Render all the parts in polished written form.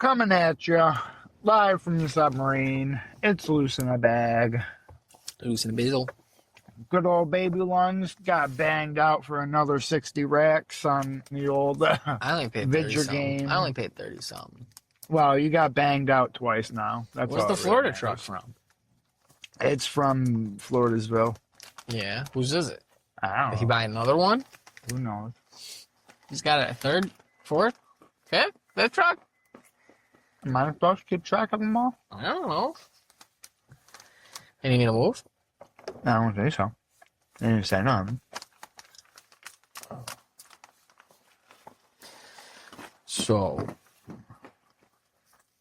Coming at you, live from the submarine. It's loose in a bag. Loose in the bizzle. Good old baby lungs got banged out for another 60 racks on the old I only paid 30 Vidger something. game. I only paid 30 something. Well, you got banged out twice now. That's Where's all the it Florida really truck matters. from? It's from Floridasville. Yeah, whose is it? I don't Did he know. buy another one? Who knows? He's got a third, fourth, fifth? Fifth truck? Am I supposed to keep track of them all? I don't know. Ain't he gonna move? I don't think so. They didn't say nothing. So,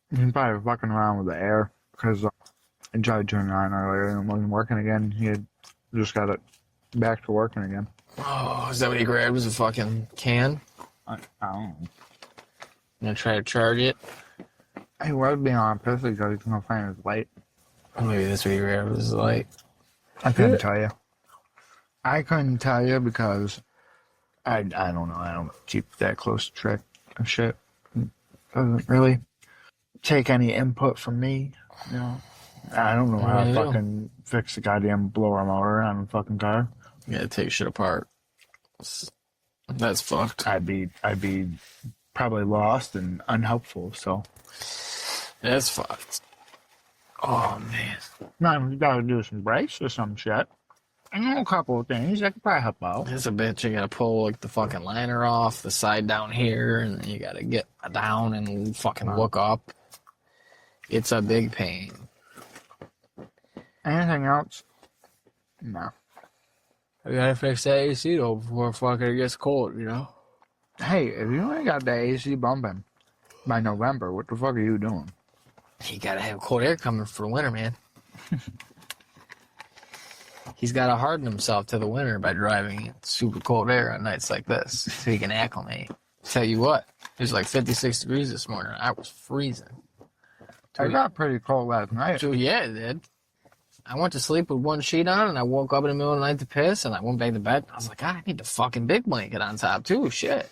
He's probably fucking around with the air because I tried turning it on earlier and it wasn't working again. He had just got it back to working again. oh, is that what he grabbed? Was a fucking can? I don't know. Gonna try to charge it? He was being on piss because he's gonna find his light. Or maybe that's what he grabbed. Was like, I couldn't tell you. I couldn't tell you because I don't know. I don't keep that close to track of shit. Doesn't really take any input from me. You know, I don't know how to fucking fix the goddamn blower motor on a fucking car. you gotta take shit apart. That's fucked. I'd be probably lost and unhelpful. So That's fucked. Oh, man. now you gotta do some brakes or some shit. I know a couple of things that could probably help out. It's a bitch. You gotta pull like the fucking liner off the side down here, and then you gotta get down and fucking look up. It's a big pain. Anything else? No. We gotta fix that AC though before fucking it gets cold, you know? Hey, if you ain't got the AC bumping by November, what the fuck are you doing? You gotta have cold air coming for winter, man. He's gotta harden himself to the winter by driving in super cold air on nights like this so he can acclimate. Tell you what, it was like 56 degrees this morning. I was freezing. I got pretty cold last night. So yeah, it did. I went to sleep with one sheet on, and I woke up in the middle of the night to piss, and I went back to bed. I was like, God, I need the fucking big blanket on top too. Shit.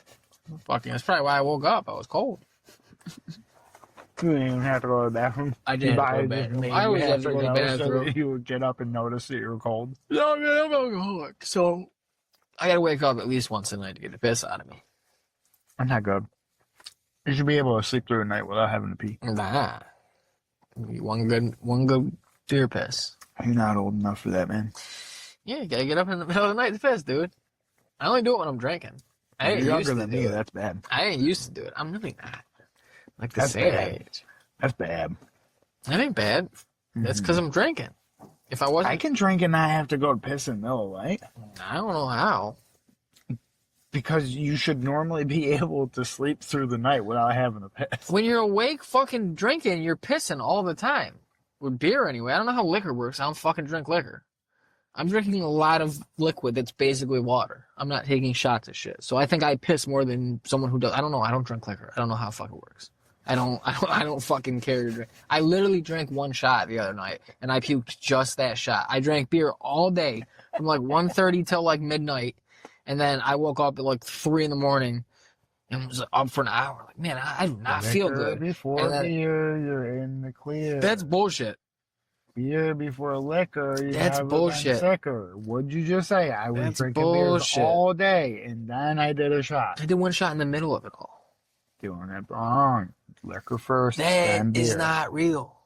Fucking, that's probably why I woke up. I was cold. You didn't even have to go to the bathroom. I did have to go to the bathroom. I always have to go to the So bathroom. that you would get up and notice that you were cold. No, man, I'm alcoholic. So I gotta wake up at least once a night to get the piss out of me. I'm not good. You should be able to sleep through a night without having to pee. Nah. One good deer piss. You're not old enough for that, man. Yeah, you gotta get up in the middle of the night to piss, dude. I only do it when I'm drinking. I ain't You're used younger to than do me. it. That's bad. I ain't used to do it. I'm really not. Like to That's say bad. age. That's bad. That ain't bad. That's because I'm drinking. If I wasn't, I can drink and not have to go to piss in the middle of the night. I don't know how. Because you should normally be able to sleep through the night without having to piss. When you're awake fucking drinking, you're pissing all the time. With beer anyway. I don't know how liquor works. I don't fucking drink liquor. I'm drinking a lot of liquid that's basically water. I'm not taking shots of shit. So I think I piss more than someone who does. I don't know. I don't drink liquor. I don't know how fuck it works. I don't fucking care to drink. I literally drank one shot the other night and I puked just that shot. I drank beer all day from like 1:30 till like midnight. And then I woke up at like 3 in the morning and was up for an hour. Like, man, I do not feel good. Before And then- beer, you're in the clear. That's bullshit. Beer before liquor, you That's have bullshit. Sicker. What'd you just say? I was That's drinking bullshit. beers all day, and then I did a shot. I did one shot in the middle of it all. Doing it wrong. Liquor first, then That beer. is not real.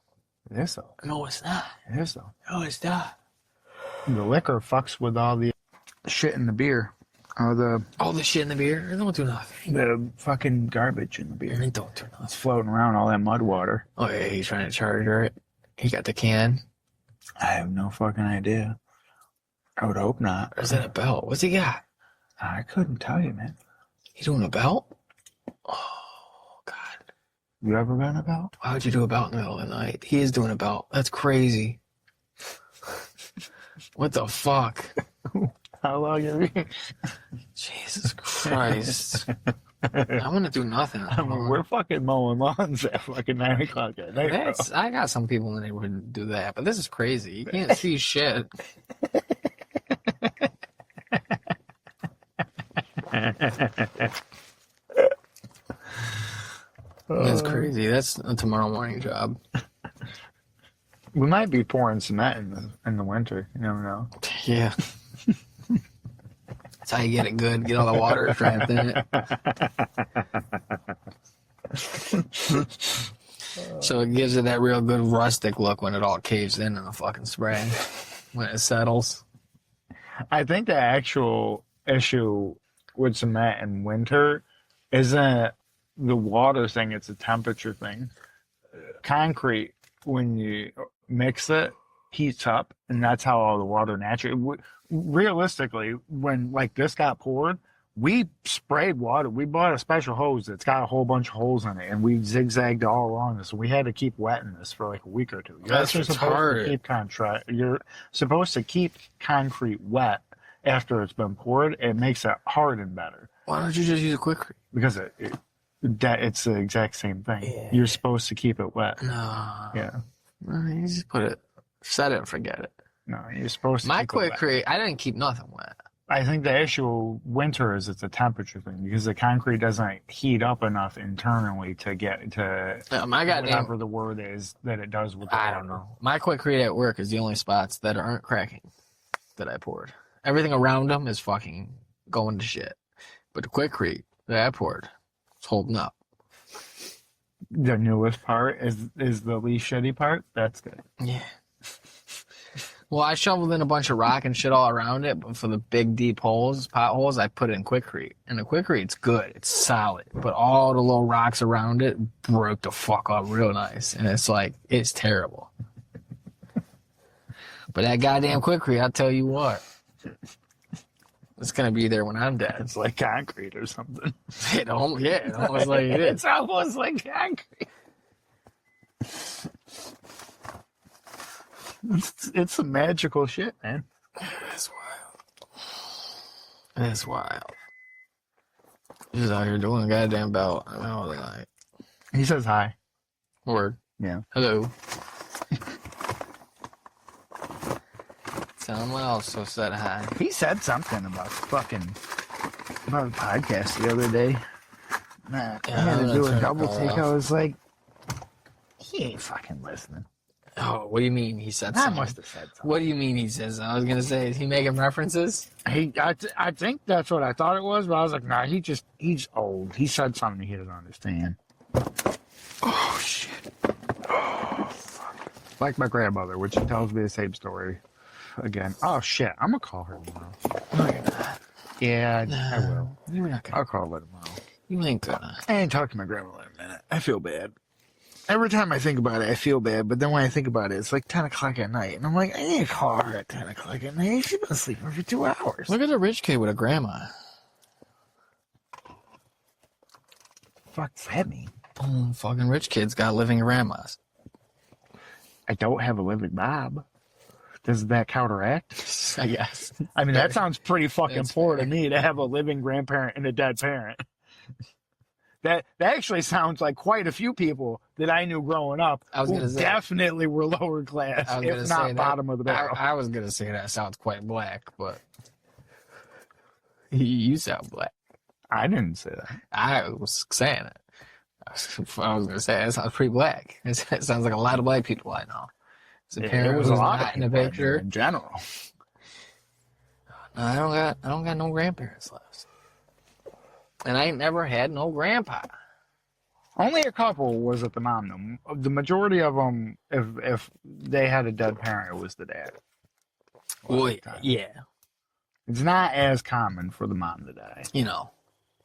It is so. No, it's not. It is so. No, it's not. The liquor fucks with all the shit in the beer. Or the All the shit in the beer, it don't do nothing. fucking garbage in the beer. It don't do It's nothing. floating around all that mud water. Oh, yeah, he's trying to charger it. He got the can. I have no fucking idea. I would hope not. Or is that a belt? What's he got? I couldn't tell you, man. He doing a belt? Oh, God. You ever been about? Why would you do a belt in the middle of the night? He is doing a belt. That's crazy. What the fuck? How long have you? Jesus Christ. I want to do nothing. I mean, we're fucking mowing lawns at fucking 9 o'clock at night. bro. I got some people in the neighborhood who do that, but this is crazy. You can't see shit. That's crazy. That's a tomorrow morning job. We might be pouring cement in the winter. You never know. Yeah. That's how you get it good. Get all the water trapped in it. So it gives it that real good rustic look when it all caves in the fucking spray. When it settles. I think the actual issue with cement in winter isn't the water thing, it's a temperature thing. Concrete, when you mix it, heats up, and that's how all the water naturally. Realistically, when like this got poured, we sprayed water. We bought a special hose that's got a whole bunch of holes in it, and we zigzagged all along this. So we had to keep wetting this for like a week or two. That's supposed retarded. to keep You're supposed to keep concrete wet after it's been poured. It makes it harden better. Why don't you just use a Quikrete? Because it's the exact same thing. Yeah. You're supposed to keep it wet. No. Yeah. You just put it, set it and forget it. No, you're supposed to My keep it wet. Quikrete, I didn't keep nothing wet. I think the issue winter is it's a temperature thing because the concrete doesn't heat up enough internally to get to My goddamn, whatever the word is that it does with the I don't know. My Quikrete at work is the only spots that aren't cracking that I poured. Everything around them is fucking going to shit. But the Quikrete that I poured, it's holding up. The newest part is the least shitty part. That's good. Yeah. Well, I shoveled in a bunch of rock and shit all around it, but for the big deep holes, potholes, I put it in Quikrete. And the Quikrate's good. It's solid. But all the little rocks around it broke the fuck up real nice. And it's like, it's terrible. But that goddamn Quikrete, I'll tell you what. It's going to be there when I'm dead. It's like concrete or something. It almost like it is. It's almost like concrete. It's some magical shit, man. That's wild. That's wild. Just out here doing a goddamn belt. I know the night. He says hi. Word. Yeah. Hello. Someone also said hi. He said something about the podcast the other day. Nah, I had to do a double take. I was like, he ain't fucking listening. Oh, what do you mean he said I something? must have said something. What do you mean he says? I was gonna say, is he making references? I think that's what I thought it was, but I was like, nah, he's old. He said something he doesn't understand. Oh shit. Oh, fuck. Like my grandmother, which tells me the same story again. Oh shit, I'm gonna call her tomorrow. No, you're not. Yeah, No, I will. You're not gonna. I'll call her tomorrow. You ain't gonna. I ain't talked to my grandmother in a minute. I feel bad. Every time I think about it, I feel bad. But then when I think about it, it's like 10 o'clock at night. And I'm like, I need to call her at 10 o'clock at night. She's been sleeping for 2 hours. Look at the rich kid with a grandma. Fuck's that mean? Fucking rich kids got living grandmas. I don't have a living mom. Does that counteract? I guess. I mean, that sounds pretty fucking That's poor fair. to me to have a living grandparent and a dead parent. That actually sounds like quite a few people that I knew growing up I was who gonna say- definitely were lower class, I was if gonna say not that- bottom of the barrel. I was gonna say that sounds quite black, but you sound black. I didn't say that. I was saying it. I was gonna say it sounds pretty black. It sounds like a lot of black people I know. His parent was a lot not of in the people I knew picture. in general. No, I don't got no grandparents left, and I ain't never had no grandpa. Only a couple was at the mom. Though. The majority of them, if they had a dead parent, it was the dad. Well, yeah, It's not as common for the mom to die you know,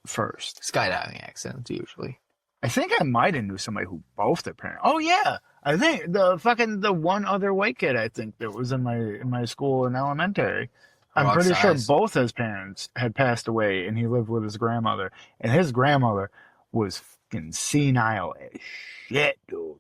first. skydiving accidents usually. I think I might have knew somebody who both their parents. Oh yeah, I think the one other white kid I think that was in my school in elementary. I'm Rock pretty size. sure both his parents had passed away, and he lived with his grandmother. And his grandmother was fucking senile as shit, dude.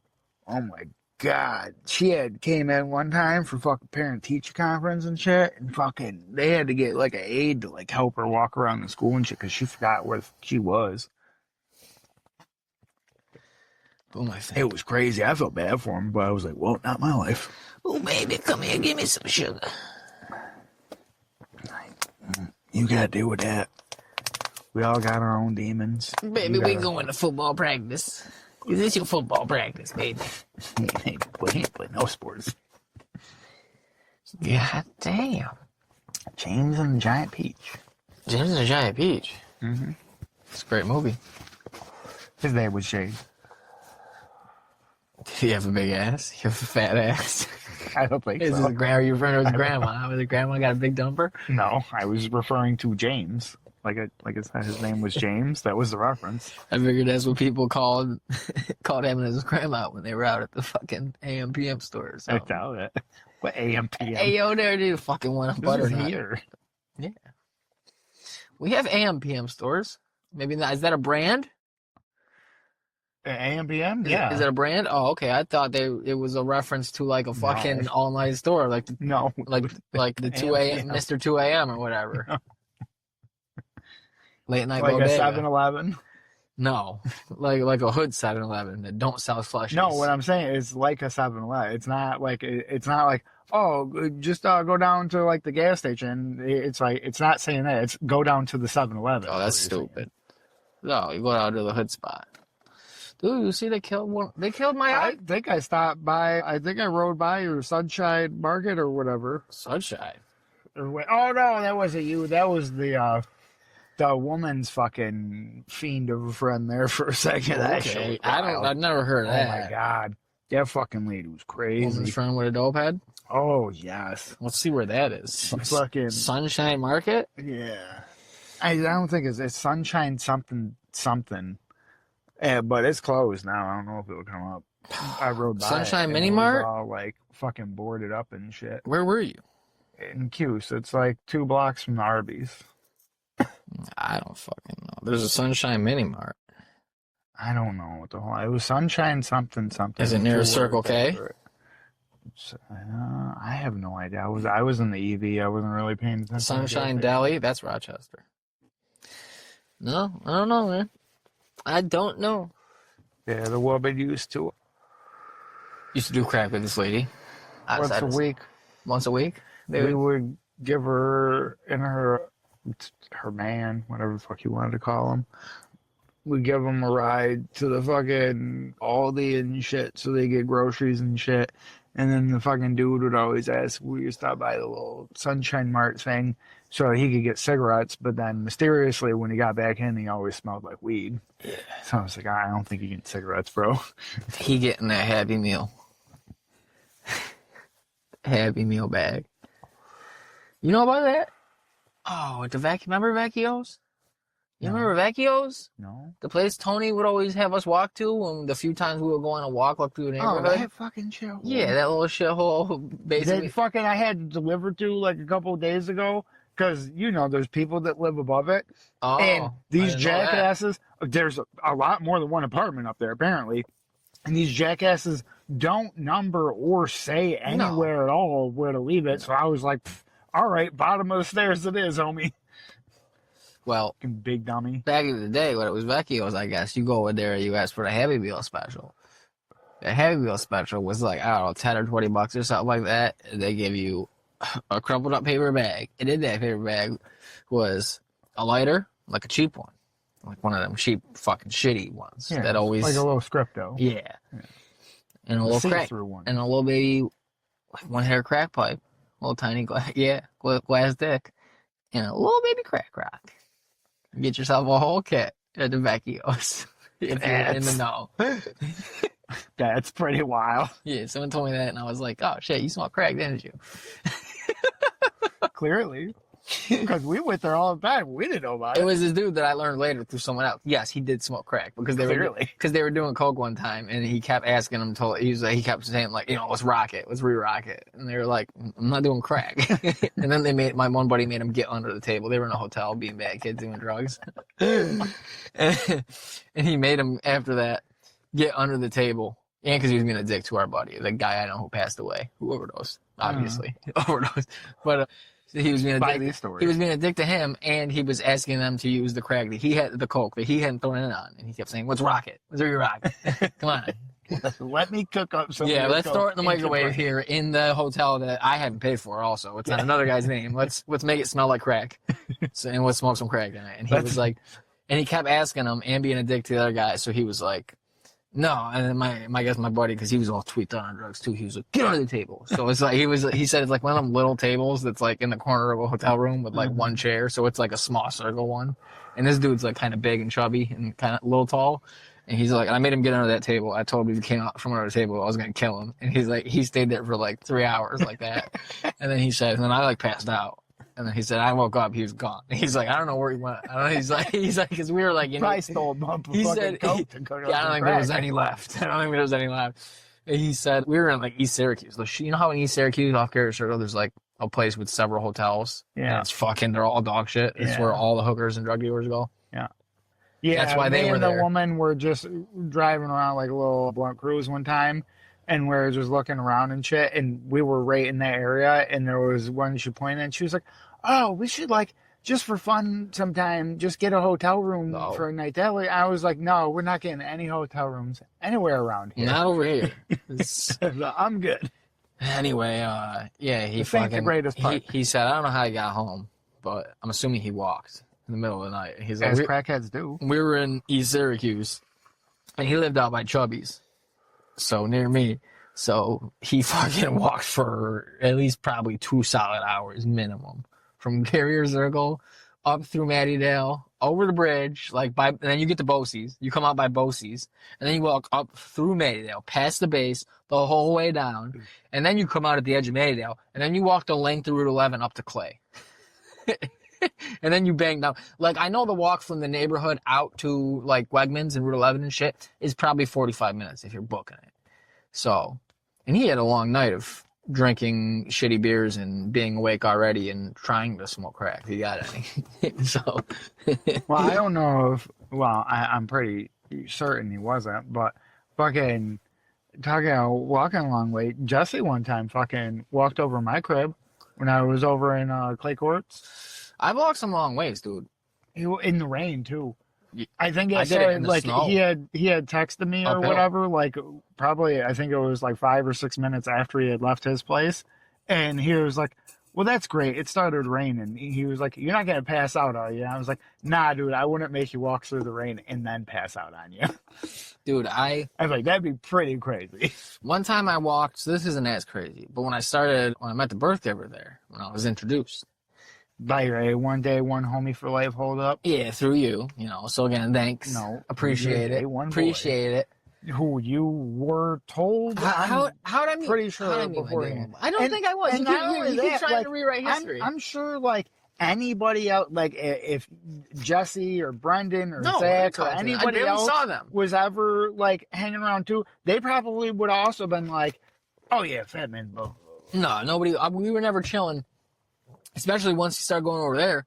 Oh my god, she came in one time for fucking parent teacher conference and shit, and fucking they had to get like an aide to like help her walk around the school and shit because she forgot where she was. Oh my thing. It was crazy. I felt bad for him, but I was like, well, not my life. Oh baby, come here, give me some sugar. You gotta deal with that. We all got our own demons. Baby, You we gotta- going to football practice. Is this your football practice, baby? He ain't play no sports. God damn. James and the Giant Peach. James and the Giant Peach. Mm-hmm. It's a great movie. His name was James. Did he have a big ass? He have a fat ass? I don't think Is so. Are you referring to his grandma? Was his grandma got a big dumper? No, I was referring to James. Like I said, his name was James. That was the reference. I figured that's what people called him and his grandma when they were out at the fucking AM PM store or something. I doubt it. What AM PM? Hey, yo, there, dude. Fucking one of butternut. Here. Yeah. We have AM PM stores. Maybe not. Is that a brand? AM PM? Yeah. Is it a brand? Oh, okay. I thought it was a reference to like a fucking all night store, like the, No. like the 2 a.m. Mr. 2 a.m. or whatever. No. Late night Like bodega. a 7-Eleven? No, like a hood 7-Eleven that don't sell slushies. No, what I'm saying is like a 7-Eleven. It's not like oh, just go down to like the gas station. It's like it's not saying that. It's go down to the 7-Eleven. Oh, that's stupid. No, you go out to the hood spot. Dude, you see they killed one. They killed my I think I stopped by. I think I rode by your Sunshine Market or whatever. Sunshine. Oh no, that wasn't you. That was the woman's fucking fiend of a friend there for a second. Okay, I've never heard of that. Oh my god, that fucking lady was crazy. Woman's friend with a dope head. Oh yes. Let's see where that is. Fucking Sunshine Market. yeah. I don't think it's Sunshine something. Yeah, but it's closed now. I don't know if it'll come up. I rode by Sunshine it, Mini and it was Mart? all like fucking boarded up and shit. Where were you? In Cuse, it's like 2 blocks from the Arby's. I don't fucking know. There's a Sunshine Mini Mart. I don't know what the whole. It was Sunshine something. Is it near Circle K? I have no idea. I was in the EV. I wasn't really paying attention. Sunshine Deli. That's Rochester. No, I don't know, man. I don't know. Yeah, the woman used to Used to do crack with this lady. once a week. Once a week? We would give her and her man, whatever the fuck you wanted to call him. We give them a ride to the fucking Aldi and shit, so they get groceries and shit. And then the fucking dude would always ask, will you stop by the little Sunshine Mart thing so he could get cigarettes? But then mysteriously, when he got back in, he always smelled like weed. Yeah. So I was like, I don't think you get cigarettes, bro. He getting that Happy Meal. Happy Meal bag. You know about that? Oh, at the remember Vecchio's? You remember Vecchio's? No. The place Tony would always have us walk to when the few times we would go on a walk up through the neighborhood. Oh, that fucking shithole. Yeah, that little shithole, basically. That fucking I had delivered to like a couple of days ago, because, you know, there's people that live above it. Oh, and these I didn't know that. jackasses, there's a lot more than one apartment up there, apparently. And these jackasses don't number or say anywhere at all where to leave it. So I was like, all right, bottom of the stairs it is, homie. Well, Fucking big dummy. back in the day when it was Vecchio's, I guess, you go in there and you ask for the Happy Meal special. The Happy Meal special was like, I don't know, 10 or 20 bucks or something like that. And they give you a crumpled up paper bag. And in that paper bag was a lighter, like a cheap one. Like one of them cheap fucking shitty ones. Yeah, that always. like a little scripto. Yeah. And a little crack. One. And a little baby, like one hair crack pipe. A little tiny glass dick. And a little baby crack rock. Get yourself a whole kit at the Vecchio's. If you're in the know. That's pretty wild. Yeah, someone told me that and I was like, oh shit, you smoked crack, didn't you? Clearly. Because we went there all the time. We didn't know about it. It was this dude that I learned later through someone else. Yes, he did smoke crack because they were doing coke one time, and he kept asking him. He kept saying like, let's rock it, let's re-rock it, and they were like, I'm not doing crack. And then my one buddy made him get under the table. They were in a hotel, being bad kids doing drugs, and he made him after that get under the table, and because he was being a dick to our buddy, the guy I know who passed away, who overdosed, obviously overdosed, but. So he was being a dick. He was being a dick to him, and he was asking them to use the crack that he had, the coke that he hadn't thrown it on, and he kept saying, "Let's rock it. Let's rock it. Come on." Let me cook up some. Yeah, let's throw it in the microwave here in the hotel that I haven't paid for. Also, it's on another guy's name. Let's make it smell like crack, and let's smoke some crack tonight. And he was like, and he kept asking him and being a dick to the other guy. So he was like, No, and then my guess my buddy, because he was all tweaked out on drugs too. He was like, "Get under the table." So it's like he said it's like one of them little tables that's like in the corner of a hotel room with like one chair, so it's like a small circle one. And this dude's like kind of big and chubby and kind of a little tall. And he's like, and I made him get under that table. I told him if he came out from under the table, I was gonna kill him. And he's like, he stayed there for like 3 hours like that. And then he said, and then I like passed out. And then he said, I woke up, he was gone. He's like, I don't know where he went. I don't know. He's like, because we were like, you know, I stole a bump of he fucking said, coke to cook up yeah, I don't the think there was crack. any left. I don't think there was any left. And he said, we were in like East Syracuse. You know how in East Syracuse, off Carrier Circle, there's like a place with several hotels? Yeah. And it's fucking, they're all dog shit. It's Yeah. where all the hookers and drug dealers go. Yeah, That's why they me were and the there. woman were just driving around like a little blunt cruise one time, and we were just looking around and shit, and we were right in that area, and there was one she pointed, and she was like, "Oh, we should like just for fun sometime, just get a hotel room No. for a night." That way, I was like, "No, we're not getting any hotel rooms anywhere around here. Not over here. It's- I'm good." anyway, yeah, he This ain't the fucking, greatest part. he said, I don't know how he got home, but I'm assuming he walked in the middle of the night. He's like, As crackheads do. we were in East Syracuse, and he lived out by Chubby's, so near me. So he fucking walked for at least probably 2 solid hours minimum from Carrier Circle up through Mattydale, over the bridge, and then you get to Bosie's. You come out by Bosie's, and then you walk up through Mattydale, past the base, the whole way down, and then you come out at the edge of Mattydale, and then you walk the length of Route 11 up to Clay. And then you bang down. Like, I know the walk from the neighborhood out to, like, Wegmans and Route 11 and shit is probably 45 minutes if you're booking it. So, and he had a long night of drinking shitty beers and being awake already and trying to smoke crack, if you got any. So, Well, I don't know if. Well, I'm pretty certain he wasn't, but fucking talking about walking a long way. Jesse one time fucking walked over my crib when I was over in Clay Courts. I've walked some long ways, dude. In the rain too. Yeah, I think I it did it in started the like snow. he had texted me or Uphill. whatever. Like probably I think it was like 5 or 6 minutes after he had left his place, and he was like, "Well, that's great. It started raining." He was like, "You're not gonna pass out, are you?" And I was like, "Nah, dude. I wouldn't make you walk through the rain and then pass out on you." Dude, I was like, "That'd be pretty crazy." one time I walked, so this isn't as crazy, but when I met the birth giver there, when I was introduced. By a one day, one homie for life hold up. Yeah, through you, So again, thanks. No, Appreciate it. one boy. Appreciate it. Who you were told? How did I meet? pretty sure how did I meet my beforehand. dad? I don't And- think I was. and You not keep, only you keep that, trying like, to rewrite history. I'm sure, like anybody out, like if Jesse or Brendan or No, Zach I'm or talking- I anybody barely else saw them. was ever like hanging around too, they probably would have also been like, "Oh yeah, Fat Man, bro." No, nobody. We were never chilling. Especially once you start going over there,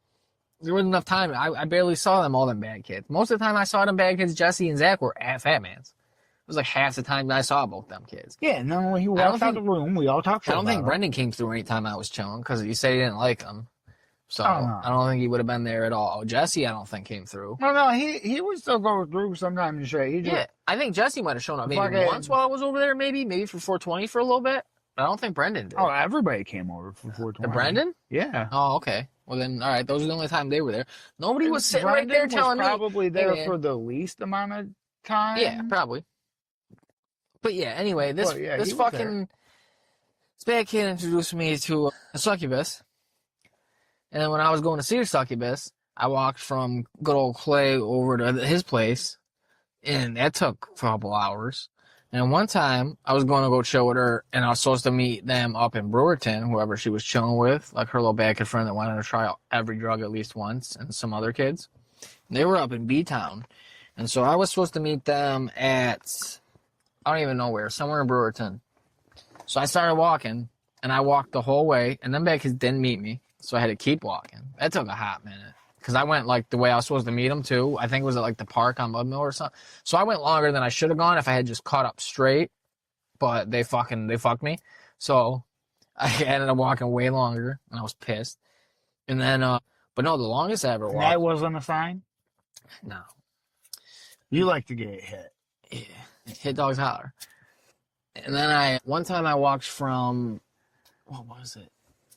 there wasn't enough time. I barely saw them, all them bad kids. Most of the time I saw them bad kids, Jesse and Zach, were at Fat Man's. It was like half the time that I saw both them kids. Yeah, and then when he don't walked out think- the room, we all talked. I don't think about it. Brendan came through anytime I was chilling because you said he didn't like them. So Oh, no. I don't think he would have been there at all. Jesse, I don't think came through. No, he would still go through sometimes and shit. He just, Yeah, I think Jesse might have shown up maybe Fucking- once while I was over there, maybe for 420 for a little bit. But I don't think Brendan did. Oh, everybody came over for 420. The Brendan? Yeah. Oh, okay. Well then, all right. Those are the only time they were there. Nobody was sitting right Brendan there was telling me. probably there man. for the least amount of time. Yeah, probably. But yeah, anyway, this Well, yeah, this he was fucking this bad kid introduced me to a succubus, and then when I was going to see the succubus, I walked from good old Clay over to his place, and that took a couple hours. And one time, I was going to go chill with her, and I was supposed to meet them up in Brewerton, whoever she was chilling with, like her little bad kid friend that wanted to try out every drug at least once, and some other kids. And they were up in B-Town, and so I was supposed to meet them at, I don't even know where, somewhere in Brewerton. So I started walking, and I walked the whole way, and them bad kids didn't meet me, so I had to keep walking. That took a hot minute. Because I went like the way I was supposed to meet them too. I think it was at like the park on Mud Mill or something. So I went longer than I should have gone if I had just caught up straight. But they fucked me. So I ended up walking way longer, and I was pissed. And then, but no, the longest I ever And walked. that wasn't a sign. No. You like to get hit. Yeah. Hit dogs holler. And then one time I walked from, what was it?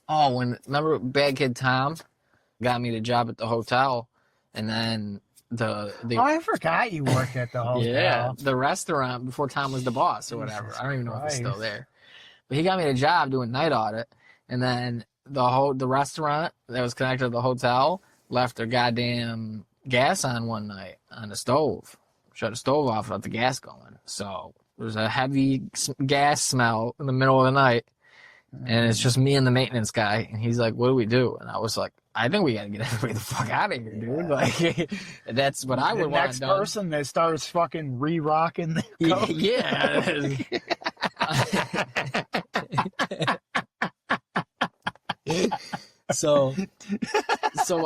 Oh, remember Bad Kid Tom got me the job at the hotel, and then I forgot you worked at the hotel. Yeah, the restaurant before Tom was the boss or whatever. Jesus I don't even know if he's still Christ. there. But he got me a job doing night audit, and then the restaurant that was connected to the hotel left their goddamn gas on one night on the stove. Shut the stove off, let the gas going. So there's a heavy gas smell in the middle of the night, and it's just me and the maintenance guy. And he's like, "What do we do?" And I was like, "I think we got to get everybody the fuck out of here, dude." Like, that's what I would want next done. person that starts fucking re-rocking the Yeah. So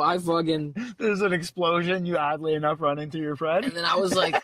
I fucking, There's an explosion. You oddly enough run into your friend. and then I was like,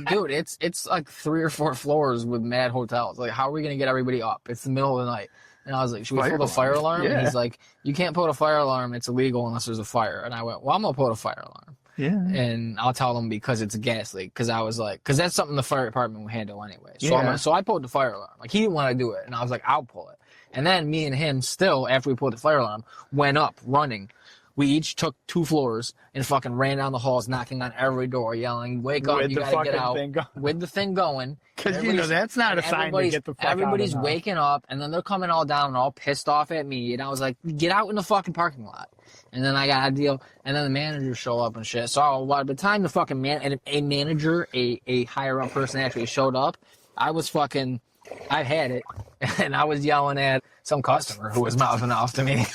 dude, it's like 3 or 4 floors with mad hotels. Like, how are we gonna get everybody up? It's the middle of the night. And I was like, should we pull the fire alarm? Yeah. And he's like, you can't put a fire alarm. It's illegal unless there's a fire. And I went, well, I'm gonna put a fire alarm. Yeah. And I'll tell them because it's a gas leak. Because I was like, because that's something the fire department will handle anyway. So Yeah. so I pulled the fire alarm. Like, he didn't want to do it, and I was like, I'll pull it. And then me and him still, after we pulled the fire alarm, went up running. We each took 2 floors and fucking ran down the halls, knocking on every door, yelling, "Wake up! With You the gotta get fucking out!" thing going. With the thing going. Because you know that's not a sign to get the fuck out of Everybody's the house. waking up, and then they're coming all down, all pissed off at me. And I was like, "Get out in the fucking parking lot." And then I got a deal, and then the managers show up and shit. So by the time the fucking a manager, a higher up person actually showed up, I had it, and I was yelling at some customer who was mouthing off to me.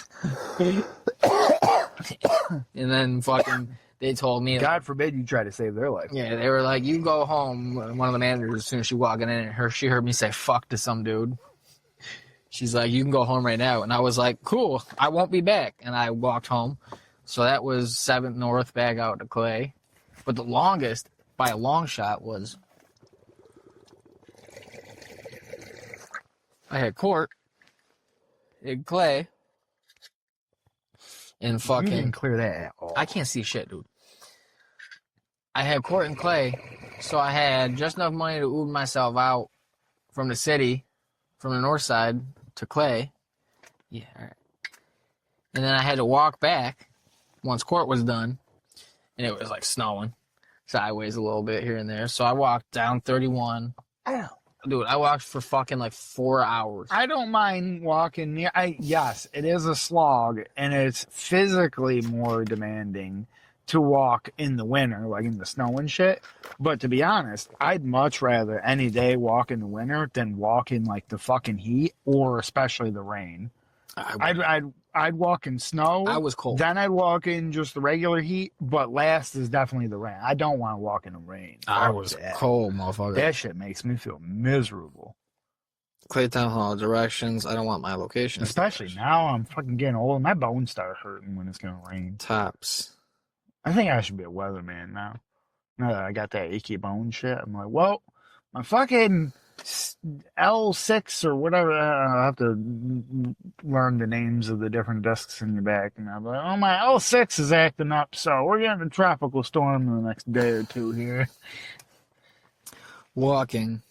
And then fucking, they told me, God forbid you try to save their life. yeah, they were like, "You go home." One of the managers, as soon as she walked in, she heard me say "fuck" to some dude. She's like, "You can go home right now." And I was like, "Cool, I won't be back." And I walked home. So that was 7th North back out to Clay. But the longest, by a long shot, was I had court in Clay. And You fucking, didn't clear that at all. I can't see shit, dude. I had court in Clay, so I had just enough money to Uber myself out from the city, from the north side to Clay. Yeah, all right. And then I had to walk back once court was done, and it was like snowing sideways a little bit here and there. So I walked down 31. Ow. Dude, I walked for fucking like 4 hours. I don't mind walking near. Yes, it is a slog, and it's physically more demanding to walk in the winter, like in the snow and shit. But to be honest, I'd much rather any day walk in the winter than walk in like the fucking heat or especially the rain. I'd walk in snow. I was cold. Then I'd walk in just the regular heat, but last is definitely the rain. I don't want to walk in the rain. I Fuck was that. cold, motherfucker. That shit makes me feel miserable. Clay Town Hall directions. I don't want my location. Especially now I'm fucking getting old. My bones start hurting when it's going to rain. Tops. I think I should be a weatherman now. Now that I got that achy bone shit, I'm like, well, my fucking L6 or whatever. I'll have to learn the names of the different discs in your back. And I'm like, oh, my L6 is acting up, so we're getting a tropical storm in the next day or 2 here. Walking.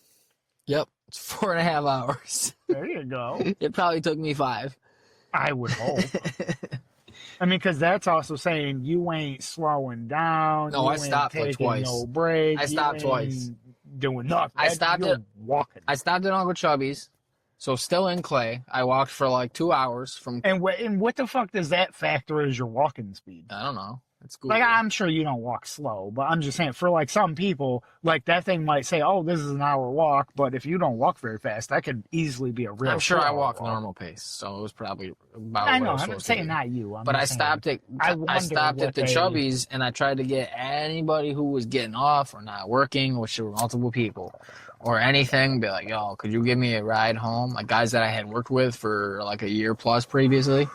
Yep. It's 4.5 hours. There you go. It probably took me 5. I would hope. I mean, because that's also saying you ain't slowing down. No, you I ain't stopped like taking twice. No break. I stopped you ain't twice. Doing nothing. I stopped You're it. walking. I stopped at Uncle Chubby's, so still in Clay. I walked for like 2 hours from. And what the fuck does that factor as your walking speed? I don't know. It's cool. Like, I'm sure you don't walk slow, but I'm just saying, for like some people, like that thing might say, oh, this is an hour walk, but if you don't walk very fast, that could easily be a real I'm sure I 4 hour walk walk. normal pace, so it was probably about. I what know, I was I'm supposed to saying do. not you. But I just saying, stopped at I I wonder stopped what at the they- Chubby's, and I tried to get anybody who was getting off or not working, which there were multiple people, or anything. Be like, yo, could you give me a ride home? Like guys that I had worked with for like a year plus previously.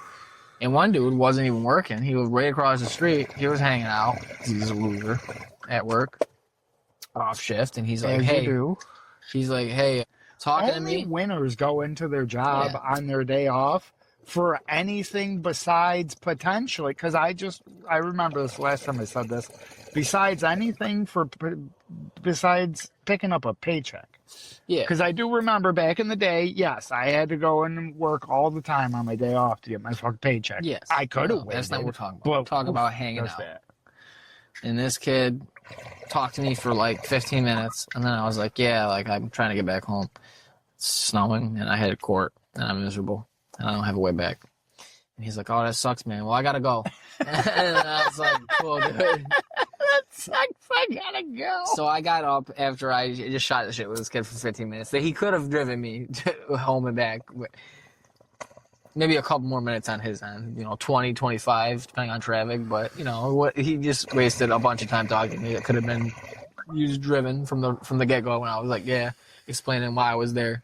And one dude wasn't even working. He was right across the street. He was hanging out. He's a loser at work, off shift, and he's like, As you hey, do. he's like, hey, talking to Only me. winners go into their job Yeah. on their day off for anything besides potentially, because I remember this last time I said this, besides anything besides picking up a paycheck. Yeah. Because I do remember back in the day, yes, I had to go in and work all the time on my day off to get my fucking paycheck. Yes. I could have No, that's not what we're talking about. but We're talking about hanging does out. that? And this kid talked to me for like 15 minutes, and then I was like, yeah, like I'm trying to get back home. It's snowing, and I had court, and I'm miserable, and I don't have a way back. And he's like, oh, that sucks, man. Well, I gotta go. And I was like, cool, dude. That sucks. I gotta go. So I got up after I just shot the shit with this kid for 15 minutes. He could have driven me home and back. Maybe a couple more minutes on his end, 20, 25, depending on traffic. But, he just wasted a bunch of time talking to me that could have been used driven from the get-go. And I was like, yeah, explaining why I was there.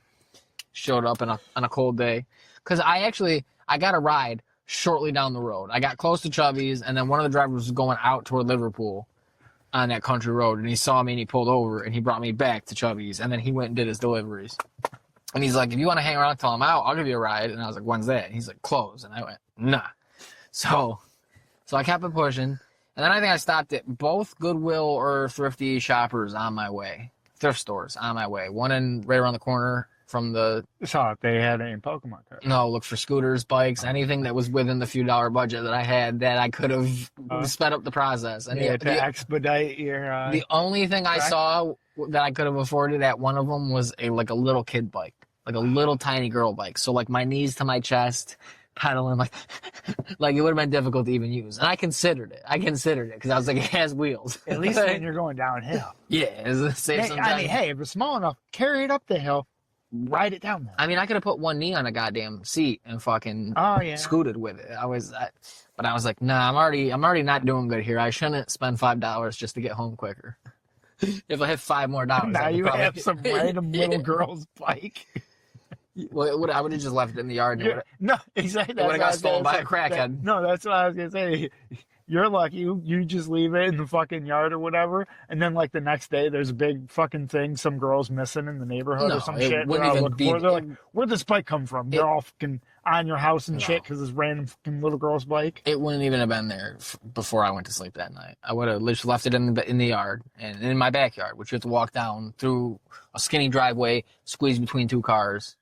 Showed up on a cold day. Because I got a ride shortly down the road. I got close to Chubby's, and then one of the drivers was going out toward Liverpool on that country road, and he saw me and he pulled over and he brought me back to Chubby's, and then he went and did his deliveries. And he's like, if you want to hang around till I'm out, I'll give you a ride. And I was like, when's that? And he's like, close. And I went, nah. So I kept it pushing. And then I think I stopped at both Goodwill or Thrifty shoppers on my way. Thrift stores on my way. One right around the corner from the... Saw if they had any Pokemon cards. No, look for scooters, bikes, anything that was within the few dollar budget that I had that I could have sped up the expedite and to expedite your... the only thing I saw that I could have afforded at one of them was a little kid bike. Like a little tiny girl bike. So like my knees to my chest, pedaling like it would have been difficult to even use. And I considered it because I was like, it has wheels. At least when you're going downhill. Yeah, it's safe sometimes. I mean, hey, if it's small enough, carry it up the hill, ride it down there. I mean, I could have put one knee on a goddamn seat and fucking scooted with it. But I was like, nah, I'm already not doing good here. I shouldn't spend $5 just to get home quicker. If I have $5 more, now you have some random little girl's bike. Well, I would have just left it in the yard. No, exactly. It would have got stolen by a crackhead. No, that's what I was gonna say. You're lucky. You just leave it in the fucking yard or whatever, and then like the next day, there's a big fucking thing. Some girl's missing in the neighborhood or some shit. They're like, "Where'd this bike come from?" They're all fucking on your house and shit because this random fucking little girl's bike. It wouldn't even have been there before I went to sleep that night. I would have literally left it in the yard and in my backyard, which you have to walk down through a skinny driveway, squeeze between two cars.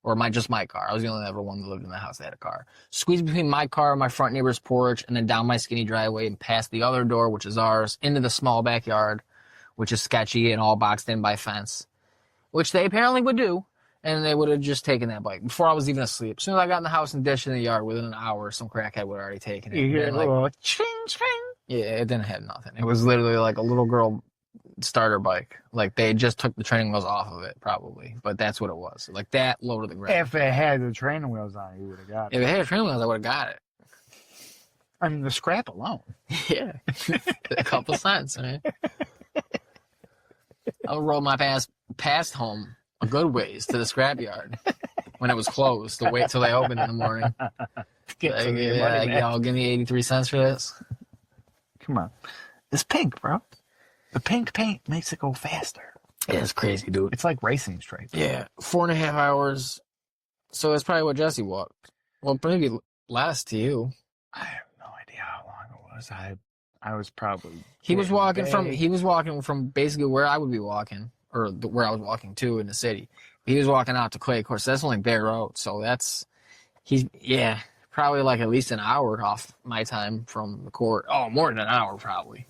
Or just my car. I was the only ever one that lived in the house that had a car. Squeeze between my car and my front neighbor's porch, and then down my skinny driveway and past the other door, which is ours, into the small backyard, which is sketchy and all boxed in by fence, which they apparently would do, and they would have just taken that bike before I was even asleep. As soon as I got in the house and dished in the yard, within an hour, some crackhead would have already taken it. You hear a little ching, ching. Yeah, it didn't have nothing. It was literally like a little girl starter bike. Like they just took the training wheels off of it, probably. But that's what it was. Like that low to the ground. If it had the training wheels on it, you would have got it. If it had training wheels, I would have got it. I mean, the scrap alone. Yeah. A couple cents, man. I would roll my past home a good ways to the scrapyard when it was closed to wait till they opened in the morning. Y'all give me 83 cents for this. Come on. It's pink, bro. The pink paint makes it go faster. Yeah, it's crazy, dude. It's like racing stripes. Yeah, 4.5 hours. So that's probably what Jesse walked. Well, maybe less to you. I have no idea how long it was. I was probably. He was walking from basically where I would be walking, or where I was walking to in the city. He was walking out to Clay. Of course, that's only Bear Road, so probably like at least an hour off my time from the court. Oh, more than an hour probably.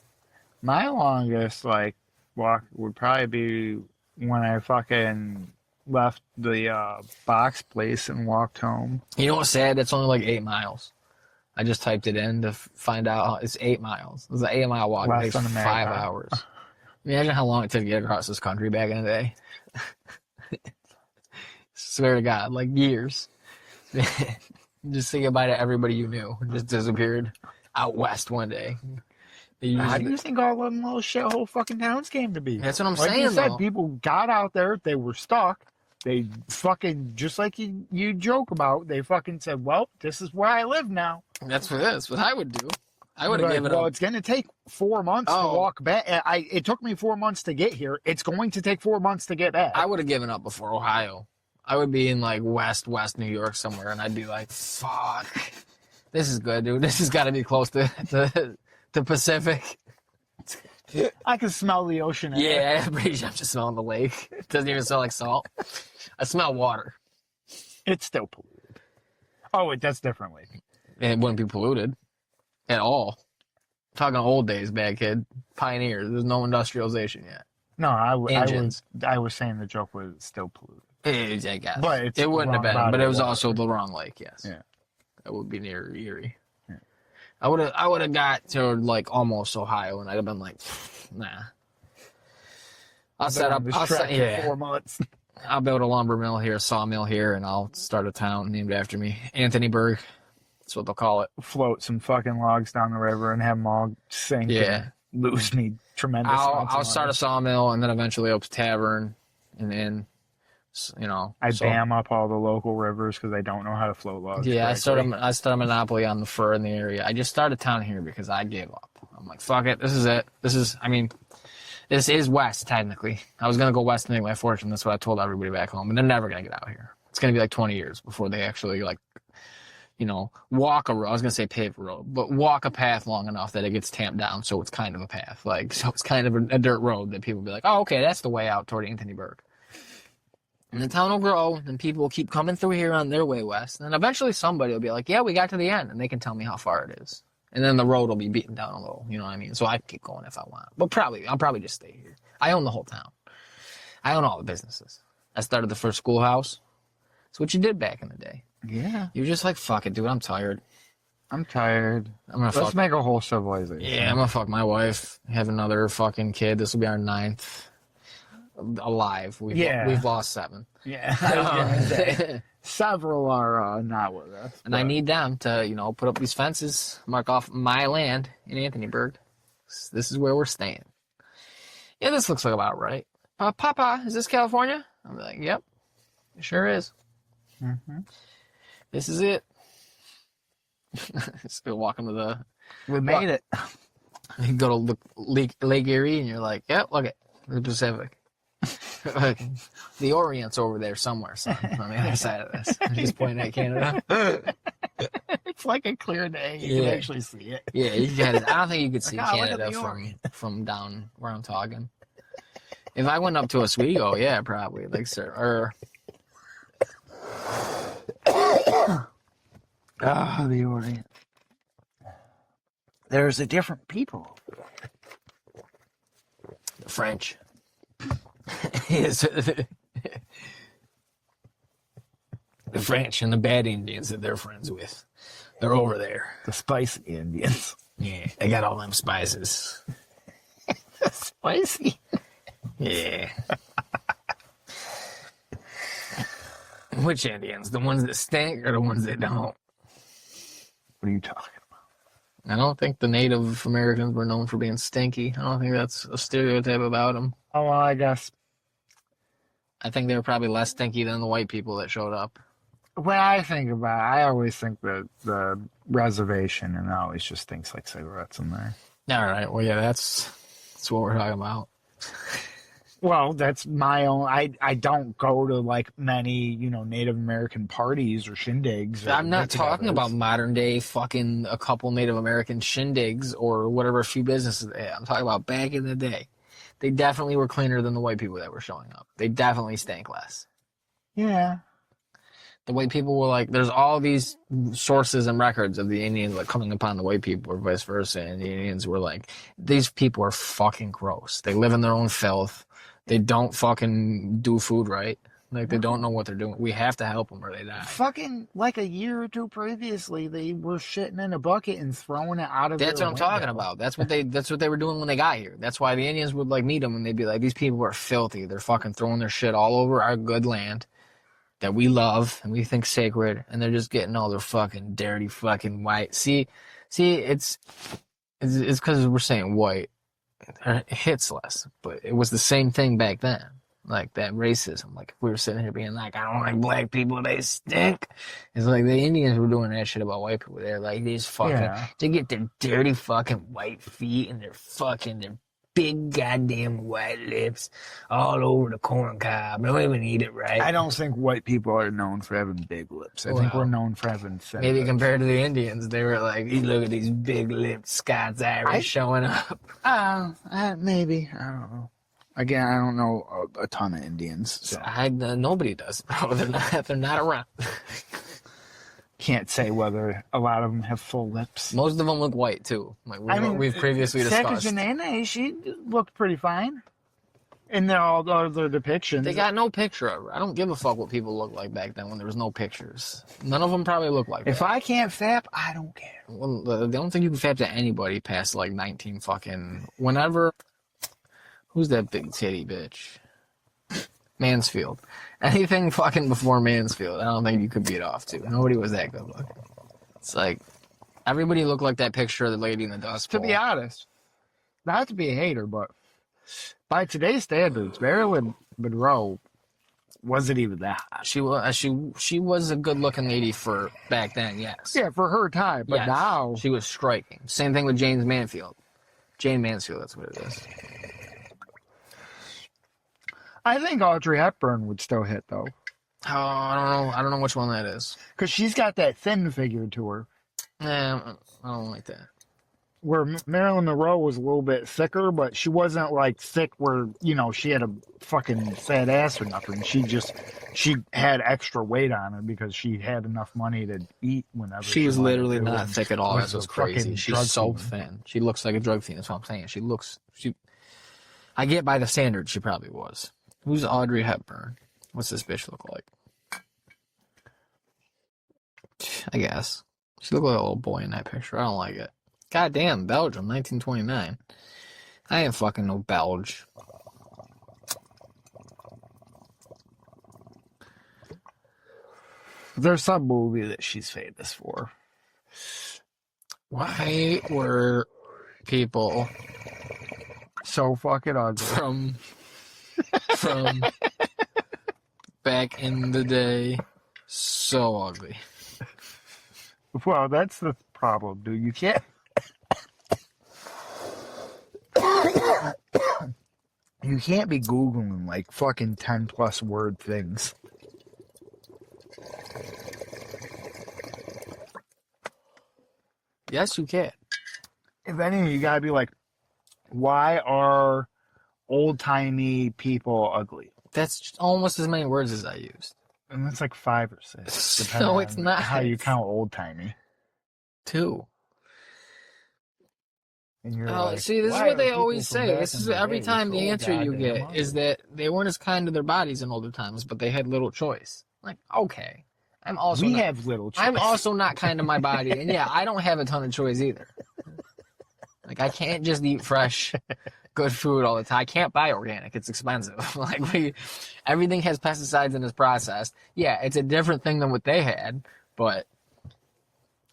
My longest walk would probably be when I fucking left the box place and walked home. You know what's sad? It's only like 8 miles. I just typed it in to find out it's 8 miles. It was an 8-mile walk. It takes 5 hours. Imagine how long it took to get across this country back in the day. Swear to God, like years. Just say goodbye to everybody you knew. Just disappeared out west one day. How do you think all them little shithole fucking towns came to be? That's what I'm like saying, you said, though. People got out there, they were stuck. They fucking, just like you joke about, they fucking said, well, this is where I live now. That's what I would do. I would have given up. Well, it's going to take 4 months to walk back. It took me 4 months to get here. It's going to take 4 months to get back. I would have given up before Ohio. I would be in like west New York somewhere, and I'd be like, fuck. This is good, dude. This has got to be close to Pacific. I can smell the ocean. Yeah, I'm just smelling the lake. It doesn't even smell like salt. I smell water. It's still polluted. Oh, wait, that's differently. It wouldn't be polluted at all. Talking old days, bad kid. Pioneers. There's no industrialization yet. No, Engines. I was saying the joke was still polluted. I guess. But it's it wouldn't have wrong been. But body it was of also water. the wrong lake. Yes. Yeah. That would be near Erie. Yeah. I would have got to like almost Ohio, and I'd have been like, nah. I'll set up. I'll set, Yeah. 4 months. I'll build a lumber mill here, a sawmill here, and I'll start a town named after me, Anthonyburg. That's what they'll call it. Float some fucking logs down the river and have them all sink. Yeah. And lose me tremendous. I'll start a sawmill and then eventually open a tavern, and then, I dam up all the local rivers because I don't know how to float logs. Yeah, correctly. I start a monopoly on the fur in the area. I just started a town here because I gave up. I'm like, fuck it. This is it. This is west, technically. I was going to go west and make my fortune. That's what I told everybody back home. And they're never going to get out here. It's going to be like 20 years before they actually, walk a road. I was going to say pave a road, but walk a path long enough that it gets tamped down so it's kind of a path. So it's kind of a dirt road that people will be like, oh, okay, that's the way out toward Anthonyburg. And the town will grow, and people will keep coming through here on their way west. And then eventually somebody will be like, yeah, we got to the end, and they can tell me how far it is. And then the road will be beaten down a little, you know what I mean? So I can keep going if I want. But I'll probably just stay here. I own the whole town. I own all the businesses. I started the first schoolhouse. That's what you did back in the day. Yeah. You were just like, fuck it, dude, I'm tired. Let's make a whole civilization. Yeah, I'm gonna fuck my wife, have another fucking kid. This will be our 9th alive. We've lost 7. Yeah. I was gonna say, several are not with us. And I need them to, put up these fences, mark off my land in Anthonyburg. This is where we're staying. Yeah, this looks like about right. Papa, is this California? I'm like, yep, it sure is. Mm-hmm. This is it. Still walking to the... We made it. You go to Lake Erie, and you're like, yep, look at the Pacific. The Orient's over there somewhere, son, on the other side of this. I'm just pointing at Canada. It's like a clear day. You can actually see it. Yeah, you got it. I don't think you could see Like, oh, look at Canada the Orient. from down where I'm talking. If I went up to Oswego, yeah, probably. Like, sir, or... Ah, the Orient. There's a different people. The French. Yes. The French and the bad Indians that they're friends with. They're over there. The spicy Indians. Yeah, they got all them spices. Spicy? Yeah. Which Indians? The ones that stink or the ones that don't? What are you talking about? I don't think the Native Americans were known for being stinky. I don't think that's a stereotype about them. Oh, well, I guess. I think they were probably less stinky than the white people that showed up. When I think about it, I always think that the reservation, and I always just think like cigarettes in there. All right. Well, yeah, that's what we're talking about. Well, that's my own. I don't go to like many, Native American parties or shindigs. Or I'm not talking get-togethers. about modern day fucking a couple Native American shindigs or whatever few businesses they had. I'm talking about back in the day. They definitely were cleaner than the white people that were showing up. They definitely stank less. Yeah. The white people were like, there's all these sources and records of the Indians like coming upon the white people or vice versa. And the Indians were like, these people are fucking gross. They live in their own filth. They don't fucking do food right. Like, they don't know what they're doing. We have to help them or they die. Fucking like a year or two previously, they were shitting in a bucket and throwing it out of. That's what I'm talking about. That's what they were doing when they got here. That's why the Indians would like meet them and they'd be like, these people are filthy. They're fucking throwing their shit all over our good land that we love and we think sacred, and they're just getting all their fucking dirty fucking white. See, it's because we're saying white. It hits less, but it was the same thing back then. Like that racism. Like if we were sitting here being like, I don't like black people, they stink. It's like the Indians were doing that shit about white people. They're like these fucking, they get their dirty fucking white feet and their big goddamn white lips all over the corn cob. Don't even eat it right. I don't think white people are known for having big lips. I think we're known for having thin maybe lips. compared to the Indians, they were like, you look at these big lipped Scots Irish showing up. Maybe. I don't know. Again, I don't know a ton of Indians. So. Nobody does, bro. They're not around. can't say whether a lot of them have full lips. Most of them look white too. Like we've previously discussed. Jeanies, she looked pretty fine in all their depictions. They got no picture of her. I don't give a fuck what people looked like back then when there was no pictures. None of them probably look like that. If I can't fap, I don't care. Well, they don't think you can fap to anybody past like 19 fucking whenever. Who's that big titty bitch? Mansfield. Anything fucking before Mansfield, I don't think you could beat off to. Nobody was that good looking. It's like everybody looked like that picture of the lady in the Dust Bowl. To be honest, not to be a hater, but by today's standards, Marilyn Monroe wasn't even that hot. She was a good looking lady for back then, yes. Yeah, for her time, but yes, now she was striking. Same thing with Jane Mansfield. Jane Mansfield, that's what it is. I think Audrey Hepburn would still hit though. Oh, I don't know which one that is. Because she's got that thin figure to her. Nah, I don't like that. Where Marilyn Monroe was a little bit thicker, but she wasn't like thick where, you know, she had a fucking fat ass or nothing. She had extra weight on her because she had enough money to eat whenever she was literally wanted to. not thick at all. That was crazy. fucking She's drug so fiend. thin. She looks like a drug fiend. That's what I'm saying. I get by the standards she probably was. Who's Audrey Hepburn? What's this bitch look like? I guess. She looked like a little boy in that picture. I don't like it. Goddamn, Belgium, 1929. I ain't fucking no Belge. There's some movie that she's famous for. Why were people So fucking ugly. from back in the day so ugly? Well, that's the problem, dude. You can't. You can't be Googling like fucking 10+ word things. Yes, you can. If anything, you gotta be like, why are old-timey people ugly? That's just almost as many words as I used. And that's like 5 or 6. Depending No, it's on not. how you count old-timey. 2. And you're Oh, like, see, this is why what are they people always from say. back This in is the every day time so the answer you goddamn get ugly? is that they weren't as kind to their bodies in older times, but they had little choice. Like, okay, I'm also we not, have little choice. I'm also not kind to my body, and yeah, I don't have a ton of choice either. Like, I can't just eat fresh, good food all the time. I can't buy organic; it's expensive. Like, everything has pesticides and is processed. Yeah, it's a different thing than what they had, but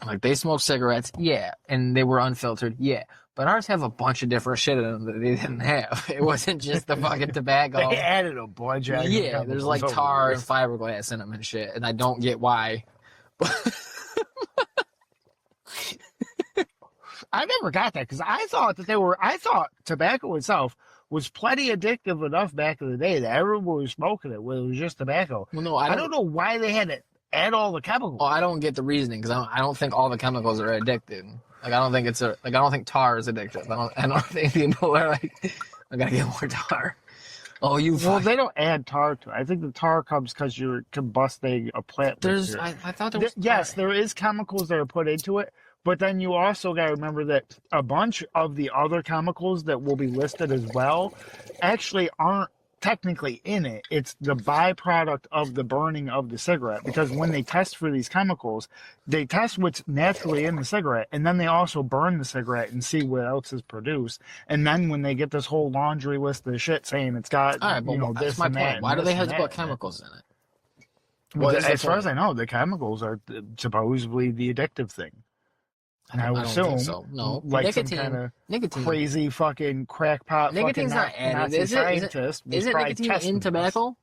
like they smoked cigarettes, yeah, and they were unfiltered, yeah. But ours have a bunch of different shit in them that they didn't have. It wasn't just the fucking tobacco. They added a bunch of Yeah, there's like tar and fiberglass in them and shit, and I don't get why. I never got that because I thought tobacco itself was plenty addictive enough back in the day that everyone was smoking it when it was just tobacco. Well, no, I don't know why they had to add all the chemicals. Well, I don't get the reasoning because I don't think all the chemicals are addictive. Like I don't think tar is addictive. I don't think people are like, I gotta get more tar. Oh, well, they don't add tar to it. I think the tar comes because you're combusting a plant. I thought there was yes, there is chemicals that are put into it, but then you also got to remember that a bunch of the other chemicals that will be listed as well actually aren't technically in it. It's the byproduct of the burning of the cigarette, because when they test for these chemicals, they test what's naturally in the cigarette, and then they also burn the cigarette and see what else is produced. And then when they get this whole laundry list of shit saying it's got, all right, but this that's my and that point. and Why do they this have and to put that. chemicals in it? Well, What is the as far point? as I know, the chemicals are supposedly the addictive thing. And I would don't assume, think so. No, like nicotine, some kind of nicotine. crazy fucking crackpot Nicotine's fucking not added, Nazi is it? scientist was Isn't probably nicotine testing in this. tobacco?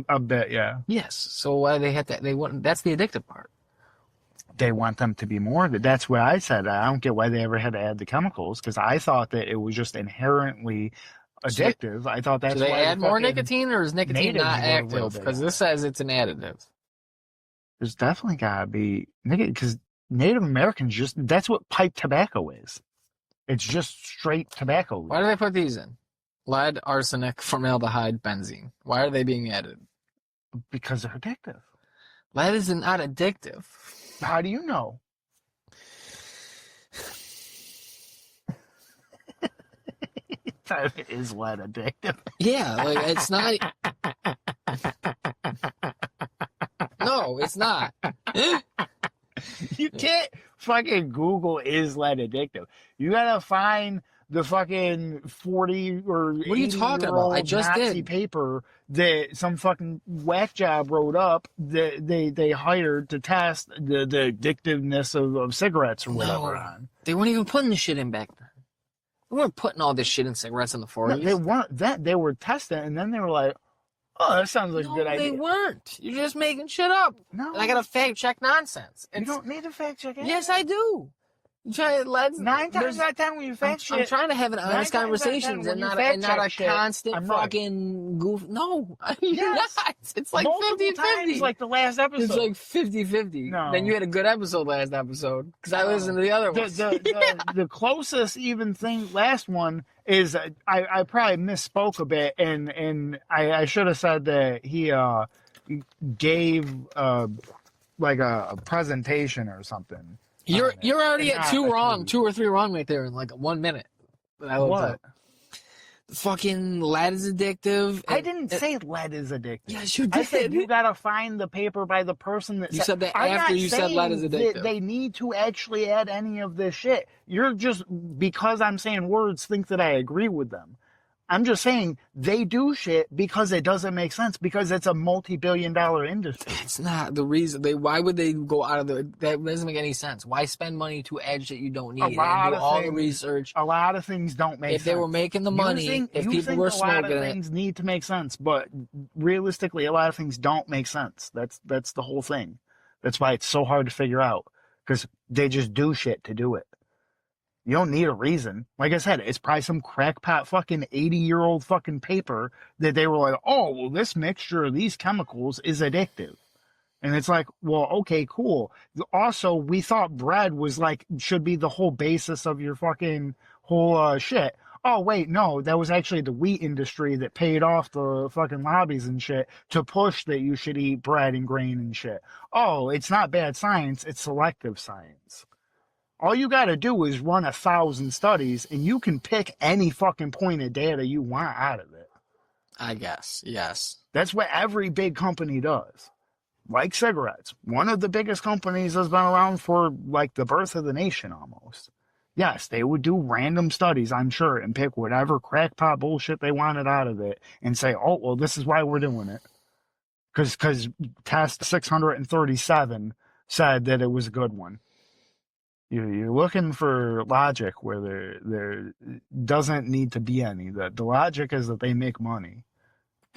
A bit, yeah. Yes. So why they had that? They want that's the addictive part. They want them to be more. That's what I said. I don't get why they ever had to add the chemicals, because I thought that it was just inherently addictive. I thought that's Do they why add the more fucking nicotine, or is nicotine natives not were a little active? bit Because this says it's an additive. There's definitely gotta be because Native Americans that's what pipe tobacco is. It's just straight tobacco. Why do they put these in? Lead, arsenic, formaldehyde, benzene. Why are they being added? Because they're addictive. Lead is not addictive. How do you know? Is lead addictive? Yeah, like it's not. No, it's not. You can't fucking Google is lead addictive. You gotta find the fucking 40 or What are you talking about? I just Nazi did. paper that some fucking whack job wrote up that they hired to test the addictiveness of cigarettes or whatever No, on. they weren't even putting the shit in back then. They weren't putting all this shit in cigarettes in the 40s. No, they weren't that. They were testing, and then they were like, "Oh, that sounds like a good idea." They weren't. You're just making shit up. No, And I gotta fact check nonsense. you don't need to fact check it. Yes, I do. You try let's 9 times out of 10 when you fact I'm shit. trying to have an 9 honest times out of 10 conversations when and you not fact a check shit, constant I'm right. fucking goof. No, you're Yes. not. It's like Multiple 50-50. times, like the last episode. It's like 50-50. No. Then you had a good episode last episode because I No. listened to the other ones. The closest even thing last one is I probably misspoke a bit and I should have said that he gave like a presentation or something. You're already And at not 2 or 3 wrong right there in like 1 minute. That I looked What? up. Fucking lead is addictive. I didn't say lead is addictive. Yes, you I said did. you gotta find the paper by the person that You said that I'm after not you said lead is saying addictive. that they need to actually add any of this shit. You're just, because I'm saying words, think that I agree with them. I'm just saying they do shit because it doesn't make sense, because it's a multi-billion-dollar industry. It's not the reason why would they go out of that doesn't make any sense. Why spend money to add shit you don't need and do all the research? A lot of things don't make sense. If they were making the money, if people were smoking a lot of things need to make sense, but realistically, a lot of things don't make sense. That's the whole thing. That's why it's so hard to figure out, because they just do shit to do it. You don't need a reason. Like I said, it's probably some crackpot fucking 80-year-old fucking paper that they were like, oh, well, this mixture of these chemicals is addictive. And it's like, well, okay, cool. Also, we thought bread was like, should be the whole basis of your fucking whole shit. Oh, wait, no, that was actually the wheat industry that paid off the fucking lobbies and shit to push that you should eat bread and grain and shit. Oh, it's not bad science, it's selective science. All you got to do is run 1,000 studies, and you can pick any fucking point of data you want out of it. I guess, yes. That's what every big company does. Like cigarettes. One of the biggest companies has been around for, like, the birth of the nation, almost. Yes, they would do random studies, I'm sure, and pick whatever crackpot bullshit they wanted out of it and say, oh, well, this is why we're doing it. Because test 637 said that it was a good one. You're looking for logic where there doesn't need to be any. The logic is that they make money.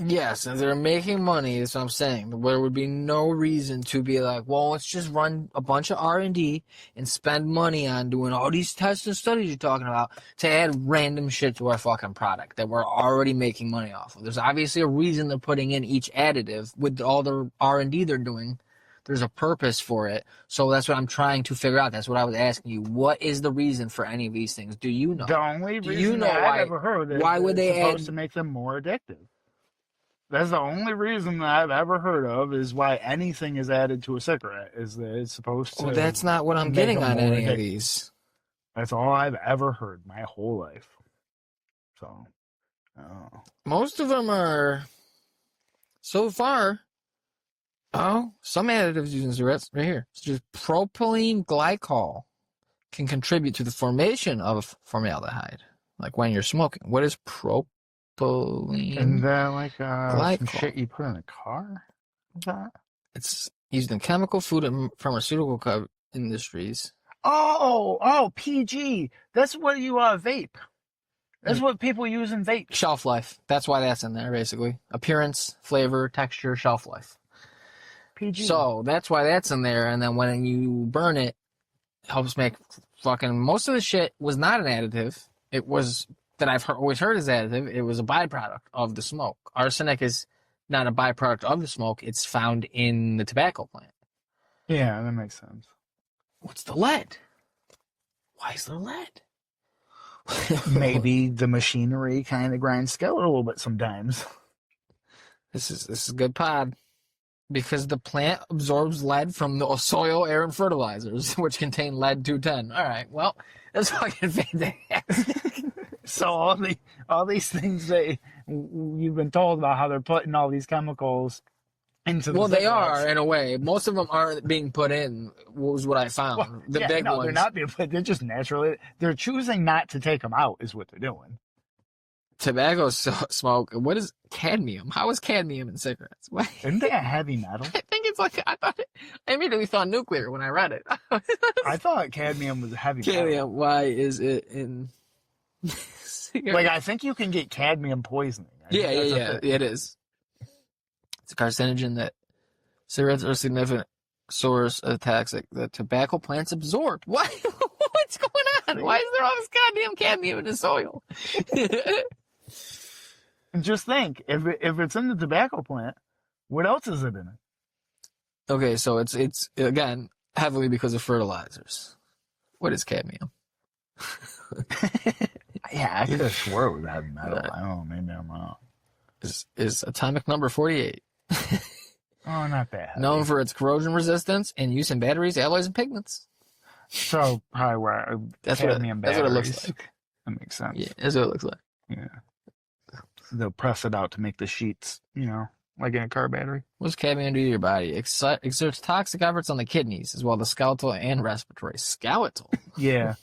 Yes, and they're making money, that's what I'm saying. There would be no reason to be like, well, let's just run a bunch of R&D and spend money on doing all these tests and studies you're talking about to add random shit to our fucking product that we're already making money off of. There's obviously a reason they're putting in each additive with all the R&D they're doing. There's a purpose for it. So that's what I'm trying to figure out. That's what I was asking you. What is the reason for any of these things? Do you know? The only Do reason you know that why, I've ever heard is why would they supposed add to make them more addictive. That's the only reason that I've ever heard of is why anything is added to a cigarette, is that it's supposed to. Well, that's not what I'm make getting them on more any of addictive. these. That's all I've ever heard my whole life. So, Most of them are, so far, some additives used in cigarettes, right here. It's just propylene glycol can contribute to the formation of formaldehyde, like when you're smoking. What is propylene? isn't that like some Glycol. shit you put in a car? Is that? It's used in chemical, food, and pharmaceutical industries. Oh, PG. That's what you vape. That's what people use in vape. Shelf life. That's why that's in there, basically. Appearance, flavor, texture, shelf life. PG. So that's why that's in there. And then when you burn it, it helps make fucking, most of the shit was not an additive. It was, that I've always heard is additive. It was a byproduct of the smoke. Arsenic is not a byproduct of the smoke. It's found in the tobacco plant. Yeah, that makes sense. What's the lead? Why is there lead? Maybe the machinery kind of grinds together a little bit sometimes. This is a good pod. Because the plant absorbs lead from the soil, air, and fertilizers, which contain lead-210. All right, well, that's fucking fantastic. So all these things that you've been told about how they're putting all these chemicals into the Well, they cigarettes. are, in a way. Most of them aren't being put in, was what I found. Well, The big ones. they're not being put. They're just naturally. They're choosing not to take them out. Is what they're doing. Tobacco smoke. What is cadmium? How is cadmium in cigarettes? What? Isn't that a heavy metal? I think it's like, I immediately thought nuclear when I read it. I thought cadmium was a heavy metal. Cadmium, why is it in cigarettes? Like, I think you can get cadmium poisoning. Yeah, it is. It's a carcinogen that cigarettes are a significant source of toxic that tobacco plants absorb. What? What's going on? Why is there all this goddamn cadmium in the soil? And just think, if it's in the tobacco plant, what else is it in it? Okay, so it's again heavily because of fertilizers. What is cadmium? Yeah, I could have swore it was heavy metal. I don't know, maybe I'm wrong. Is atomic number 48. Oh, not that heavy. Known for its corrosion resistance and use in batteries, alloys, and pigments. So probably where That's what it batteries. looks like. That makes sense. Yeah, that's what it looks like. Yeah. They'll press it out to make the sheets, like in a car battery. What does cadmium do to your body? Exerts toxic efforts on the kidneys, as well as skeletal and respiratory. Skeletal? Yeah.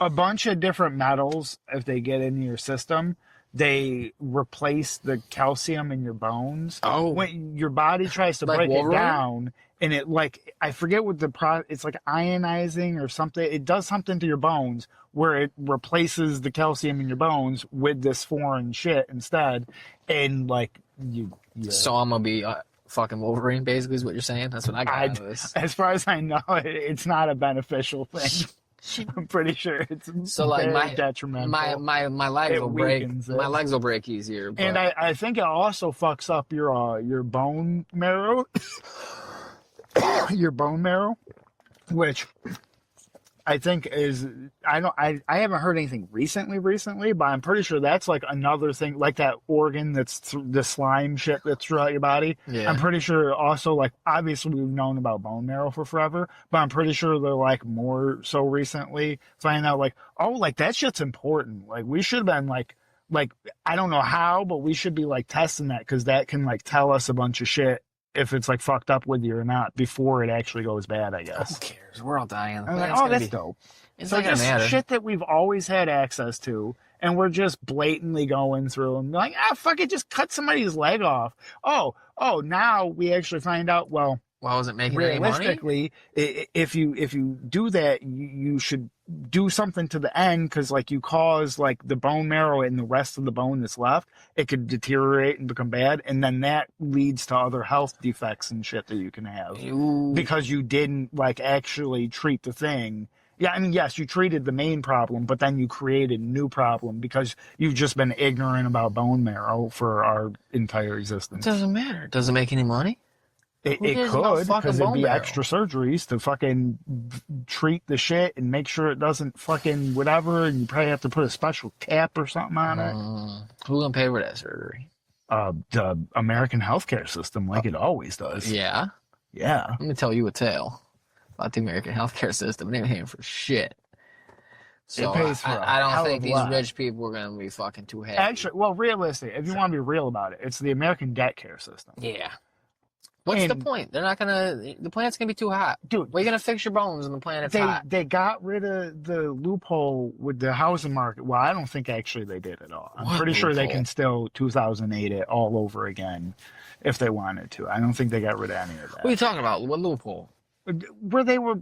A bunch of different metals, if they get into your system, they replace the calcium in your bones. Oh. When your body tries to Like break Wolverine? it down, and it, I forget what it's like ionizing or something. It does something to your bones where it replaces the calcium in your bones with this foreign shit instead. And, yeah. So I'm going to be fucking Wolverine, basically, is what you're saying? That's what I got out of this. As far as I know, it's not a beneficial thing. I'm pretty sure it's So like very detrimental. my legs It will break. weakens it. My legs will break easier. But And I think it also fucks up your bone marrow. Your bone marrow, which I think is I haven't heard anything recently, but I'm pretty sure that's like another thing, like that organ that's the slime shit that's throughout your body. Yeah. I'm pretty sure also, like, obviously we've known about bone marrow for forever, but I'm pretty sure they're like more so recently finding out like, oh, like that shit's important. Like we should have been like I don't know how, but we should be like testing that because that can like tell us a bunch of shit if it's like fucked up with you or not before it actually goes bad, I guess. who cares? We're all dying. I'm like, oh, that's dope. It's So not going to just matter. shit that we've always had access to, and we're just blatantly going through and like, fuck it, just cut somebody's leg off. Oh, now we actually find out, well, Why was it making any money? realistically, if you do that, you should do something to the end because like you cause like the bone marrow and the rest of the bone that's left, it could deteriorate and become bad, and then that leads to other health defects and shit that you can have because you didn't like actually treat the thing. Yeah, I mean, yes, you treated the main problem, but then you created a new problem because you've just been ignorant about bone marrow for our entire existence. It doesn't matter. Does it make any money? It cares about could, fucking because it'd bone be marrow? extra surgeries to fucking treat the shit and make sure it doesn't fucking whatever, and you probably have to put a special cap or something on it. Who gonna pay for that surgery? The American healthcare system, like it always does. Yeah. Yeah. Let me tell you a tale about the American healthcare system. It ain't paying for shit. So It pays for a I don't hell think of a these lot. rich people are gonna be fucking too happy. Actually, well, realistic, if you want to be real about it, it's the American debt care system. Yeah. What's the And- point? They're not gonna. The plant's gonna be too hot. Dude, Where are you gonna fix your bones when the planet's hot? they got rid of the loophole with the housing market. Well, I don't think actually they did at all. I'm What pretty sure they loophole? can still 2008 it all over again if they wanted to. I don't think they got rid of any of What are you that. talking about? What loophole? Where they were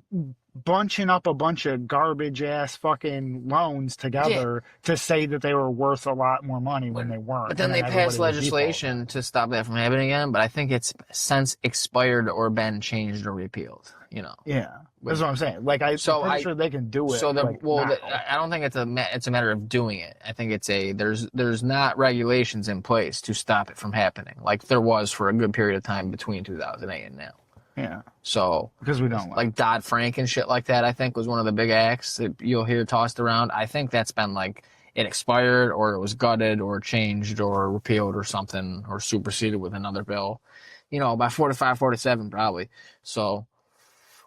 bunching up a bunch of garbage ass fucking loans together to say that they were worth a lot more money when they weren't. But then And they everybody passed was legislation to stop that from happening again. But I think it's since expired or been changed or repealed. You know. default. Yeah, that's what I'm saying. Like I'm So pretty I- sure they can do it. So the like, well, now. I don't think it's a matter of doing it. I think it's there's not regulations in place to stop it from happening like there was for a good period of time between 2008 and now. Yeah, So because we don't like Dodd-Frank and shit like that, I think was one of the big acts that you'll hear tossed around. I think that's been like it expired or it was gutted or changed or repealed or something or superseded with another bill. by 45, 47 probably. So,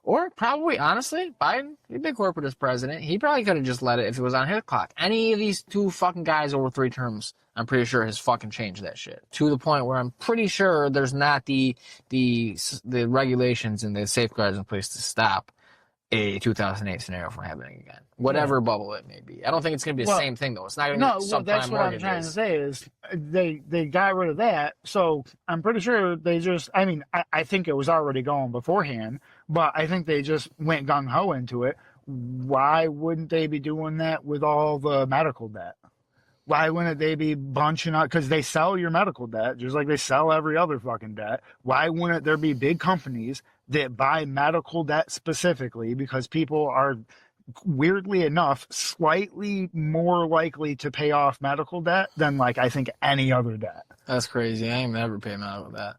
or probably, honestly, Biden, he's been corporate as president. He probably could have just let it if it was on his clock. Any of these 2 fucking guys over 3 terms, I'm pretty sure has fucking changed that shit. To the point where I'm pretty sure there's not the regulations and the safeguards in place to stop a 2008 scenario from happening again. Whatever bubble it may be. I don't think it's going to be the same thing, though. It's not going to be subprime that's what I'm trying to say is they got rid of that. So I'm pretty sure they just, I think it was already going beforehand, but I think they just went gung-ho into it. Why wouldn't they be doing that with all the medical debt? Why wouldn't they be bunching up? Because they sell your medical debt just like they sell every other fucking debt. Why wouldn't there be big companies that buy medical debt specifically because people are, weirdly enough, slightly more likely to pay off medical debt than, like, I think any other debt? That's crazy. I ain't never paid medical debt.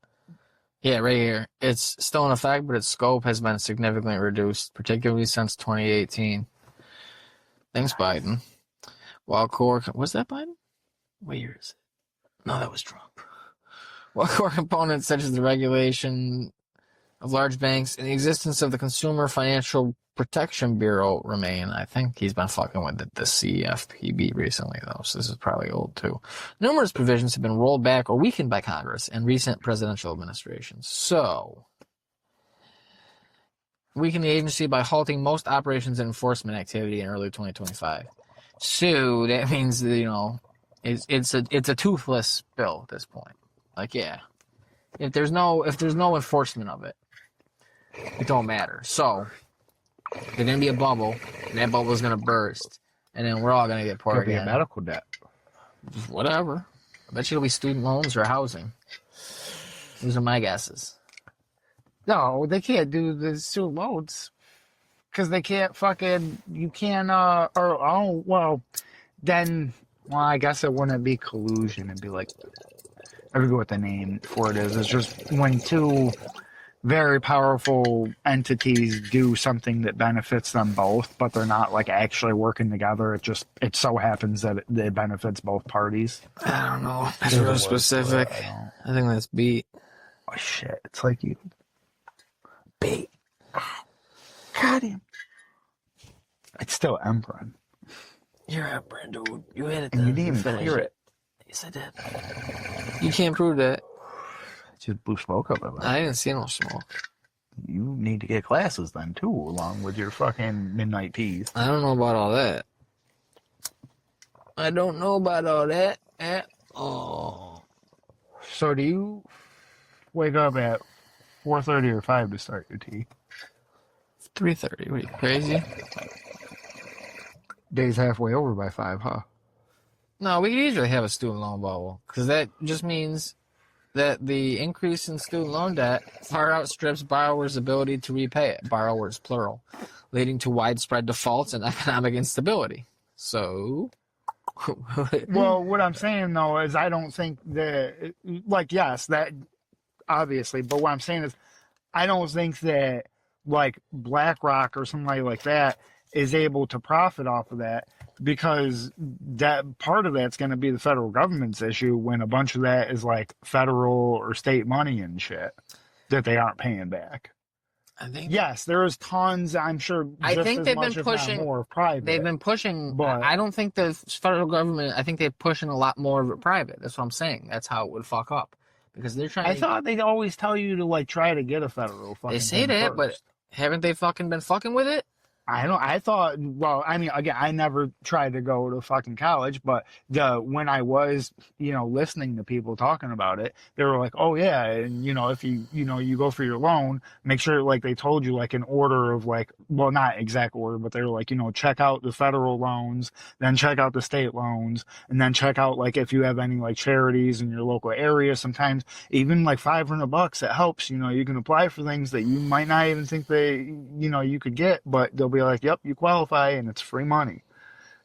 Yeah, right here. It's still in effect, but its scope has been significantly reduced, particularly since 2018. Thanks, Biden. While core... Was that Biden? What year is it? No, that was Trump. While core components such as the regulation of large banks and the existence of the Consumer Financial Protection Bureau remain, I think he's been fucking with the CFPB recently, though, so this is probably old, too. Numerous provisions have been rolled back or weakened by Congress and recent presidential administrations. So, weaken the agency by halting most operations and enforcement activity in early 2025. So, that means, it's a toothless bill at this point. Like, yeah. If there's no enforcement of it, it don't matter. So, there's going to be a bubble, and that bubble is going to burst, and then we're all going to get poor again. Could be a medical debt. Just whatever. I bet you it'll be student loans or housing. Those are my guesses. No, they can't do the student loans because they can't fucking, you can't, I guess it wouldn't be collusion. It'd be like, I forget what the name for it is. It's just when 2 very powerful entities do something that benefits them both, but they're not, like, actually working together. It so happens that it benefits both parties. I don't know. That's real specific. I think that's beat. Oh, shit. It's like you... Beat. Got him. It's still Emperor. You're Emperor, dude. You hit it. And you didn't even clear it. Yes, I did. You can't prove that. Just blew smoke up of it. I didn't see no smoke. You need to get glasses then, too, along with your fucking midnight teas. I don't know about all that. I don't know about all that at all. So do you wake up at 4:30 or 5 to start your tea? 3:30. What are you, crazy? Day's halfway over by 5, huh? No, we could easily have a student loan bubble, because that just means that the increase in student loan debt far outstrips borrowers' ability to repay it, borrowers plural, leading to widespread defaults and economic instability. So... Well, what I'm saying, though, is I don't think that, like, yes, that, obviously, but what I'm saying is I don't think that, like, BlackRock or somebody like that is able to profit off of that, because that part of that's going to be the federal government's issue when a bunch of that is like federal or state money and shit that they aren't paying back. I think yes, there is tons. I'm sure. I think they've been pushing more of private. They've been pushing, but I don't think the federal government. I think they're pushing a lot more of it private. That's what I'm saying. That's how it would fuck up, because they're trying. I thought they'd always tell you to like try to get a federal. They say that, first. But haven't they fucking been fucking with it? I thought, well, I mean, again, I never tried to go to fucking college, but when I was, listening to people talking about it, they were like, oh yeah. And, if you go for your loan, make sure like they told you like an order of like, well, not exact order, but they were like, check out the federal loans, then check out the state loans, and then check out like if you have any like charities in your local area. Sometimes even like $500, it helps, you can apply for things that you might not even think you could get, but they'll be like, yep, you qualify and it's free money.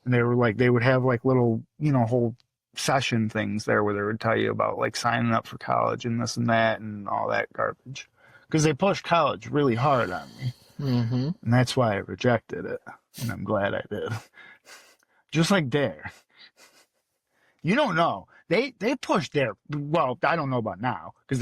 And they were like, they would have like little, whole session things there where they would tell you about like signing up for college and this and that and all that garbage. Because they pushed college really hard on me. Mm-hmm. And that's why I rejected it. And I'm glad I did. Just like Dare. You don't know. they pushed their, well, I don't know about now, because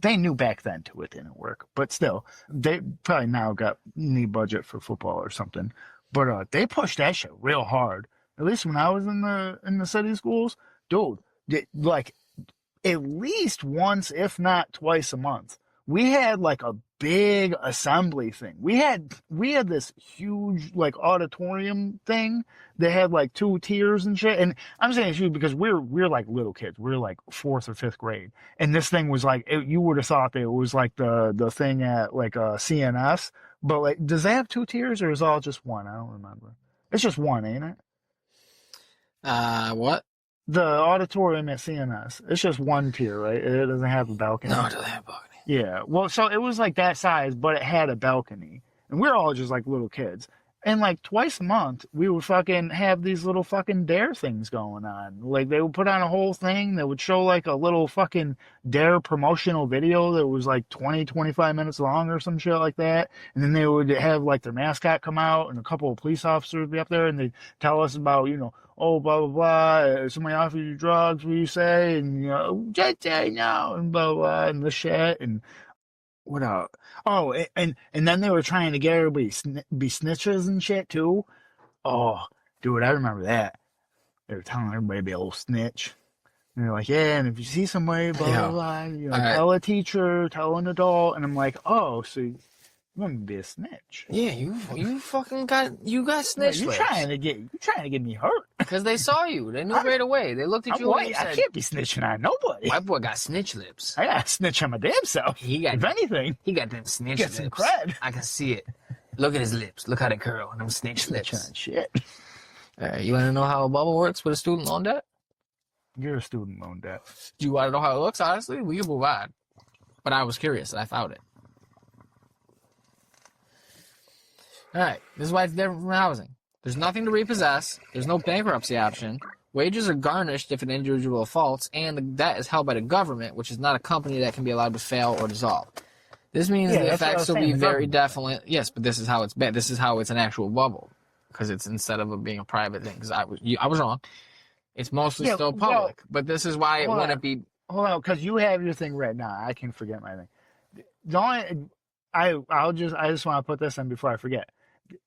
they knew back then too it didn't work, but still, they probably now got need budget for football or something. But they pushed that shit real hard. At least when I was in the city schools, dude, like at least once, if not twice a month, we had like a big assembly thing. We had this huge like auditorium thing that had like 2 tiers and shit. And I'm saying it's huge because we're like little kids. We're like 4th or 5th grade, and this thing was like you would have thought that it was like the thing at like CNS. But like, does that have 2 tiers or is it all just one? I don't remember. It's just one, ain't it? What? The auditorium at CNS. It's just one tier, right? It doesn't have a balcony. No, it doesn't have a balcony. Yeah, well, so it was like that size, but it had a balcony. And we're all just like little kids. And like twice a month, we would fucking have these little fucking dare things going on. Like they would put on a whole thing that would show like a little fucking dare promotional video that was like 20-25 minutes long or some shit like that. And then they would have like their mascot come out and a couple of police officers would be up there and they'd tell us about, oh, blah, blah, blah, somebody offered you drugs, what do you say? And, just say no, and blah, blah, and this shit, and what else? Oh, and then they were trying to get everybody be snitches and shit, too. Oh, dude, I remember that. They were telling everybody to be a little snitch. And they're like, yeah, and if you see somebody, blah, blah, blah, tell a teacher, tell an adult, and I'm like, oh, so you want me to be a snitch? Yeah, you fucking got snitch You're lips. trying to get me hurt. Because they saw you. They knew right away. They looked at you and said, I can't be snitching on nobody. My boy got snitch lips. I got to snitch on my damn self. If anything. He got them snitch Get lips. some cred. I can see it. Look at his lips. Look how they curl. Them snitch lips. On shit. All right, you want to know how a bubble works with a student loan debt? You're a student loan debt. Do you want to know how it looks? Honestly, we can move on. But I was curious and I found it. All right, this is why it's different from housing. There's nothing to repossess. There's no bankruptcy option. Wages are garnished if an individual defaults, and the debt is held by the government, which is not a company that can be allowed to fail or dissolve. This means the effects will be very definite. Yes, but this is how it's been. This is how it's an actual bubble, because it's instead of it being a private thing. Because I was wrong. It's mostly still public, but this is why it wouldn't be. Hold on, because you have your thing right now. I can forget my thing. I just want to put this in before I forget.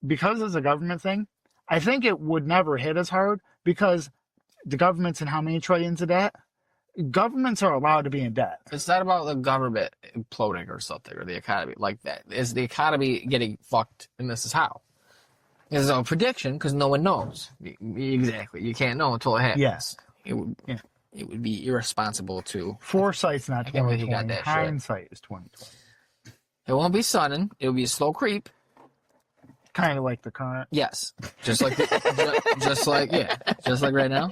Because it's a government thing, I think it would never hit as hard because the government's in how many trillions of debt? Governments are allowed to be in debt. It's not about the government imploding or something, or the economy like that. It's the economy getting fucked, and this is how. There's no prediction because no one knows. Exactly. You can't know until it happens. Yes. It would be irresponsible to. Foresight's not 2020. Hindsight is 2020. It won't be sudden. It'll be a slow creep. Kind of like the current. Yes. Just like right now.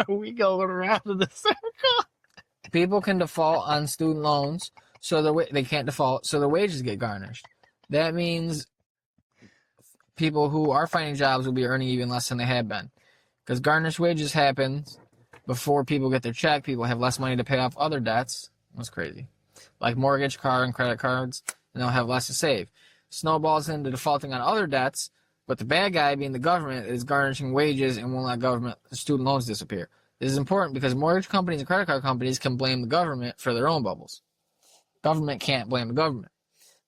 We going around in the circle. People can default on student loans, so they can't default, so their wages get garnished. That means people who are finding jobs will be earning even less than they have been. Because garnished wages happens before people get their check. People have less money to pay off other debts. That's crazy. Like mortgage, car, and credit cards. And they'll have less to save. Snowballs into defaulting on other debts, but the bad guy, being the government, is garnishing wages and won't let government student loans disappear. This is important because mortgage companies and credit card companies can blame the government for their own bubbles. Government can't blame the government.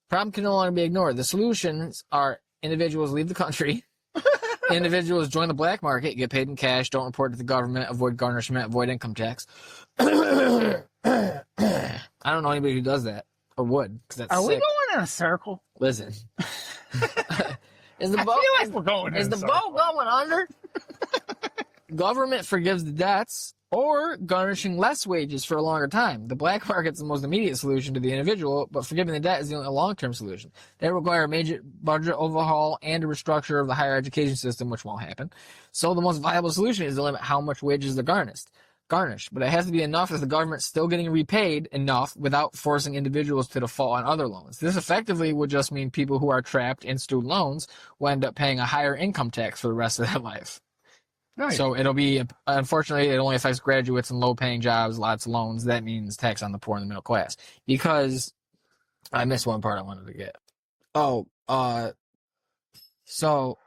Problem can no longer be ignored. The solutions are individuals leave the country, individuals join the black market, get paid in cash, don't report to the government, avoid garnishment, avoid income tax. I don't know anybody who does that. Or would, because that's sick. We going in a circle? Listen. Is the boat going under? Government forgives the debts or garnishing less wages for a longer time. The black market's the most immediate solution to the individual, but forgiving the debt is the only long-term solution. They require a major budget overhaul and a restructure of the higher education system, which won't happen. So the most viable solution is to limit how much wages they're garnished, but it has to be enough if the government's still getting repaid enough without forcing individuals to default on other loans. This effectively would just mean people who are trapped in student loans will end up paying a higher income tax for the rest of their life. Right. So it'll be, unfortunately, it only affects graduates and low-paying jobs, lots of loans. That means tax on the poor and the middle class. Because I missed one part I wanted to get. So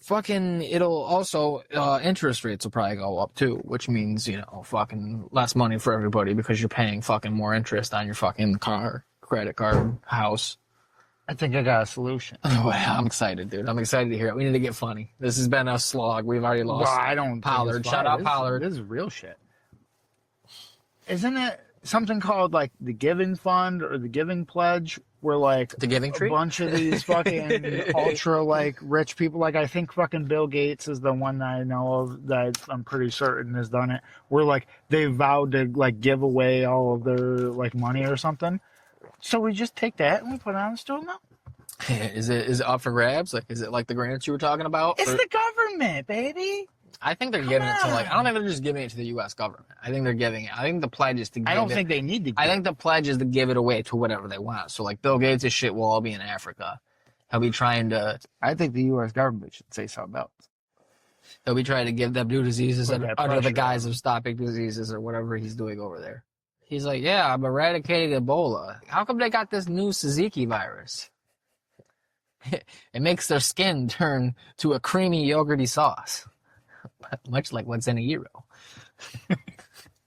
fucking, it'll also, interest rates will probably go up too, which means, you know, fucking less money for everybody because you're paying fucking more interest on your fucking car, credit card, house. I think I got a solution. Oh, I'm excited, dude. I'm excited to hear it. We need to get funny. This has been a slog. We've already lost. Well, I don't. Pollard. Shout out Pollard. This is real shit. Isn't it something called like the Giving Fund or the Giving Pledge, where like The Giving Tree? a bunch of these fucking ultra like rich people, like I think fucking Bill Gates is the one that I know of that I'm pretty certain has done it, where like they vowed to like give away all of their like money or something. So we just take that and we put it on the student loan. Is it up for grabs? Like, is it like the grants you were talking about? It's the government, baby. I think they're giving it to like. I don't think they're just giving it to the U.S. government. I think they're giving it. I think the pledge is to. I don't think they need to. I think the pledge is to give it away to whatever they want. So like Bill Gates' shit will all be in Africa. He'll be trying to. I think the U.S. government should say something else. He'll be trying to give them new diseases Put that under the pressure guise on. of stopping diseases or whatever he's doing over there. He's like, yeah, I'm eradicating Ebola. How come they got this new Suzuki virus? It makes their skin turn to a creamy yogurty sauce, much like what's in a gyro.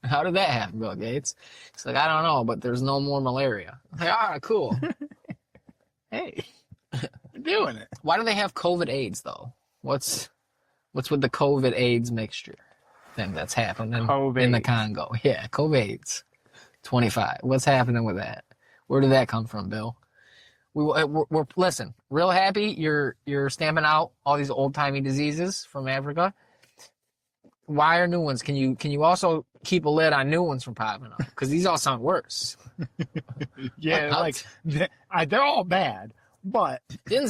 How did that happen, Bill Gates? He's like, I don't know, but there's no more malaria. I'm like, all right, cool. Hey, we're doing it. Why do they have COVID AIDS though? What's with the COVID AIDS mixture thing that's happening in the Congo? Yeah, COVID AIDS 25. What's happening with that? Where did that come from, Bill? We're listen, real happy you're stamping out all these old timey diseases from Africa. Why are new ones? Can you also keep a lid on new ones from popping up? Because these all sound worse. Yeah, like they're all bad, but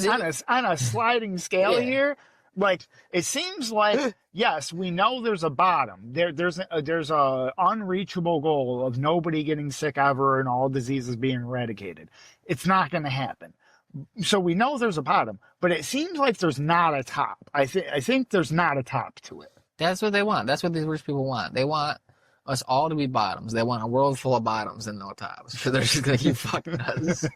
on a sliding scale here, like it seems like yes, we know there's a bottom. There's a unreachable goal of nobody getting sick ever and all diseases being eradicated. It's not going to happen. So we know there's a bottom, but it seems like there's not a top. I think there's not a top to it. That's what they want. That's what these rich people want. They want us all to be bottoms. They want a world full of bottoms and no tops. So they're just going to keep fucking us.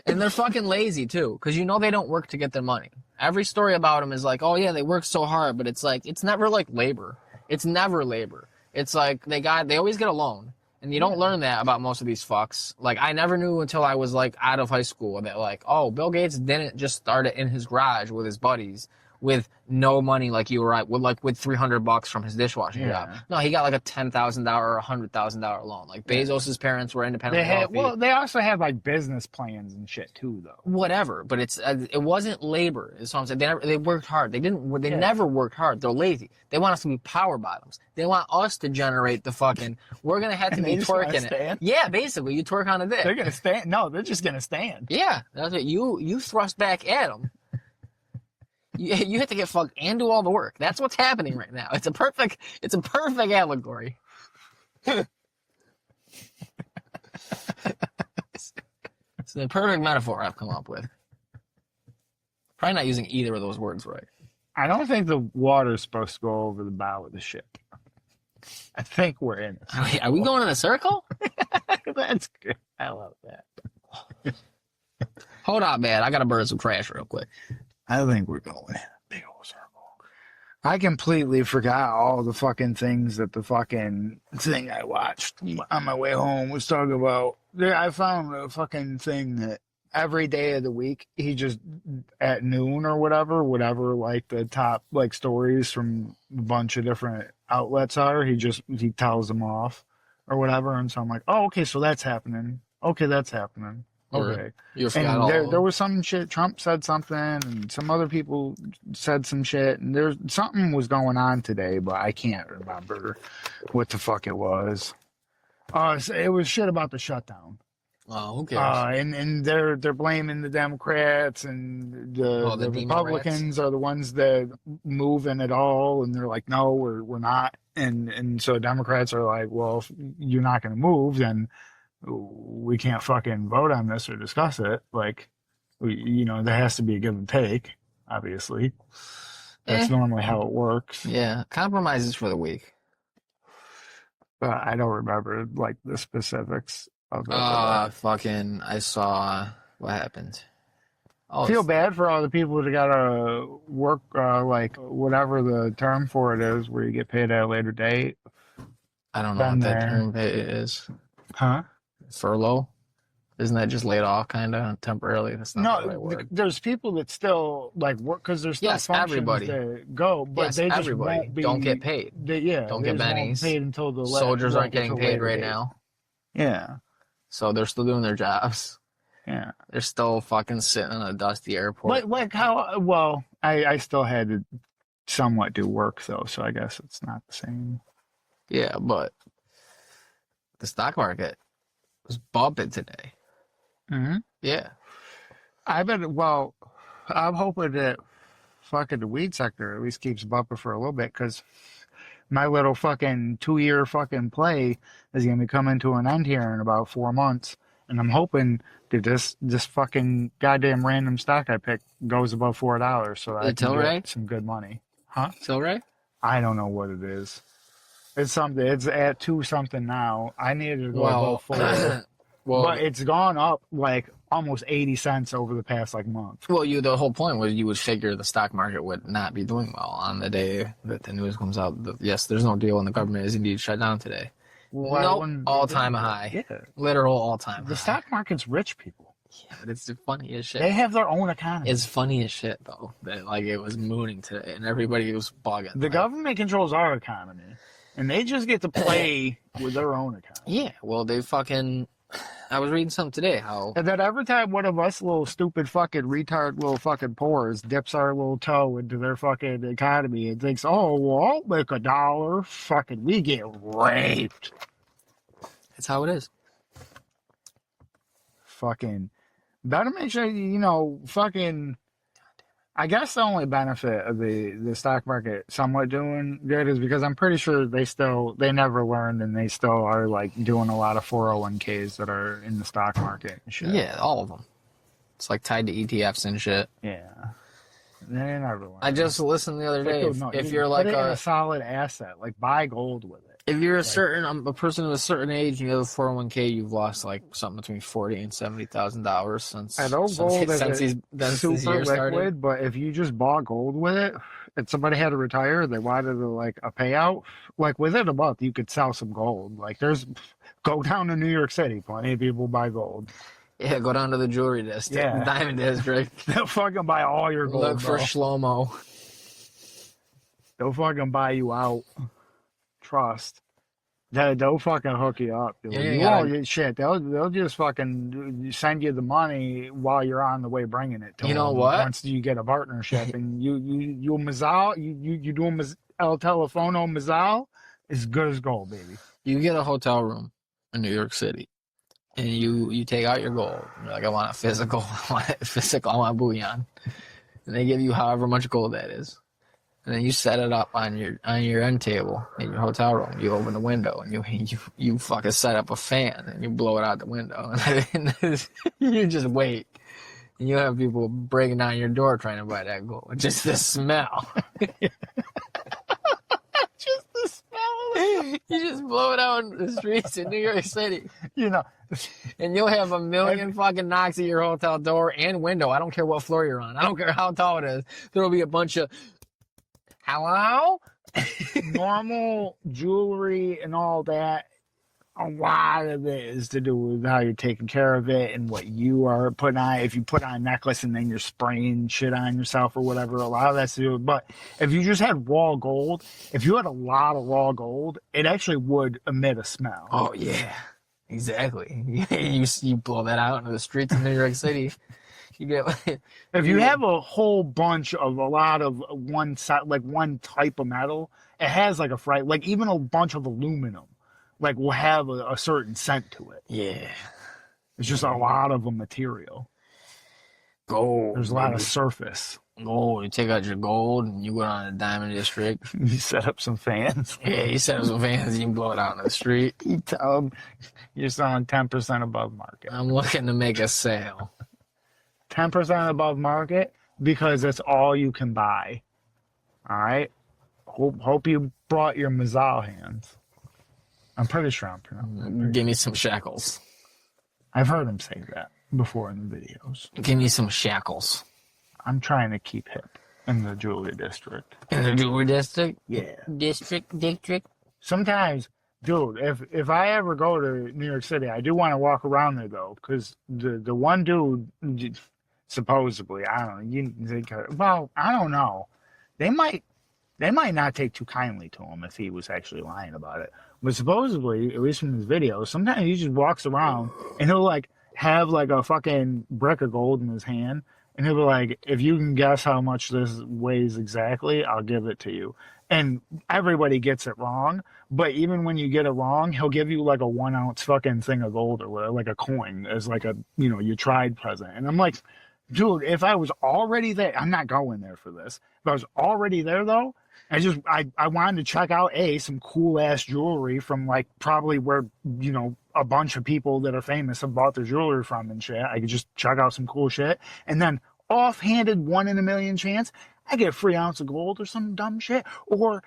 And they're fucking lazy too, because you know they don't work to get their money. Every story about them is like, oh yeah, they work so hard, but it's like, it's never like labor. It's never labor. It's like they always get a loan. And you don't learn that about most of these fucks. Like, I never knew until I was, like, out of high school that, like, oh, Bill Gates didn't just start it in his garage with his buddies with no money like you were right, with $300 from his dishwashing job. No, he got, like, a $10,000 or a $100,000 loan. Like, Bezos's parents were independently wealthy. Well, they also have, like, business plans and shit, too, though. Whatever, but it wasn't labor, is what I'm saying. They worked hard. They never worked hard. They're lazy. They want us to be power bottoms. They want us to generate the fucking, we're going to have to be twerking it. Yeah, basically, you twerk on a dick. They're going to stand. No, they're just going to stand. Yeah, that's it. You thrust back at them. You have to get fucked and do all the work. That's what's happening right now. It's a perfect allegory. It's the perfect metaphor I've come up with. Probably not using either of those words right. I don't think the water's supposed to go over the bow of the ship. I think we're in. Are we going in a circle? That's good. I love that. Hold on, man. I got to burn some trash real quick. I think we're going in a big old circle. I completely forgot all the fucking things that the fucking thing I watched on my way home was talking about. I found a fucking thing that every day of the week, he just, at noon or whatever, like the top like stories from a bunch of different outlets are, he tells them off or whatever. And so I'm like, oh, okay, so that's happening. Okay, that's happening. Okay. And there was some shit. Trump said something, and some other people said some shit, and there's something was going on today, but I can't remember what the fuck it was. It was shit about the shutdown. Oh, who cares? And they're blaming the Democrats, and the Republicans are the ones that moving it all, and they're like, no, we're not. And so Democrats are like, well, if you're not going to move, then we can't fucking vote on this or discuss it. Like, there has to be a give and take, obviously. That's normally how it works. Yeah, compromises for the week. But I don't remember, like, the specifics. Fucking, I saw what happened. Oh, Feel bad for all the people that gotta work, like whatever the term for it is, where you get paid at a later date. I don't know Been what that there. term is. Huh? Furlough? Isn't that just laid off kind of temporarily? That's not the right No, word. there's people that still like work because there's still Yes, functions everybody. that go, but Yes, they just everybody. won't be. Don't get paid. They Don't they get just won't be bennies. paid until the Soldiers aren't getting until paid later right date. now. Yeah, So they're still doing their jobs. yeah. They're still fucking sitting in a dusty airport. Like how? Well, I still had to somewhat do work though, so I guess it's not the same. Yeah, but the stock market was bumping today. Mm-hmm. Yeah. I bet. Well, I'm hoping that fucking the weed sector at least keeps bumping for a little bit because my little fucking 2 year fucking play is going to come into an end here in about 4 months. And I'm hoping that this fucking goddamn random stock I picked goes above $4 so that I can get some good money. Huh? Tilray? I don't know what it is. It's something. It's at 2 something now. I needed to go above 4. But it's gone up like almost 80 cents over the past like month. Well, the whole point was you would figure the stock market would not be doing well on the day that the news comes out. Yes, there's no deal and the government is indeed shut down today. Well, nope, all-time high. Yeah. Literal all-time high. The stock market's rich people. Yeah, but it's funny as shit. They have their own economy. It's funny as shit, though, that like it was mooning today and everybody was bugging. The government controls our economy, and they just get to play with their own economy. Yeah, well, they fucking... I was reading something today how... And then every time one of us little stupid fucking retard little fucking pores dips our little toe into their fucking economy and thinks, oh, well, I'll make $1, fucking we get raped. That's how it is. Fucking... Better make sure, fucking... I guess the only benefit of the stock market somewhat doing good is because I'm pretty sure they never learned and they still are like doing a lot of 401ks that are in the stock market and shit. Yeah, all of them. It's like tied to ETFs and shit. Yeah. They never learned. I just listened the other day. If you're like put it in a solid asset, like buy gold with it. If you're a person of a certain age and you have a 401k, you've lost like something between $40,000 and $70,000 since. I know gold is super liquid, started. but if you just bought gold with it, and somebody had to retire, they wanted like a payout, like within a month, you could sell some gold. Like go down to New York City, plenty of people buy gold. Yeah, go down to the jewelry district, diamond district. They'll fucking buy all your gold. Look for Shlomo. They'll fucking buy you out. Trust. They'll fucking hook you up. Shit. They'll just fucking send you the money while you're on the way bringing it to You know them. what? Once you get a partnership and you mazal, you do el telefono mazal, as good as gold, baby. You get a hotel room in New York City, and you take out your gold. You're like, I want it physical. I want bullion, and they give you however much gold that is. And then you set it up on your end table in your hotel room. You open the window and you fucking set up a fan and you blow it out the window. And you just wait. And you have people breaking down your door trying to buy that gold. Just the smell. Just the smell. You just blow it out in the streets in New York City. And you'll have 1 million fucking knocks at your hotel door and window. I don't care what floor you're on. I don't care how tall it is. There'll be a bunch of... Hello? Normal jewelry and all that, a lot of it is to do with how you're taking care of it and what you are putting on. If you put on a necklace and then you're spraying shit on yourself or whatever, a lot of that's to do with. But if you just had raw gold, if you had a lot of raw gold, it actually would emit a smell. Oh, yeah. Exactly. You blow that out into the streets of New York City. You get if you have a whole bunch of a lot of one type of metal, it has like like even a bunch of aluminum, like will have a certain scent to it. Yeah, it's just a lot of a material. Gold. There's a lot of surface. Gold. You take out your gold and you go down to the diamond district. You set up some fans. Yeah, you set up some fans and you can blow it out in the street. You tell them you're selling 10% above market. I'm looking to make a sale. 10% above market because that's all you can buy. All right. Hope you brought your Mazal hands. I'm pretty sure I'm pronouncing. Give me some shekels. I've heard him say that before in the videos. Give me some shackles. I'm trying to keep hip in the jewelry district. In the jewelry district? Yeah. District? Sometimes, dude, if I ever go to New York City, I do want to walk around there though, because the one dude, supposedly, I don't know, well, I don't know. They might not take too kindly to him if he was actually lying about it. But supposedly, at least from his videos, sometimes he just walks around and he'll like have like a fucking brick of gold in his hand, and he'll be like, "If you can guess how much this weighs exactly, I'll give it to you." And everybody gets it wrong, but even when you get it wrong, he'll give you like a 1 ounce fucking thing of gold or whatever, like a coin as like a, you tried present. And I'm like, dude, if I was already there, I'm not going there for this. If I was already there though, I wanted to check out some cool ass jewelry from like probably where, a bunch of people that are famous have bought their jewelry from and shit. I could just check out some cool shit. And then offhanded 1 in a million chance, I get a free ounce of gold or some dumb shit. Or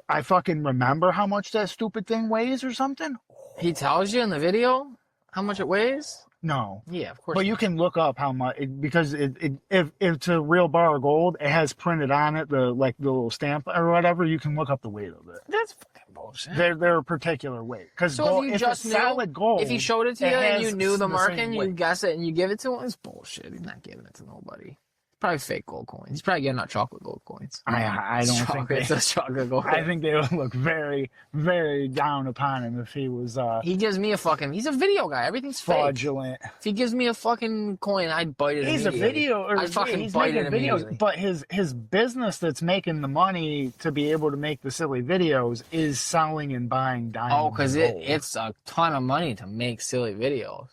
I fucking remember how much that stupid thing weighs or something. He tells you in the video how much it weighs? No. Yeah, of course. But you can look up how much, because if it's a real bar of gold, it has printed on it the little stamp or whatever. You can look up the weight of it. That's fucking bullshit. They're a particular weight. Because so if you just it's solid gold, if he showed it to you and you knew the mark and you weight. guess it and you give it to him, it's bullshit. He's not giving it to nobody. Probably fake gold coins. He's probably giving out chocolate gold coins. I don't think it's chocolate gold. I think they would look very, very down upon him if he was. He gives me he's a video guy. Everything's fraudulent. Fake. If he gives me a fucking coin, I'd bite it. He's a video, or I'd fucking he's bite making it videos. immediately. But his business that's making the money to be able to make the silly videos is selling and buying diamonds. Oh, because it's a ton of money to make silly videos.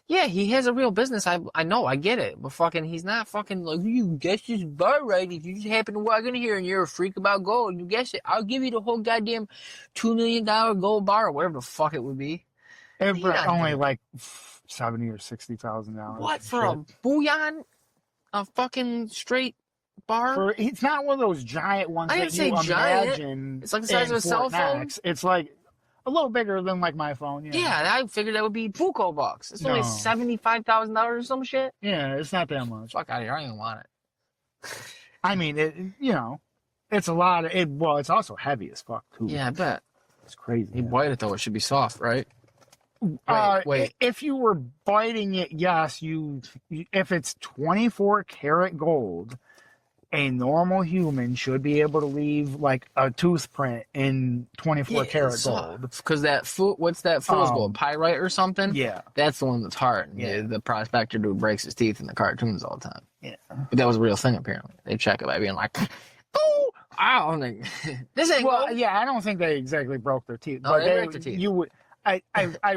Yeah, he has a real business. I know, I get it. But fucking, he's not fucking like, you guess this bar right. If you just happen to walk in here and you're a freak about gold, you guess it. I'll give you the whole goddamn $2 million gold bar or whatever the fuck it would be. Only like $70,000 or $60,000. What, for a bullion? A fucking straight bar? It's not one of those giant ones I didn't that say you giant. imagine. It's like the size of a cell phone? Knox. It's like a little bigger than like my phone. Yeah, I figured that would be Puco bucks. It's only $75,000 or some shit. Yeah, it's not that much. Fuck out of here. I don't even want it. I mean, it's a lot of it. Well, it's also heavy as fuck too. Yeah, I bet. It's crazy. You bite it though, it should be soft, right? Wait. If you were biting it, yes, if it's 24 karat gold, a normal human should be able to leave like a tooth print in 24 karat gold. Because what's that fool's gold? Pyrite or something? Yeah. That's the one that's hard. Yeah. The prospector dude breaks his teeth in the cartoons all the time. Yeah. But that was a real thing apparently. They check it by being like, oh, ow, and they, this ain't gold. Yeah, I don't think they exactly broke their teeth. No, but they break their teeth. You would. I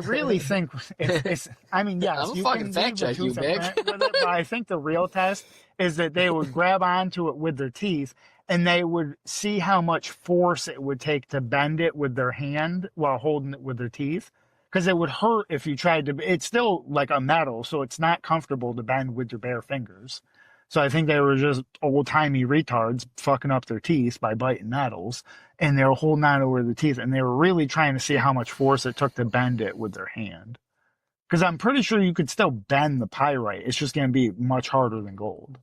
really think it's. I mean, yes, I'm you fucking can fact check you, big. but I think the real test is that they would grab onto it with their teeth, and they would see how much force it would take to bend it with their hand while holding it with their teeth, because it would hurt if you tried to. It's still like a metal, so it's not comfortable to bend with your bare fingers. So I think they were just old-timey retards fucking up their teeth by biting metals, and they were holding on over the teeth, and they were really trying to see how much force it took to bend it with their hand. Because I'm pretty sure you could still bend the pyrite. It's just going to be much harder than gold.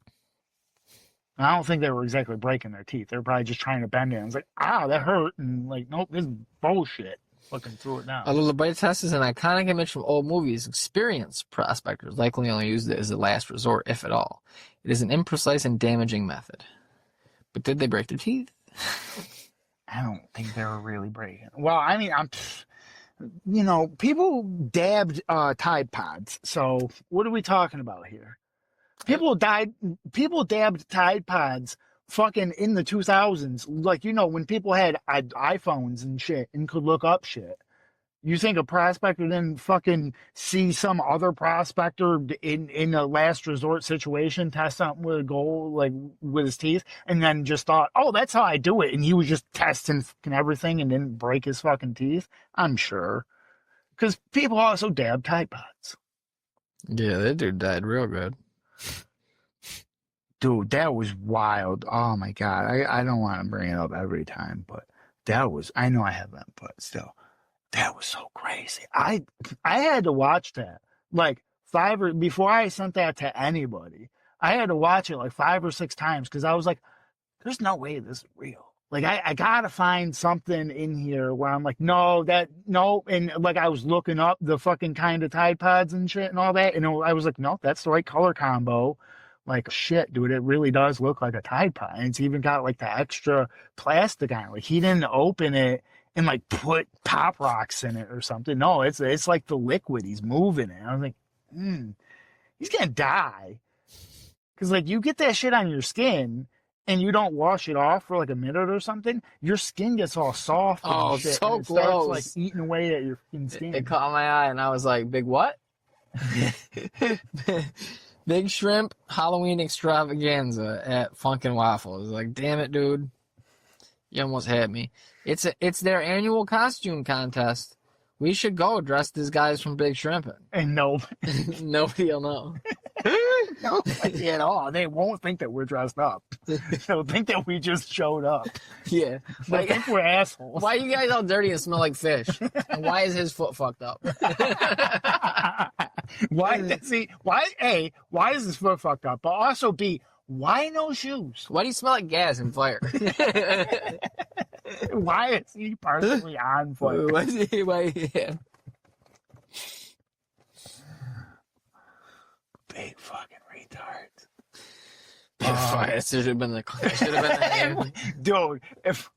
And I don't think they were exactly breaking their teeth. They were probably just trying to bend it. And it's like, that hurt. And like, nope, this is bullshit. Looking through it now. Although the bite test is an iconic image from old movies, experienced prospectors likely only used it as a last resort, if at all. It is an imprecise and damaging method. But did they break their teeth? I don't think they were really breaking. Well, I mean, people dabbed Tide Pods. So what are we talking about here? People dabbed Tide Pods fucking in the 2000s. Like, when people had iPhones and shit and could look up shit. You think a prospector didn't fucking see some other prospector in a last resort situation test something with a goal, like with his teeth, and then just thought, oh, that's how I do it. And he was just testing fucking everything and didn't break his fucking teeth? I'm sure. Because people also dab Tide Pods. Yeah, that dude died real good. Dude, that was wild. Oh my God. I don't want to bring it up every time, but I know I haven't, but still. That was so crazy. I had to watch that. Like, before I sent that to anybody, I had to watch it like 5 or 6 times because I was like, there's no way this is real. Like, I gotta find something in here where I'm like, no. And like, I was looking up the fucking kind of Tide Pods and shit and all that. And I was like, no, that's the right color combo. Like, shit, dude, it really does look like a Tide Pod. And it's even got like the extra plastic on it. Like, he didn't open it and like put Pop Rocks in it or something. No, it's like the liquid. He's moving it. I was like, he's gonna die. Cause like, you get that shit on your skin and you don't wash it off for like a minute or something, your skin gets all soft and shit. So and it starts like eating away at your skin. It caught my eye and I was like, big what? Big Shrimp Halloween extravaganza at Funkin' Waffles. Like, damn it, dude. You almost had me. It's their annual costume contest. We should go dressed as guys from Big Shrimpin'. And no. Nobody will know. Nobody at all. They won't think that we're dressed up. They'll think that we just showed up. Yeah. They'll think we're assholes. Why are you guys all dirty and smell like fish? And why is his foot fucked up? Why is his foot fucked up? But also B, why no shoes? Why do you smell like gas and fire? Why is he partially on fire? Yeah. Big fucking retards. It should have been the name. Dude, if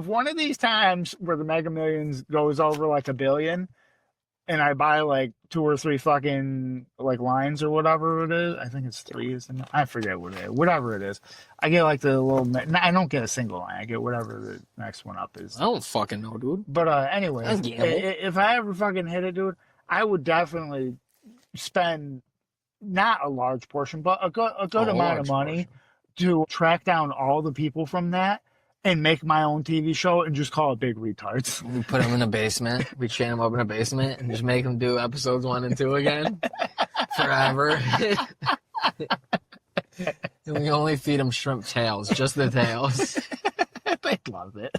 one of these times where the Mega Millions goes over like $1 billion, and I buy like 2 or 3 fucking like lines or whatever it is, I think it's 3, isn't it? I forget what it is. Whatever it is, I get like the little. I don't get a single line. I get whatever the next one up is. I don't fucking know, dude. But anyway, if I ever fucking hit it, dude, I would definitely spend not a large portion, but a good amount of money to track down all the people from that and make my own TV show and just call it Big Retards. We put them in a basement. We chain them up in a basement and just make them do episodes 1 and 2 again forever. And we only feed them shrimp tails, just the tails. They'd love it.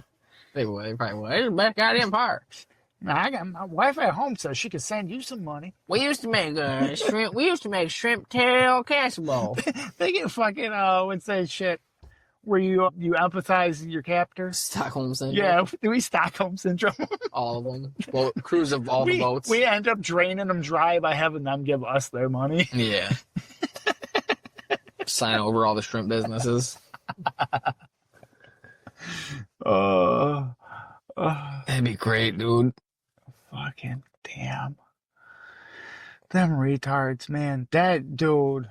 They would. They probably would. It's the best goddamn part. I got my wife at home, so she could send you some money. We used to make shrimp. We used to make shrimp tail casserole. They get fucking and say shit where you empathize your captors. Stockholm syndrome. Yeah, do we Stockholm syndrome? All of them. Well, crews of all the boats. We end up draining them dry by having them give us their money. Yeah. Sign over all the shrimp businesses. That'd be great, dude. Fucking damn. Them retards, man. That dude.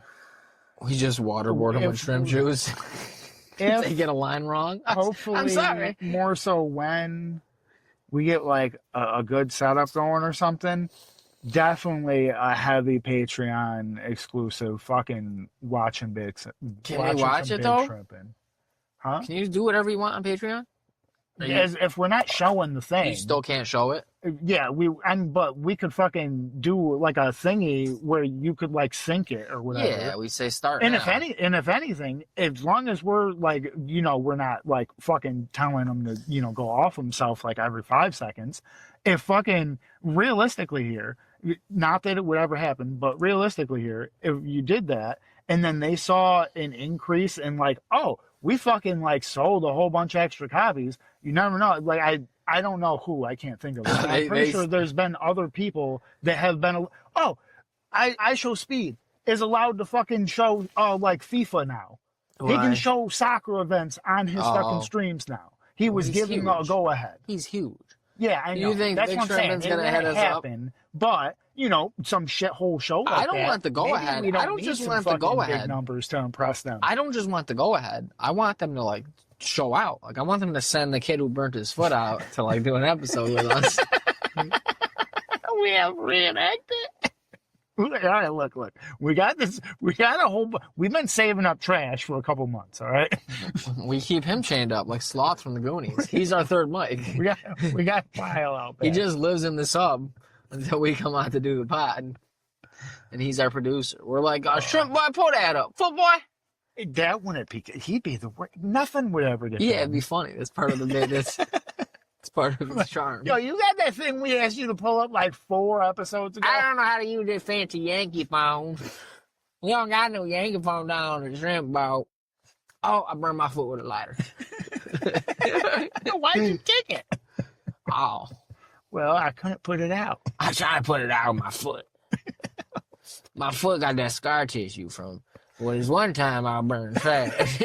We just waterboard them with shrimp juice. If they get a line wrong. Hopefully, I'm sorry. More so when we get like a good setup going or something. Definitely a heavy Patreon exclusive fucking watching bits. Can we watch it though? Shrimpin'. Huh? Can you do whatever you want on Patreon? If we're not showing the thing, you still can't show it. Yeah, but we could fucking do like a thingy where you could like sync it or whatever. Yeah, we say start. And now. if anything, as long as we're like, we're not like fucking telling him to, go off himself like every 5 seconds. If fucking realistically here, not that it would ever happen, but realistically here, if you did that and then they saw an increase in like, oh, we fucking like sold a whole bunch of extra copies. You never know. Like I don't know who. I can't think of it. I'm pretty sure there's been other people that have been. Oh, I Show Speed is allowed to fucking show like FIFA now. Why? He can show soccer events on his fucking streams now. He was giving a go ahead. He's huge. Yeah, I know. You think that's Big what I'm saying. Shrimpin's gonna head us up? But some shithole show like I don't want the go ahead. I don't just want the go ahead. Big numbers to impress them. I don't just want the go ahead. I want them to like show out. Like I want them to send the kid who burnt his foot out to like do an episode with us. We have reenacted. All right, look. We got this. We got a whole. We've been saving up trash for a couple months. All right. We keep him chained up like Sloth from the Goonies. He's our third mic. we got file out there. He just lives in the sub until we come out to do the pod, and he's our producer. We're like, Shrimp boy, pull that up, foot boy. That wouldn't be. He'd be the worst. Nothing would ever get. Yeah, done. it'd be funny. That's part of the bit. It's part of his charm. Yo, you got that thing we asked you to pull up like 4 episodes ago? I don't know how to use this fancy Yankee phone. We don't got no Yankee phone down on the shrimp boat. Oh, I burned my foot with a lighter. Why'd you take it? Oh. Well, I couldn't put it out. I tried to put it out on my foot. My foot got that scar tissue from this one time I burned fast.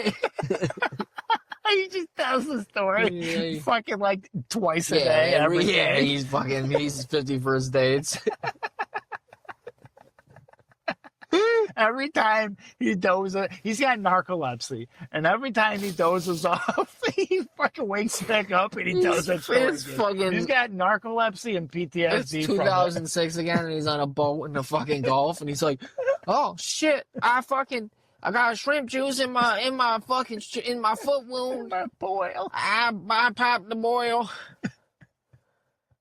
He just tells the story Yeah. fucking like twice a day. Every day. He's 51st dates. Every time he dozes, he's got narcolepsy, and every time he dozes off, he fucking wakes back up and he tells that story. He's got narcolepsy and PTSD. It's 2006 again, and he's on a boat in the fucking Gulf, and he's like, "Oh shit, I got shrimp juice in my foot wound. My boil. I popped the boil.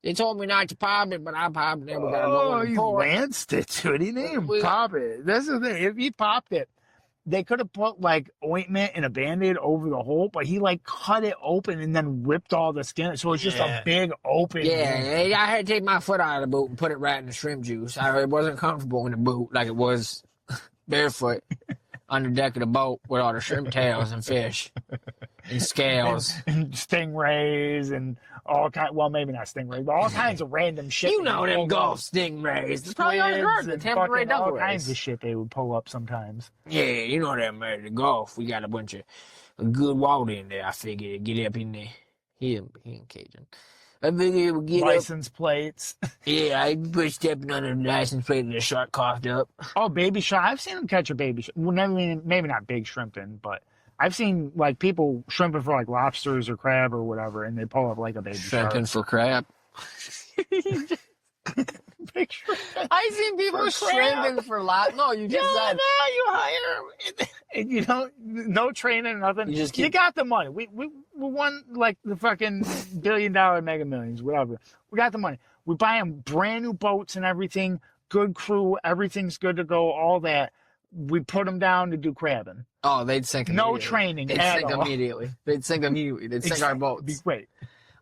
They told me not to pop it, but I popped it. We gotta go in he the port. lanced it. What do you name? Pop it. That's the thing. If he popped it, they could have put like ointment and a Band-Aid over the hole, but he like cut it open and then ripped all the skin. So it's just a big open. Yeah, I had to take my foot out of the boot and put it right in the shrimp juice. It wasn't comfortable in the boot like it was barefoot on the deck of the boat with all the shrimp tails and fish and scales. And stingrays and all kinds. Well, maybe not stingrays, but all kinds of random shit. You know them Gulf stingrays. It's probably unheard the Tampa Ray all Devil kinds rays. of shit they would pull up sometimes. Yeah, you know them the Gulf. We got a bunch of good water in there. I figured get up in there. He ain't Cajun. I figured we get License plates. Yeah, I put stepping under the license plate and the shark coughed up. Oh, baby shrimp. I've seen them catch a baby shrimp. Well, maybe not big shrimping, but I've seen like people shrimping for like lobsters or crab or whatever, and they pull up like a baby Shrimping shark. for crab. Big shrimping. I seen people For crab. shrimping for No, you just said. No, you hire them. And you don't, no training, nothing. You just keep- got the money. We won like the fucking $1 billion Mega Millions, whatever. We got the money. We buy them brand new boats and everything, good crew, everything's good to go, all that. We put them down to do crabbing. Oh, they'd sink No immediately. training They'd at sink all. immediately. They'd sink immediately. They'd sink our It'd boats. be great.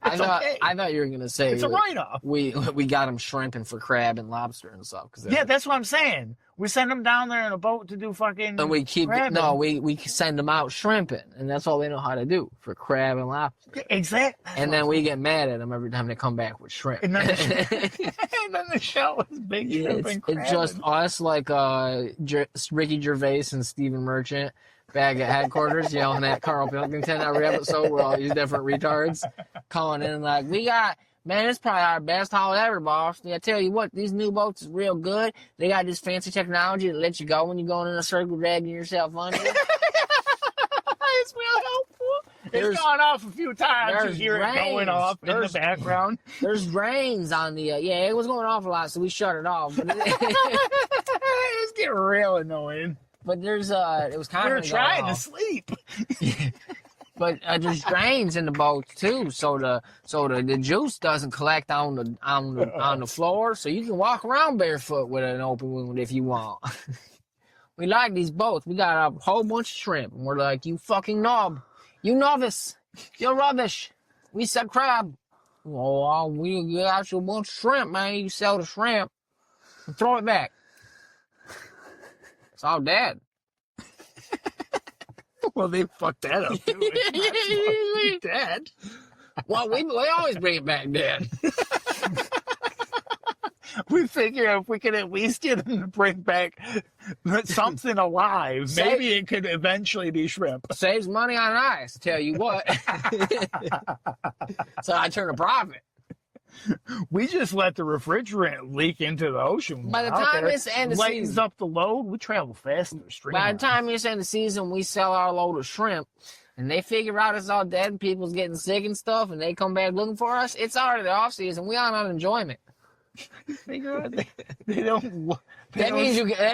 I thought, okay. I thought you were gonna say It's a write-off. we got them shrimping for crab and lobster and stuff. Yeah, that's what I'm saying. We send them down there in a boat to do fucking and we keep crabbing. we send them out shrimping, and that's all they know how to do for crab and lobster. Yeah, exactly. And then we get mad at them every time they come back with shrimp. And then the show is big shrimp and it's just us like Ricky Gervais and Stephen Merchant back at headquarters yelling at Carl Pilkington every episode with all these different retards calling in like, man, it's probably our best haul ever, boss. I tell you what, these new boats is real good. They got this fancy technology that lets you go when you're going in a circle dragging yourself under. It's real helpful. It's gone off a few times. You hear it going off in the background. There's drains on the it was going off a lot, so we shut it off. It's getting real annoying. But there's it was kind We were of trying to sleep. But there's drains in the boat too, so the juice doesn't collect on the floor, so you can walk around barefoot with an open wound if you want. We like these boats. We got a whole bunch of shrimp, and we're like, you fucking knob, you novice, you're rubbish. We said crab. Oh, we got you a bunch of shrimp, man. You sell the shrimp and throw it back. It's all dead. Well, they fucked that up too. It's not dead. Well, we always bring it back dead. We figure if we could at least get them to bring back something alive, maybe it could eventually be shrimp. Saves money on ice, tell you what. So I turn a profit. We just let the refrigerant leak into the ocean. By the out time there. it's end of lightens season. up the load, we travel faster. By the time it's end of season, we sell our load of shrimp, and they figure out it's all dead, and people's getting sick and stuff, and they come back looking for us. It's already the off season. We on enjoyment. Figure out they don't. That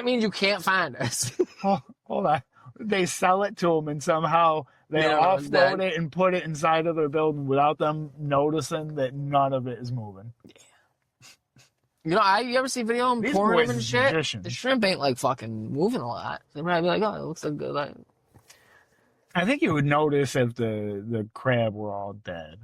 means you can't find us. Hold on. They sell it to them, and somehow they offload it and put it inside of their building without them noticing that none of it is moving. You know, you ever see video of them These pouring boys them and is shit? magicians. The shrimp ain't like fucking moving a lot. They might be like, oh, it looks like good. Like, I think you would notice if the crab were all dead.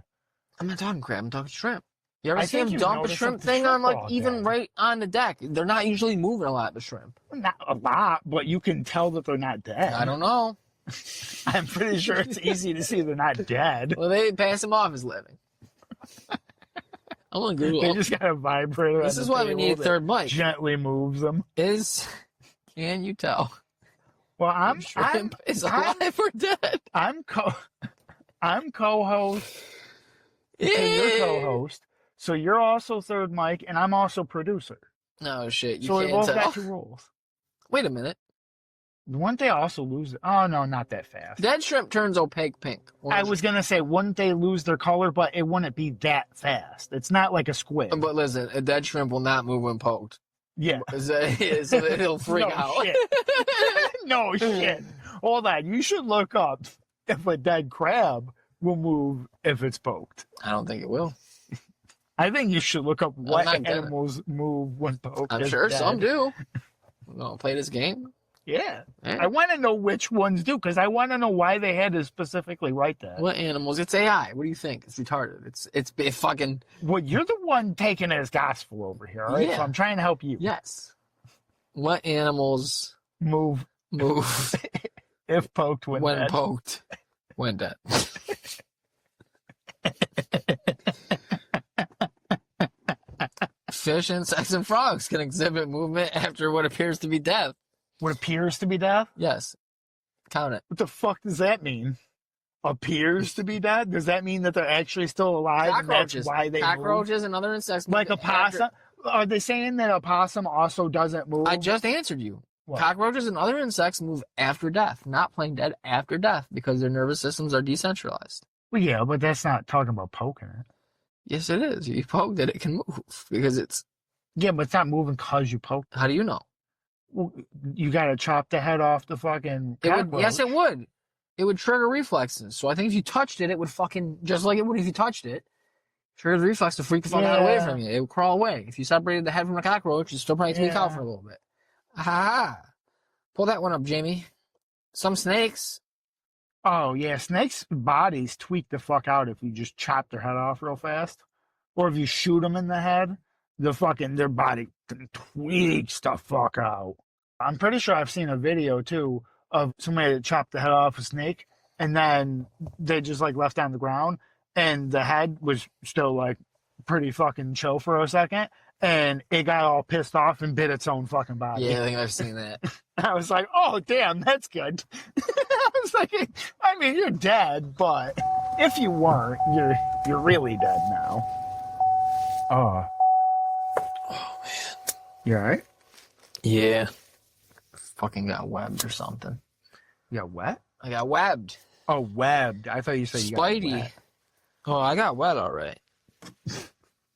I'm not talking crab. I'm talking shrimp. You ever I see think him you dump a notice shrimp that the thing on, shrimp are like, all even dead. right on the deck? They're not usually moving a lot, the shrimp. Not a lot, but you can tell that they're not dead. I don't know. I'm pretty sure it's easy to see they're not dead. Well, they pass him off as living. I'm gonna Google. They just got a vibrator. This on is the why we table need a that third mic. Gently moves them. Can you tell? Well, I'm Shrimp is alive or dead? I'm co-host and you're co-host, so you're also third mic, and I'm also producer. No shit, you So we can't both tell. got 2 roles. Wait a minute. Wouldn't they also lose? Oh no, not that fast. Dead shrimp turns opaque pink. I was gonna say, wouldn't they lose their color? But it wouldn't be that fast. It's not like a squid. But listen, a dead shrimp will not move when poked. Yeah. So it'll freak out. Shit. No shit. Hold on. You should look up if a dead crab will move if it's poked. I don't think it will. I think you should look up what not gonna. animals move when poked. I'm as sure dead. some do. We're gonna play this game. Yeah. Yeah. I want to know which ones do, because I want to know why they had to specifically write that. What animals? It's AI. What do you think? It's retarded. It's fucking Well, you're the one taking it as gospel over here, all right? Yeah. So I'm trying to help you. yes. What animals Move move if poked when dead. poked when dead? Fish, insects, and frogs can exhibit movement after what appears to be death. What appears to be death? Yes. Count it. What the fuck does that mean? Appears to be dead? Does that mean that they're actually still alive? And that's Cockroaches. why they Cockroaches and other insects. move? Like a move after- possum? Are they saying that a possum also doesn't move? I just answered you. What? Cockroaches and other insects move after death, not plain dead after death, because their nervous systems are decentralized. Well, yeah, but that's not talking about poking it. Yes, it is. You poked it, it can move because it's. Yeah, but it's not moving because you poked it. How do you know? Well, you got to chop the head off the fucking cockroach. Yes, it would. It would trigger reflexes. So I think if you touched it, it would fucking just like it would if you touched it. Trigger the reflex to freak the fuck out away from you. It would crawl away. If you separated the head from a cockroach, it'd still probably tweak out for a little bit. Ha! Pull that one up, Jamie. Some snakes. Oh, yeah. Snakes' bodies tweak the fuck out if you just chop their head off real fast. Or if you shoot them in the head, their body tweaks the fuck out. I'm pretty sure I've seen a video, too, of somebody that chopped the head off a snake, and then they just, like, left on the ground, and the head was still, like, pretty fucking chill for a second, and it got all pissed off and bit its own fucking body. Yeah, I think I've seen that. I was like, oh, damn, that's good. I was like, I mean, you're dead, but if you weren't, you're really dead now. Oh, Man. you all right? Yeah. Fucking got webbed or something. You got wet? I got webbed. Oh, webbed. I thought you said you got Spidey. wet. Oh, I got wet all right.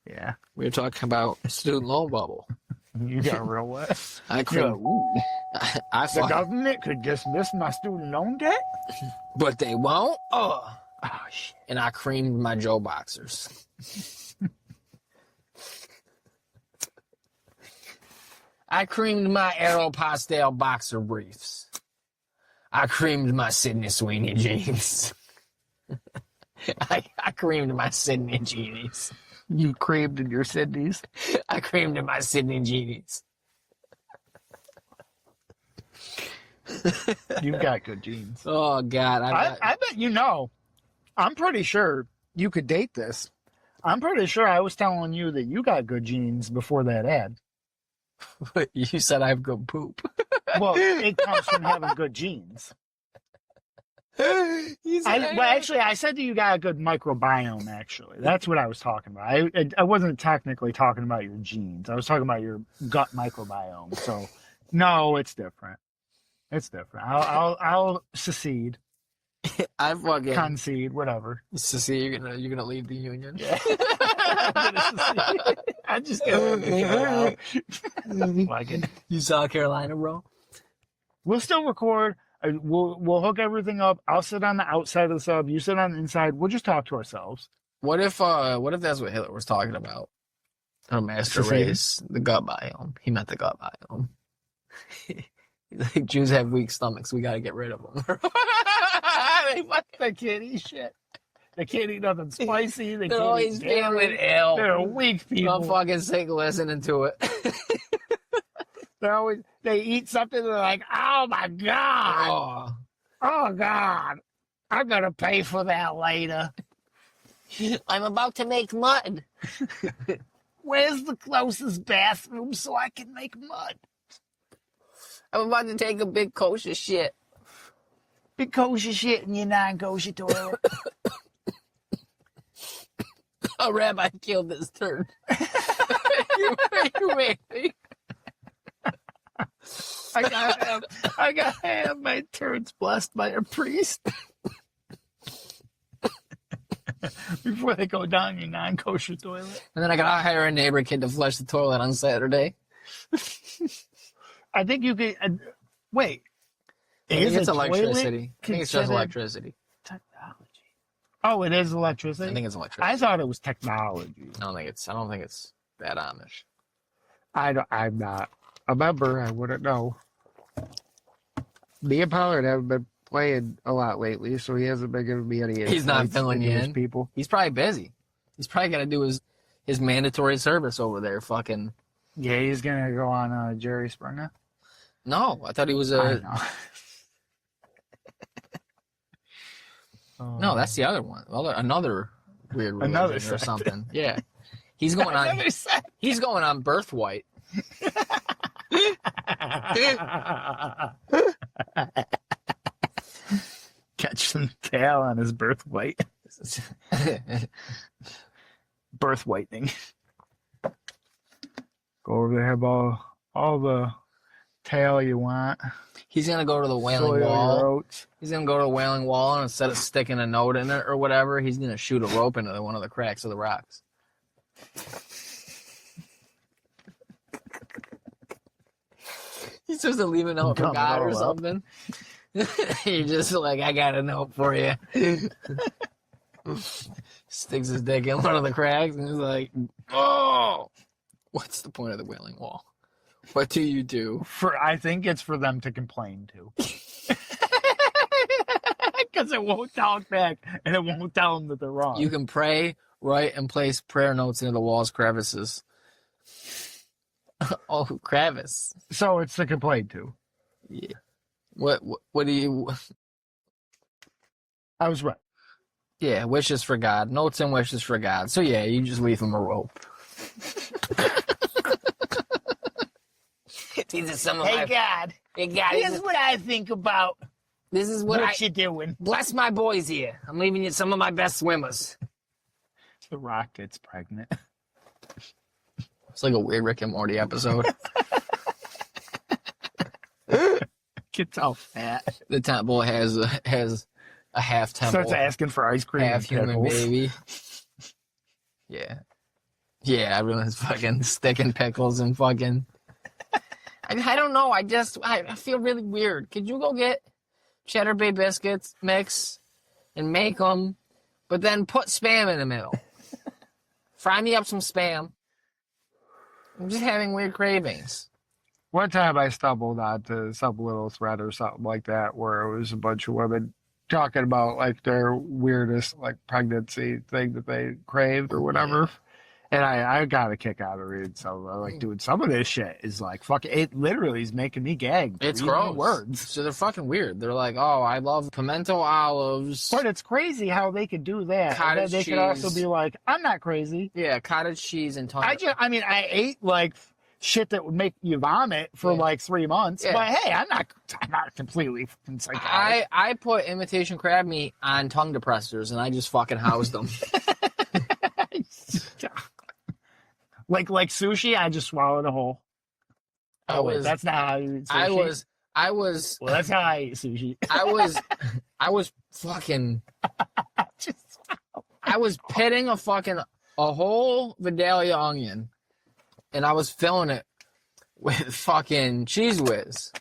Yeah, We were talking about student loan bubble. you got real wet. I You're creamed, like, ooh, I the fucking, government could dismiss my student loan debt? but they won't. Oh, shit. And I creamed my Joe boxers. I creamed my Aeropostale boxer briefs. I creamed my Sydney Sweeney jeans. I creamed my Sydney Jeanies. You creamed in your Sydneys? I creamed in my Sydney Jeanies. You've got good genes. Oh, God. I bet you know. I'm pretty sure you could date this. I'm pretty sure I was telling you that you got good genes before that ad. You said I have good poop. Well, it comes from having good genes. I said that you got a good microbiome, actually. That's what I was talking about. I wasn't technically talking about your genes. I was talking about your gut microbiome. So, no, it's different. It's different. I'll secede, I fucking concede, whatever. see you're gonna leave the union. Yeah. I'm just gonna like it. You South Carolina, bro. We'll still record. We'll hook everything up. I'll sit on the outside of the sub. You sit on the inside. We'll just talk to ourselves. What if that's what Hitler was talking about? A master race, the gut biome. He meant the gut biome. He's like, Jews have weak stomachs. We got to get rid of them. They fucking can't eat shit. They can't eat nothing spicy. They They're can't always eat dairy. feeling ill. They're weak I'm people. fucking sick listening to it. They eat something, they're like, oh my God. Oh God. I'm going to pay for that later. I'm about to make mud. Where's the closest bathroom so I can make mud? I'm about to take a big kosher shit. Big kosher shit in your non-kosher toilet. A rabbi killed this turd. you made me. I gotta have my turds blessed by a priest before they go down your non-kosher toilet. And then I gotta hire a neighbor kid to flush the toilet on Saturday. I think you could wait. I think it's electricity. I think it's just electricity. Technology. Oh, it is electricity. I think it's electricity. I thought it was technology. I don't think it's that Amish. I'm not a member. I wouldn't know. Me and Pollard haven't been playing a lot lately, so he hasn't been giving me any. He's not filling you in. People. He's probably busy. He's probably got to do his mandatory service over there. Fucking. Yeah, he's gonna go on Jerry Springer. No, I thought he was I know. No, that's the other one. Another weird religion Another or sect. something. Yeah, he's going on. He's going on birthwhite. Catch some tail on his birthwhite. Birth whitening. Go over there, have all the tail you want. He's gonna go to the Wailing Wall. He's gonna go to the Wailing Wall, and instead of sticking a note in it or whatever, he's gonna shoot a rope into one of the cracks of the rocks. He's supposed to leave a note for God or something. You're just like, I got a note for you. Sticks his dick in one of the cracks, and he's like, oh! What's the point of the Wailing Wall? What do you do? I think it's for them to complain to. Because it won't talk back, and it won't tell them that they're wrong. You can pray, write, and place prayer notes into the wall's crevices. Oh, crevice. So it's to complain to. Yeah. What do you... I was right. Yeah, wishes for God. Notes and wishes for God. So yeah, you just leave him a rope. These are some of my... God. Hey, God. Here's what I think about This is what you're doing. Bless my boys here. I'm leaving you some of my best swimmers. The Rock gets pregnant. It's like a weird Rick and Morty episode. Gets all fat. The temple has a half temple. Starts asking for ice cream. Half human pickles. baby. Yeah. Yeah, everyone's fucking sticking pickles and fucking... I don't know. I feel really weird. Could you go get Cheddar Bay biscuits mix and make them, but then put Spam in the middle? Fry me up some Spam. I'm just having weird cravings. One time I stumbled onto some little thread or something like that where it was a bunch of women talking about like their weirdest like pregnancy thing that they craved or whatever. And I got a kick out of reading some of it. Like, dude, some of this shit is like, fuck, it literally is making me gag. It's reading gross. the words. So they're fucking weird. They're like, oh, I love pimento olives. But it's crazy how they could do that. Cottage And then they could cheese. also be like, I'm not crazy. Yeah, cottage cheese and tongue. I ate like shit that would make you vomit for like 3 months. Yeah. But hey, I'm not completely fucking psychotic. I put imitation crab meat on tongue depressors and I just fucking housed them. Like sushi, I just swallowed a whole. That's not how you eat sushi. I was. Well, that's how I eat sushi. I was fucking. I was pitting a whole Vidalia onion, and I was filling it with fucking Cheese Whiz,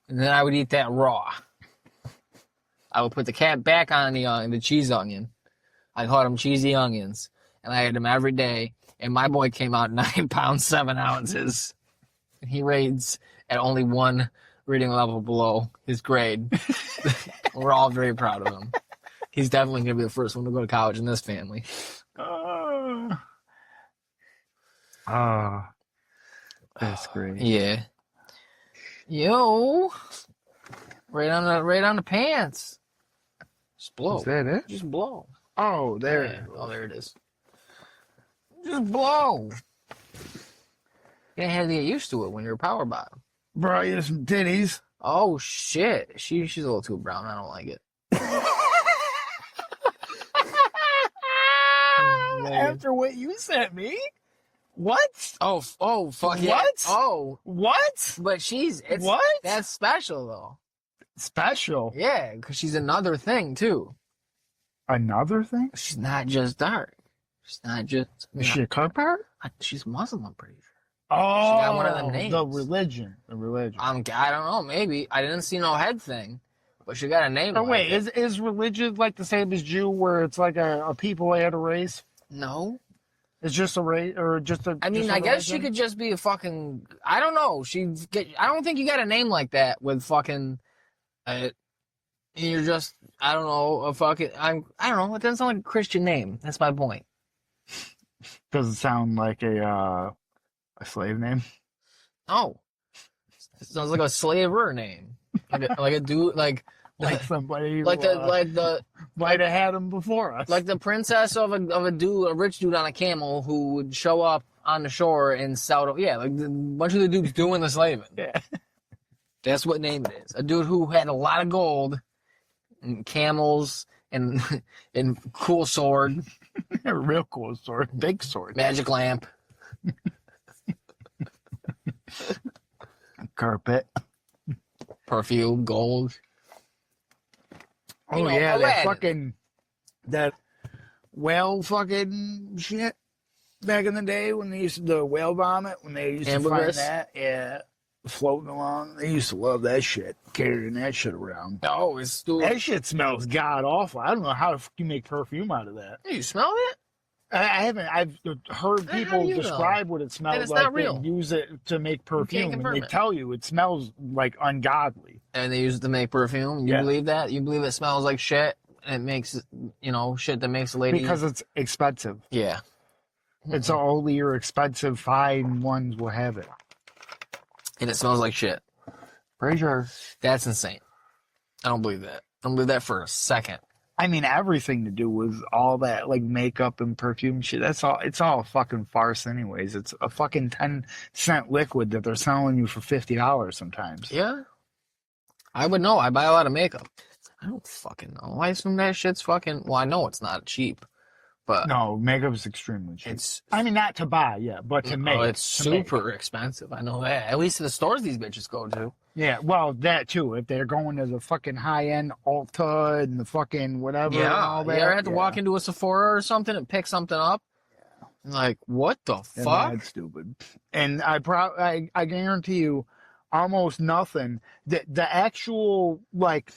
and then I would eat that raw. I would put the cap back on the cheese onion. I called them cheesy onions, and I ate them every day. And my boy came out 9 pounds 7 ounces. He rates at only 1 reading level below his grade. We're all very proud of him. He's definitely gonna be the first one to go to college in this family. That's great. Yeah. Yo. Right on the pants. Just blow. Is that it? Just blow. Oh, there. Yeah. Oh, there it is. Just blow. You have to get used to it when you're a power bottom. Brought you some titties. Oh shit. She's a little too brown. I don't like it. After what you sent me? What? Oh, fuck yeah. What? Oh. What? But What? That's special though. Special. Yeah, because she's another thing too. Another thing? She's not just dark. She's not just. Is she a Copart? She's Muslim, I'm pretty sure. Oh, got one of them names. The religion. I don't know. Maybe I didn't see no head thing, but she got a name. Oh, like wait, it. is religion like the same as Jew, where it's like a people and a race? No. It's just a race, or just a. I mean, I guess she could just be a fucking. I don't know. I don't think you got a name like that with fucking. You're just. I don't know. A fucking. I don't know. It doesn't sound like a Christian name. That's my point. Does it sound like a slave name? No. It sounds like a slaver name. Like a dude. Like somebody. Like the. Might have had him before us. Like the princess of a rich dude on a camel who would show up on the shore and sell. Yeah, like a bunch of the dudes doing the slaving. Yeah. That's what name it is. A dude who had a lot of gold and camels and cool sword. A real cool sword. Big sword. Magic lamp. Carpet. Perfume, gold. Oh, yeah, that whale fucking shit back in the day when they used to, the whale vomit, when they used to find that, yeah, floating along. They used to love that shit, carrying that shit around. Oh, it's stupid. That shit smells god awful. I don't know how you make perfume out of that. You smell it? I haven't. I've heard people describe what it smells like. Not real. They use it to make perfume, and they tell you it smells like ungodly. And they use it to make perfume. You believe that? You believe it smells like shit, and it makes shit that makes a lady. Because it's expensive. Yeah. It's only your expensive fine ones will have it, and it smells like shit. Pretty sure. That's insane. I don't believe that. I don't believe that for a second. I mean, everything to do with all that, like makeup and perfume shit. That's all. It's all a fucking farce, anyways. It's a fucking 10-cent liquid that they're selling you for $50 sometimes. Yeah, I would know. I buy a lot of makeup. I don't fucking know. I assume that shit's fucking. Well, I know it's not cheap, but no, makeup is extremely cheap. I mean, not to buy, but to make. Oh, it's super expensive. I know that. At least to the stores these bitches go to. Yeah, well, that too. If they're going to the fucking high-end Ulta and the fucking whatever and all that. You ever have to walk into a Sephora or something and pick something up? Like, what the fuck? That's stupid. And I guarantee you, almost nothing. The actual, like,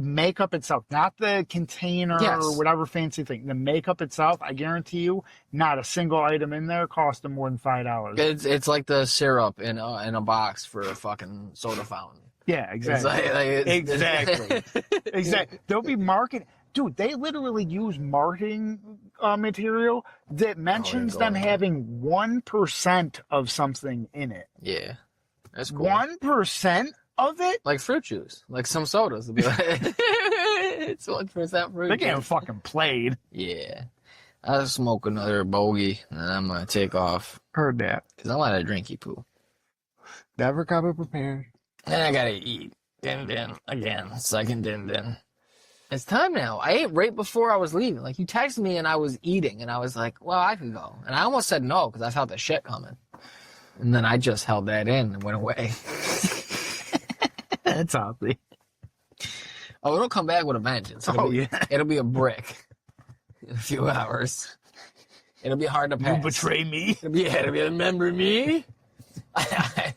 makeup itself, not the container or whatever fancy thing. The makeup itself, I guarantee you, not a single item in there cost them more than $5. It's like the syrup in a box for a fucking soda fountain. Yeah, exactly. Exactly. They'll be marketing. Dude, they literally use marketing material that mentions them having 1% of something in it. Yeah, that's cool. 1% of it? Like fruit juice. Like some sodas. Will be like, it's 1% fruit juice. They're getting fucking played. Yeah. I'll smoke another bogey, and then I'm going to take off. Heard that. Because I'm out of drinky poo. Never come prepared. Then I got to eat. Din. Again. Second din. It's time now. I ate right before I was leaving. Like, you texted me, and I was eating, and I was like, well, I could go. And I almost said no, because I felt the shit coming. And then I just held that in and went away. That's ugly. Oh, it'll come back with a vengeance. It'll be a brick in a few hours. It'll be hard to pass. You betray me? It'll be remember me? I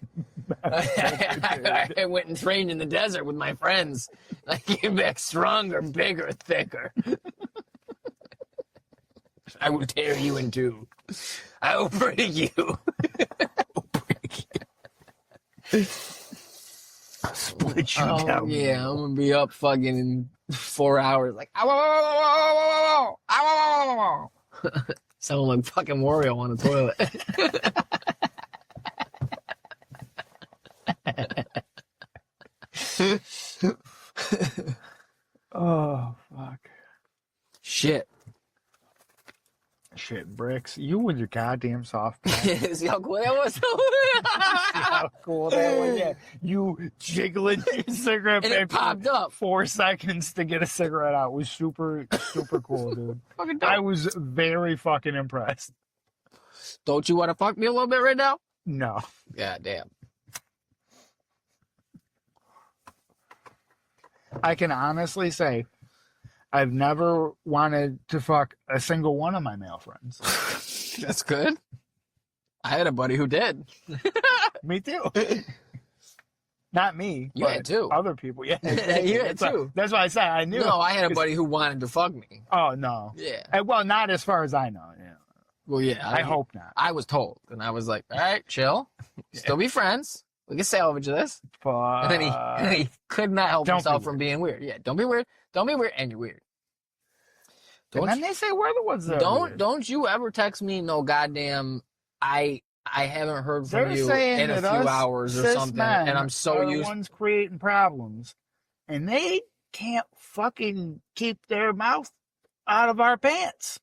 went and trained in the desert with my friends. I came back stronger, bigger, thicker. I will tear you in two. I will break you. split you Oh, down. yeah, I'm gonna be up fucking in 4 hours, like, ow, ow, ow, ow, ow, ow, ow, ow, ow, ow. Sound like fucking Wario on the toilet. Oh, fuck. Shit. Shit, Bricks. You and your goddamn soft pack. See how cool that was? How cool that was. Yeah. You jiggling your cigarette And it pack popped for up. 4 seconds to get a cigarette out. It was super, super cool, dude. Fucking dope. I was very fucking impressed. Don't you want to fuck me a little bit right now? No. God damn. I can honestly say I've never wanted to fuck a single one of my male friends. That's good. I had a buddy who did. Me too. Not me. You but had too. Other people. Yeah. You had too. That's why I said I knew. No, I had a buddy who wanted to fuck me. Oh, no. Yeah. Well, not as far as I know. Yeah. Well, yeah. I hope not. I was told, and I was like, all right, chill. Still be friends. We can salvage this. Fuck. And then he could not help Don't himself be from being weird. Yeah, don't be weird. Don't be weird, and you're weird. And then they say we're the ones that are weird. Don't you ever text me no goddamn I haven't heard from They're you saying in a that few us hours or cis something, men and I'm so are the used. ones creating problems, and they can't fucking keep their mouth out of our pants.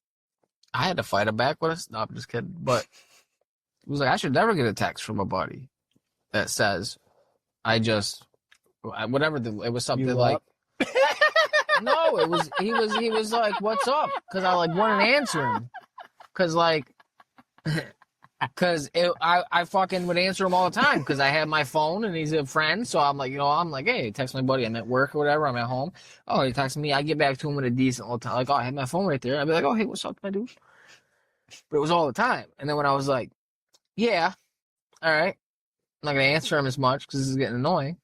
I had to fight it back with us. No, I'm just kidding. But it was like I should never get a text from a buddy that says whatever it was something You like. up? No, he was like, "What's up?" Because I like wouldn't answer him. Because I fucking would answer him all the time because I have my phone and he's a friend. So I'm like, hey, text my buddy. I'm at work or whatever. I'm at home. Oh, he texts me. I get back to him with a decent little time. Like, oh, I have my phone right there. I'd be like, oh, hey, what's up, my dude? But it was all the time. And then when I was like, yeah, all right, I'm not gonna answer him as much because this is getting annoying.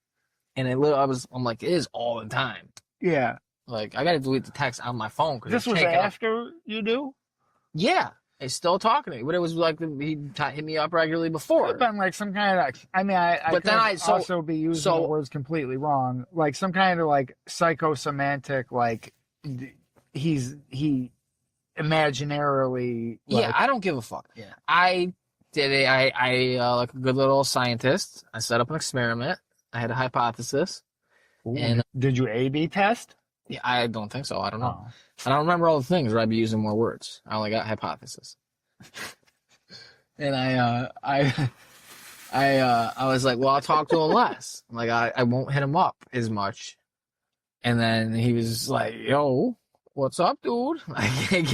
And I'm like, it is all the time. Yeah. Like, I gotta delete the text on my phone because This was after you do? Yeah. He's still talking to me, but it was like he hit me up regularly before. It would have been like some kind of, I But could then also be using the words completely wrong. Like some kind of like psychosemantic, like he imaginarily. Like, Yeah, I don't give a fuck. Yeah. I did it. I like a good little scientist. I set up an experiment. I had a hypothesis. Ooh. And did you A/B test? Yeah, I don't think so. I don't know. Oh. I don't remember all the things, or I'd be using more words. I only got hypothesis. And I was like, well, I'll talk to him less. Like, I won't hit him up as much. And then he was like, yo, what's up, dude? He's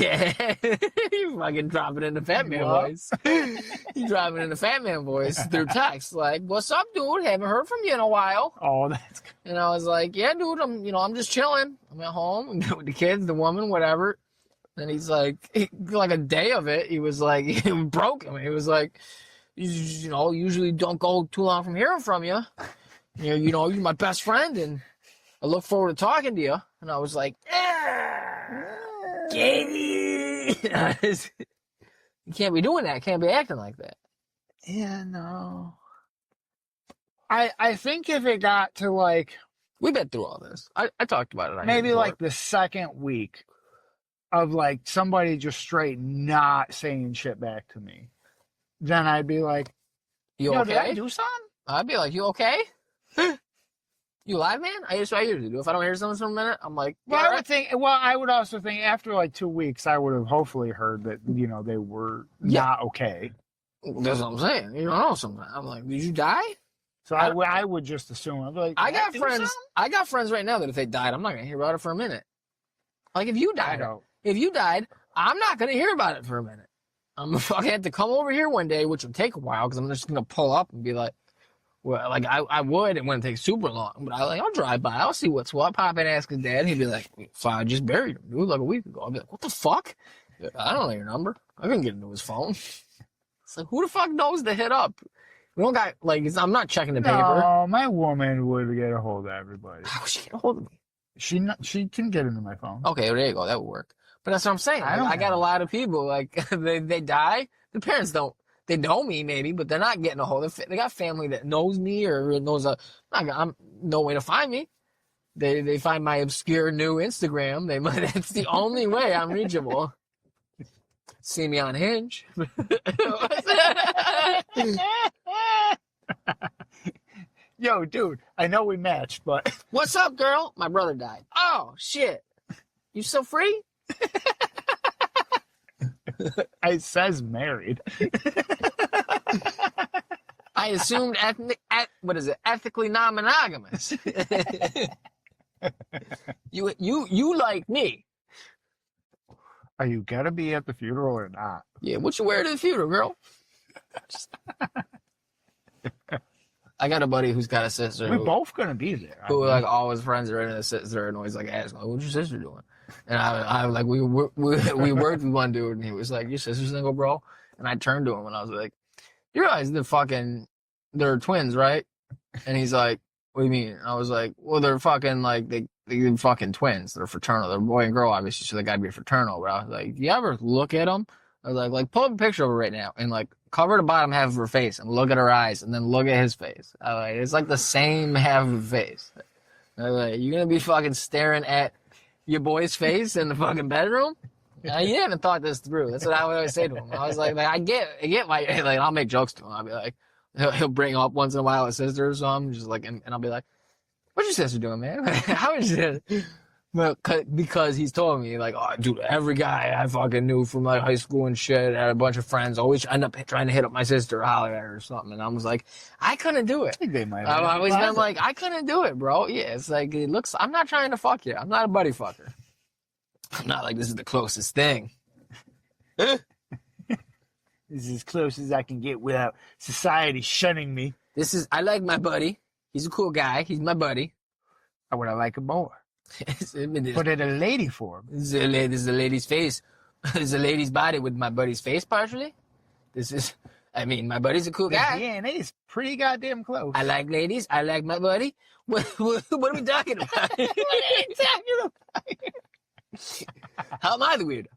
fucking dropping in the fat man voice. He's dropping in the fat man voice through text. Like, what's up, dude? Haven't heard from you in a while. Oh, that's good. And I was like, yeah, dude, I'm just chilling. I'm at home. I'm with the kids, the woman, whatever. And he's like a day of it, he was like, he broke him. He was like, usually don't go too long from hearing from you. You're my best friend, and I look forward to talking to you. And I was like, Katie! You can't be doing that. Can't be acting like that. Yeah, no. I think if it got to like We've been through all this. I talked about it. maybe like the second week of like somebody just straight not saying shit back to me, then I'd be like, you Yo, okay? did I do something? I'd be like, you okay? You alive, man? I usually do. If I don't hear something for a minute, I'm like, Well, yeah, I would think. Well, I would also think after like 2 weeks, I would have hopefully heard that they were not okay. that's what I'm saying. You don't know sometimes. I'm like, did you die? So I would just assume. I'd be like, I "Did got do friends. something?" I got friends right now that if they died, I'm not gonna hear about it for a minute. Like if you I died, know. I'm not gonna hear about it for a minute. I'm gonna fucking have to come over here one day, which will take a while because I'm just gonna pull up and be like, well, like I would. It wouldn't take super long, but I'll drive by. I'll see what's what. Pop in, ask his dad. He'd be like, so I just buried him, dude, like a week ago. I'd be like, what the fuck? I don't know your number. I couldn't get into his phone. It's like, who the fuck knows to hit up? We don't got I'm not checking the paper. No, my woman would get a hold of everybody. How would she get a hold of me? She can get into my phone. Okay, there you go. That would work. But that's what I'm saying. I don't I got know. a lot of people like they die. The parents don't They know me maybe, but they're not getting a hold of it. They got family that knows me or knows I'm no way to find me. They find my obscure new Instagram. That's the only way I'm reachable. See me on Hinge. Yo, dude, I know we matched, but What's up, girl? My brother died. Oh shit. You still free? it says married. I assumed ethically non-monogamous. You like me. Are you gonna be at the funeral or not? Yeah, what you wear to the funeral, girl? I got a buddy who's got a sister. We're both gonna be there. Who like all his friends are in a sister and always like asking, "What's your sister doing?" And I like we worked with one dude and he was like, "Your sister's single, bro?" And I turned to him and I was like, "You realize they're twins, right?" And he's like, "What do you mean?" And I was like, "Well, they're fucking like they're fucking twins. They're fraternal. They're boy and girl, obviously, so they gotta be fraternal." But I was like, "Do you ever look at them?" I was like pull up a picture of her right now and like cover the bottom half of her face and look at her eyes and then look at his face. I was like, it's like the same half of the face. I was like, you gonna be fucking staring at your boy's face in the fucking bedroom? You haven't thought this through. That's what I would always say to him. I was like I get my like I'll make jokes to him. I'll be like, he'll bring up once in a while his sister or something, just like, and I'll be like, "What's your sister doing, man? How is it?" Well, because he's told me, like, "Oh, dude, every guy I fucking knew from like high school and shit, had a bunch of friends, always end up trying to hit up my sister or holler at her or something." And I was like, I couldn't do it. I think they might. I've always been like, I couldn't do it, bro. Yeah, it's like, I'm not trying to fuck you. I'm not a buddy fucker. I'm not like, this is the closest thing. This is as close as I can get without society shunning me. I like my buddy. He's a cool guy. He's my buddy. Or would I like it more? But Put it in a lady form. This is a lady's face. This is a lady's body with my buddy's face partially. My buddy's a cool guy. Yeah, and it is pretty goddamn close. I like ladies. I like my buddy. What are we talking about? What are we talking about? How am I the weirdo?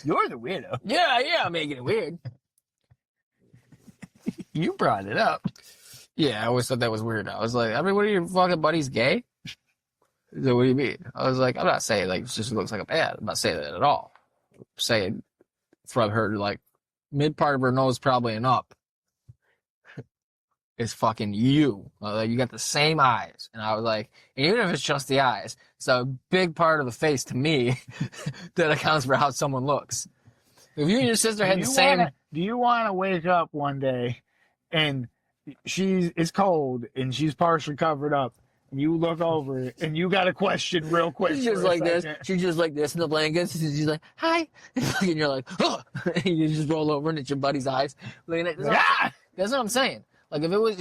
You're the weirdo. Yeah, I'm making it weird. You brought it up. Yeah, I always thought that was weird. I was like, everybody, your fucking buddy's gay? So what do you mean? I was like, I'm not saying like it just looks like a bad. I'm not saying that at all. I'm saying from her like mid part of her nose probably and up is fucking you. Like you got the same eyes. And I was like, and even if it's just the eyes, it's a big part of the face to me that accounts for how someone looks. If you and your sister had the same. Do you want to wake up one day and it's cold and she's partially covered up? You look over and you got a question real quick. She's just like this. She's just like this in the blankets. She's like, "Hi," and you're like, "Oh!" And you just roll over and it's your buddy's eyes looking at. That's what I'm saying. Like if it was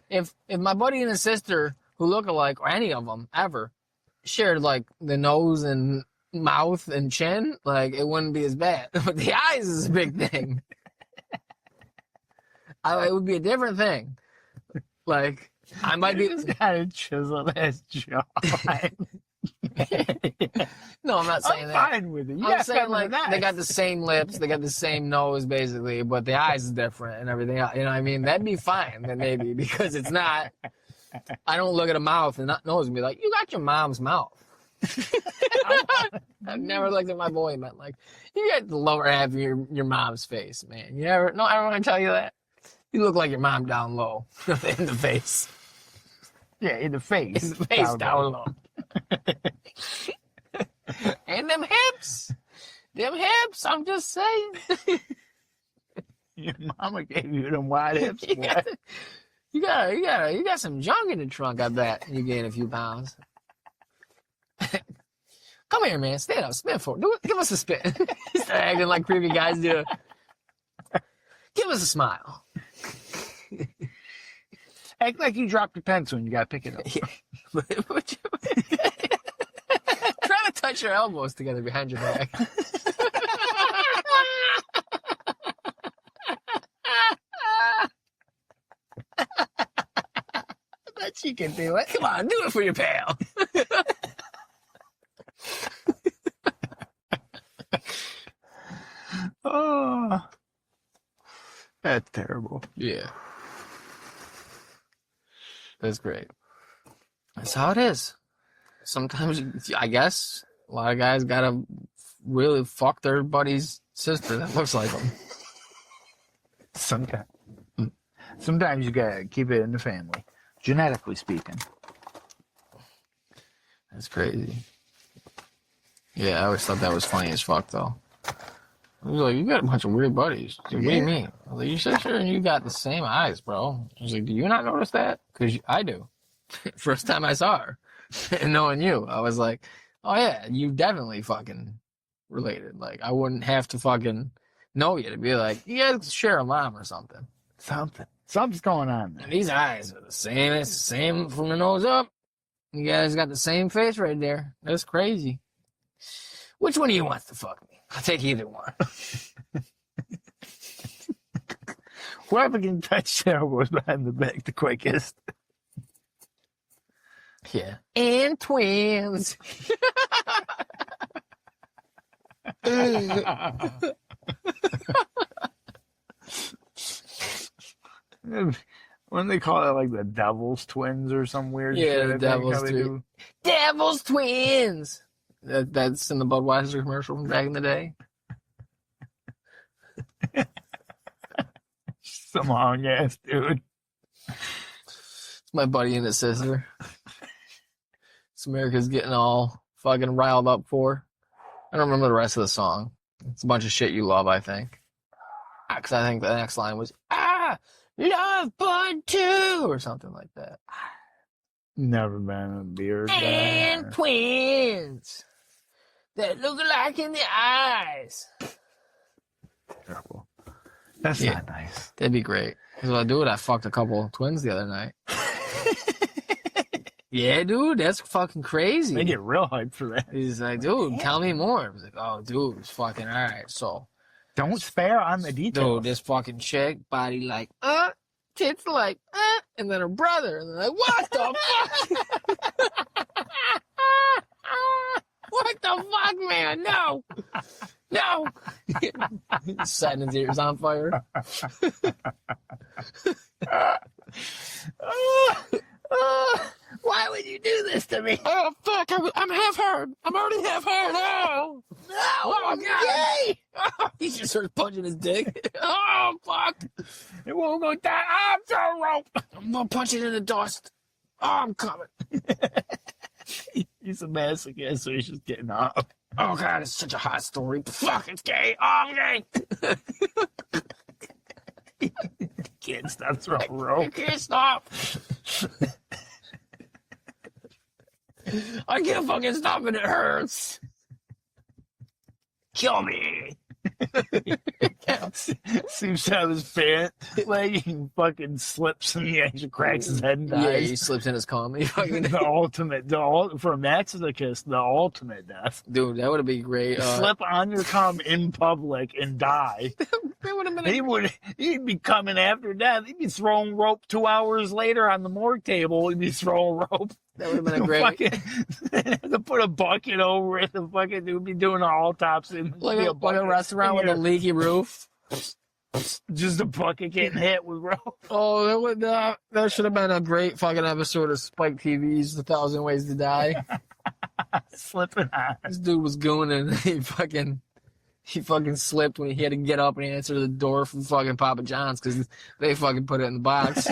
if my buddy and his sister who look alike or any of them ever shared like the nose and mouth and chin, like it wouldn't be as bad. But the eyes is a big thing. It would be a different thing. Like. I might be got a chiseled ass jaw. No, I'm not saying I'm that. fine with it. I'm saying like they got the same lips, they got the same nose basically, but the eyes is different and everything else. You know what I mean? That'd be fine then maybe because it's not. I don't look at a mouth and not nose and be like, "You got your mom's mouth." I've never looked at my boy and been like, "You got the lower half of your mom's face, man." You ever? No, I don't want to tell you that. You look like your mom down low in the face. Yeah, in the face. In the face down low. And them hips. I'm just saying. Your mama gave you them wide hips. You got some junk in the trunk, I bet. You gained a few pounds. Come here, man. Stand up. Spin for it. Give us a spin. Start acting like creepy guys do. Give us a smile. Act like you dropped your pencil and you gotta pick it up. Try to touch your elbows together behind your back. I bet she can do it. Come on, do it for your pal. Oh. terrible. Yeah. That's great. That's how it is. Sometimes, I guess, a lot of guys gotta really fuck their buddy's sister that looks like them. Sometimes you gotta keep it in the family, genetically speaking. That's crazy. Yeah, I always thought that was funny as fuck, though. I was like, you got a bunch of weird buddies. Like, what do you mean? I was like, your sister and you got the same eyes, bro. I was like, do you not notice that? Because I do. First time I saw her and knowing you, I was like, oh yeah, you definitely fucking related. Like, I wouldn't have to fucking know you to be like, you guys share a mom or something. Something's going on there. And these eyes are the same. It's the same from the nose up. You guys got the same face right there. That's crazy. Which one of you wants to fuck me? I'll take either one. Whoever can touch their elbows behind the back the quickest. Yeah. And twins. When they call it like the Devil's Twins or some weird Yeah, shit. the Devil's Twins. Devil's Twins. That's in the Budweiser commercial from back in the day. Some long ass dude. It's my buddy and his sister. It's America's getting all fucking riled up for. I don't remember the rest of the song. It's a bunch of shit you love, I think. Because I think the next line was, love Bud too, or something like that. Never been a beer guy. And twins that look alike in the eyes. Terrible. That's not nice. That'd be great. Because I do it, I fucked a couple of twins the other night. Yeah, dude, that's fucking crazy. They get real hyped for that. He's like, dude, tell me more. I was like, oh, dude, it's fucking all right. So, don't spare on the details. Dude, this fucking chick, body like, tits like, and then her brother, and they're like, what the fuck? What the fuck, man? No. No. He's setting his ears on fire. Why would you do this to me? Oh, fuck. I'm half hard. I'm already half hard. Oh. No. Oh, God. Oh, he just starts punching his dick. Oh, fuck. It won't go down. I'm so rope. I'm going to punch it in the dust. Oh, I'm coming. He's a masochist, so he's just getting up. Oh, God, it's such a hot story. Fuck, it's gay. Oh, I'm gay. Can't stop throwing rope. I can't stop. I can't fucking stop and it hurts. Kill me. Seems to have his pant leg, he fucking slips and he actually cracks his head and dies. Yeah, he slips in his cum. For a masochist, the ultimate death. Dude, that would have been great. Slip on your cum in public and die. That would have been. He'd be coming after death. He'd be throwing rope 2 hours later on the morgue table. He'd be throwing rope. That would have been a great. To put a bucket over it, the fucking dude be doing an autopsy. Like a restaurant with a leaky roof. Just a bucket getting hit with rope. Oh, that should have been a great fucking episode of Spike TV's 1,000 Ways to Die. Slipping on. This dude was gooning and he fucking slipped when he had to get up and answer the door from fucking Papa John's because they fucking put it in the box.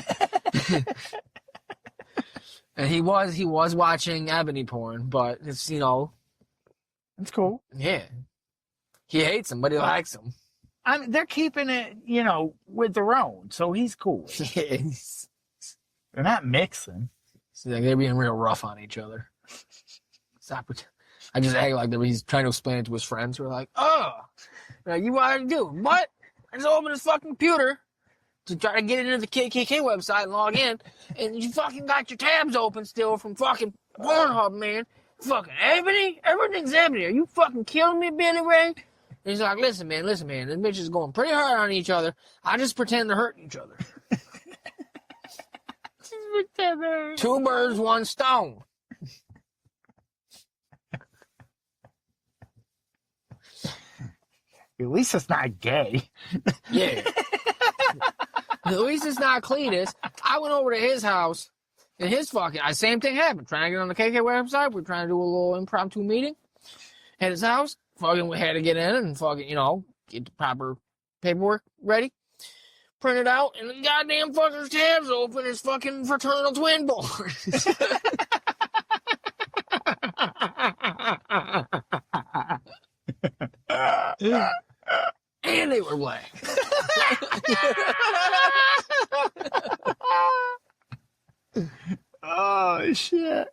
And he was watching ebony porn, but it's, it's cool. Yeah. He hates him, but he likes him. I mean, they're keeping it, with their own, so he's cool. Yeah. They're not mixing. So they're being real rough on each other. I just act like he's trying to explain it to his friends who are like, oh, you want to do what? I just opened his fucking computer to try to get into the KKK website and log in, and you fucking got your tabs open still from fucking Pornhub, man. Fucking ebony? Everything's ebony. Are you fucking killing me, Billy Ray? And he's like, listen, man, this bitch is going pretty hard on each other. I just pretend to hurt each other. 2 birds, 1 stone. At least it's not gay. Yeah. At least it's not Cletus. I went over to his house, and same thing happened. Trying to get on the KK website. We're trying to do a little impromptu meeting at his house. Fucking, we had to get in and fucking, get the proper paperwork ready. Print it out, and the goddamn fucker's tabs open. His fucking fraternal twin boys. And they were black. Oh, shit.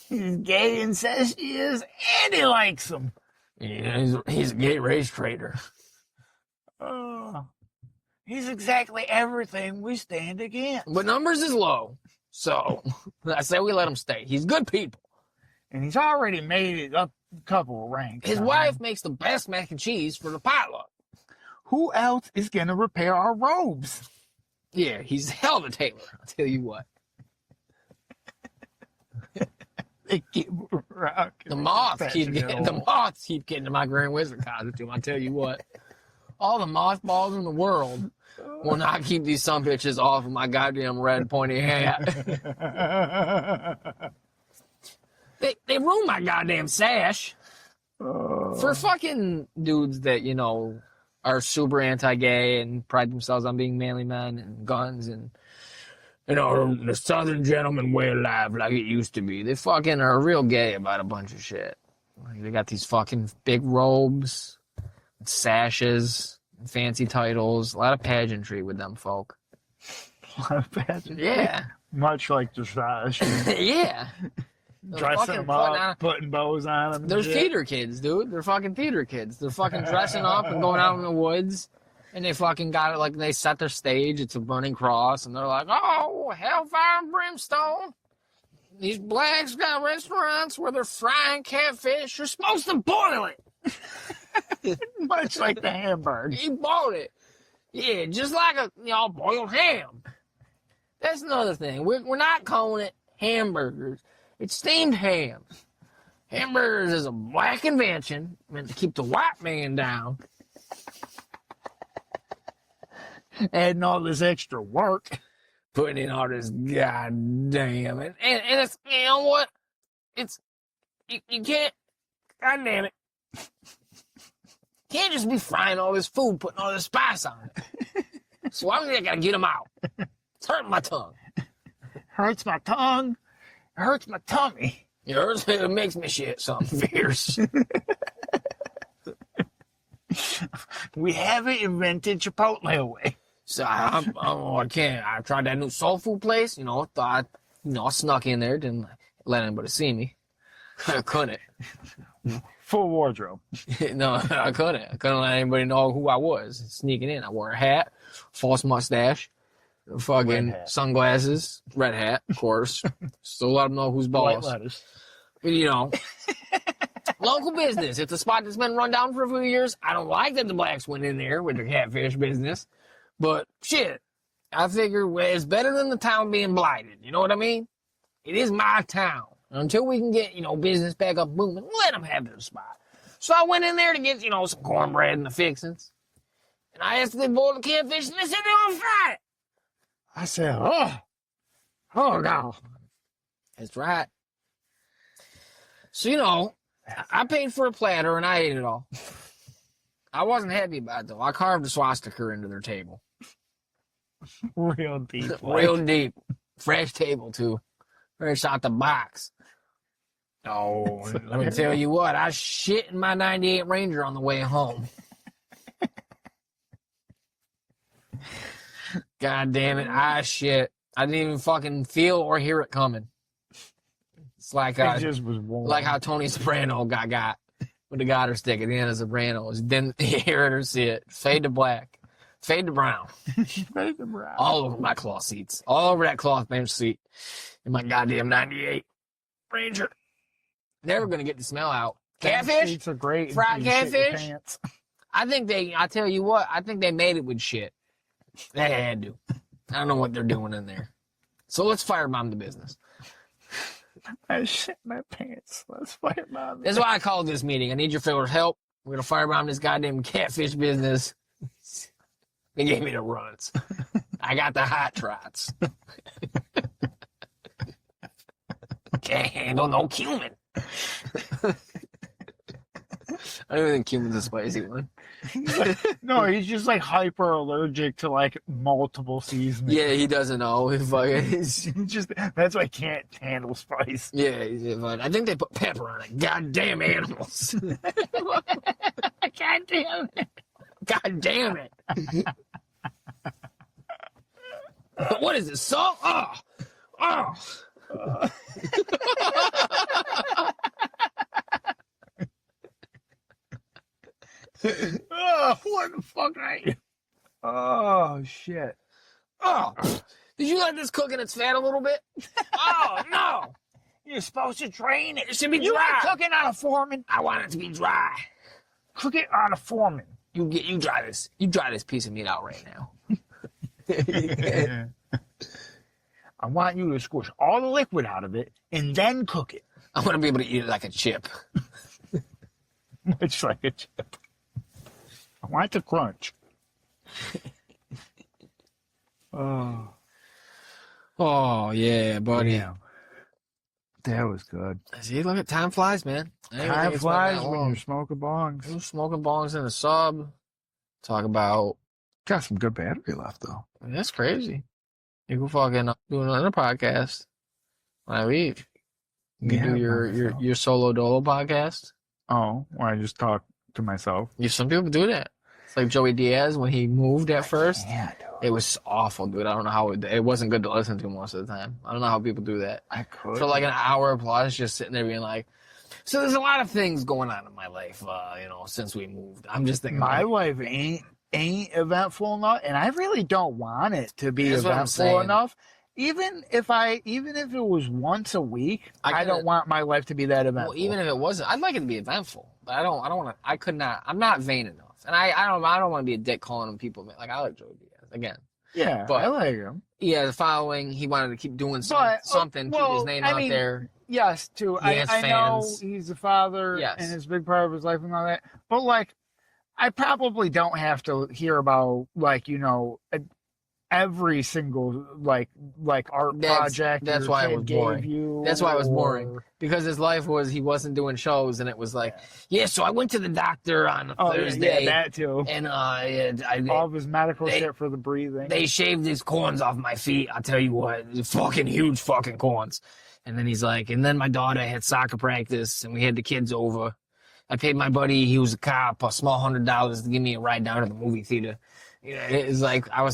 He's gay and says he is, and he likes them. Yeah, he's a gay race trader. Oh, he's exactly everything we stand against. But numbers is low, so I say we let him stay. He's good people. And he's already made it up a couple of ranks. His wife makes the best mac and cheese for the potluck. Who else is going to repair our robes? Yeah, he's a hell of a tailor, I'll tell you what. They keep rocking. The moths keep getting to my Grand Wizard costume, I'll tell you what. All the mothballs in the world will not keep these sumbitches off of my goddamn red pointy hat. They ruined my goddamn sash. For fucking dudes that, are super anti-gay and pride themselves on being manly men and guns and, the Southern gentleman way of life like it used to be. They fucking are real gay about a bunch of shit. Like, they got these fucking big robes, sashes, fancy titles, a lot of pageantry with them folk. A lot of pageantry? Yeah. Much like the sash. Yeah. Dressing them up, putting bows on them. They're theater kids, dude. They're fucking theater kids. They're fucking dressing up and going out in the woods. And they fucking got it, like, they set their stage. It's a burning cross. And they're like, oh, hellfire and brimstone. These blacks got restaurants where they're frying catfish. You're supposed to boil it. Much like the hamburger. You bought it. Yeah, just like a, boiled ham. That's another thing. We're not calling it hamburgers. It's steamed ham. Hamburgers is a black invention meant to keep the white man down. Adding all this extra work. Putting in all this goddamn. And it's, you know what? It's, you can't, goddamn it. Can't just be frying all this food, putting all this spice on it. So I gotta get them out. It's hurting my tongue. Hurts my tongue. Hurts my tummy. It makes me shit something fierce. We haven't invented Chipotle away. So I can't. I tried that new soul food place. Thought, I snuck in there. Didn't let anybody see me. I couldn't. Full wardrobe. No, I couldn't. I couldn't let anybody know who I was. Sneaking in. I wore a hat, false mustache, fucking sunglasses, red hat, of course. Still let them know who's boss. White lettuce. Local business. It's a spot that's been run down for a few years. I don't like that the blacks went in there with their catfish business. But shit, I figure it's better than the town being blighted. You know what I mean? It is my town. Until we can get, business back up booming, let them have their spot. So I went in there to get, some cornbread and the fixings. And I asked if they boiled the catfish, and they said they don't fry it. I said, oh no. That's right. So, I paid for a platter, and I ate it all. I wasn't happy about it, though. I carved a swastika into their table. Real deep. Real deep. Fresh table, too. Fresh out the box. Oh, let me tell you what. I shit in my 98 Ranger on the way home. God damn it. I shit. I didn't even fucking feel or hear it coming. It's like it just was warm. Like how Tony Soprano got with the Goddard stick at the end of Sopranos. Didn't hear it or see it. Fade to black. Fade to brown. Fade to brown. All over my cloth seats. All over that cloth bench seat. In my goddamn 98 Ranger. Never gonna get the smell out. Catfish? Seats are great. Fried catfish? I tell you what, I think they made it with shit. They had to. I don't know what they're doing in there. So let's firebomb the business. I shit my pants. Let's firebomb. That's why I called this meeting. I need your fellas' help. We're gonna firebomb this goddamn catfish business. They gave me the runs. I got the hot trots. Can't handle no cumin. I don't even think cumin's a spicy one. No, he's just like hyper allergic to like multiple seasonings. Yeah, he doesn't know. He's just that's why he can't handle spice. Yeah, but I think they put pepper on it. Goddamn animals. God damn it. God damn it. What is this, salt? Oh. Oh, what the fuck are you? Oh, shit. Oh, did you let this cook in its fat a little bit? Oh, no. You're supposed to drain it. It should be You dry. ain't cooking on a foreman. I want it to be dry. Cook it on a foreman. You dry this. You dry this piece of meat out right now. I want you to squish all the liquid out of it and then cook it. I want to be able to eat it like a chip. Much like a chip. I want to crunch. Oh, yeah, buddy. Yeah. That was good. See, look at time flies, man. Time flies when you're smoking bongs. You're smoking bongs in a sub. Talk about. Got some good battery left, though. That's crazy. You can fucking do another podcast when I leave. You can do your solo dolo podcast. Oh, where I just talk to myself. Yeah, some people do that. It's like Joey Diaz when he moved at first. Yeah, dude. It was awful, dude. I don't know how it wasn't good to listen to most of the time. I don't know how people do that. I could. For like an hour plus, just sitting there being like, so there's a lot of things going on in my life, since we moved. I'm just thinking My like, life ain't eventful enough, and I really don't want it to be That's what I'm eventful saying. enough. Even if it was once a week, I don't want my life to be that eventful. well, even if it wasn't, I'd like it to be eventful, but I don't want to. I could not. I'm not vain enough, and I don't want to be a dick calling them people. Like I like Joey Diaz again. Yeah, but I like him. Yeah, the following, he wanted to keep doing something, keep his name out there. Yes, too. I know he's a father, and it's a big part of his life and all that. But like, I probably don't have to hear about every single like art project. That's why it was boring. That's why it was boring, because his life was he wasn't doing shows, and it was like, so I went to the doctor on Thursday. Yeah, that too. And all of his medical shit for the breathing. They shaved his corns off my feet. I'll tell you what, fucking huge fucking corns. And then he's like, and then my daughter had soccer practice, and we had the kids over. I paid my buddy, he was a cop, a small $100 to give me a ride down to the movie theater. It's like I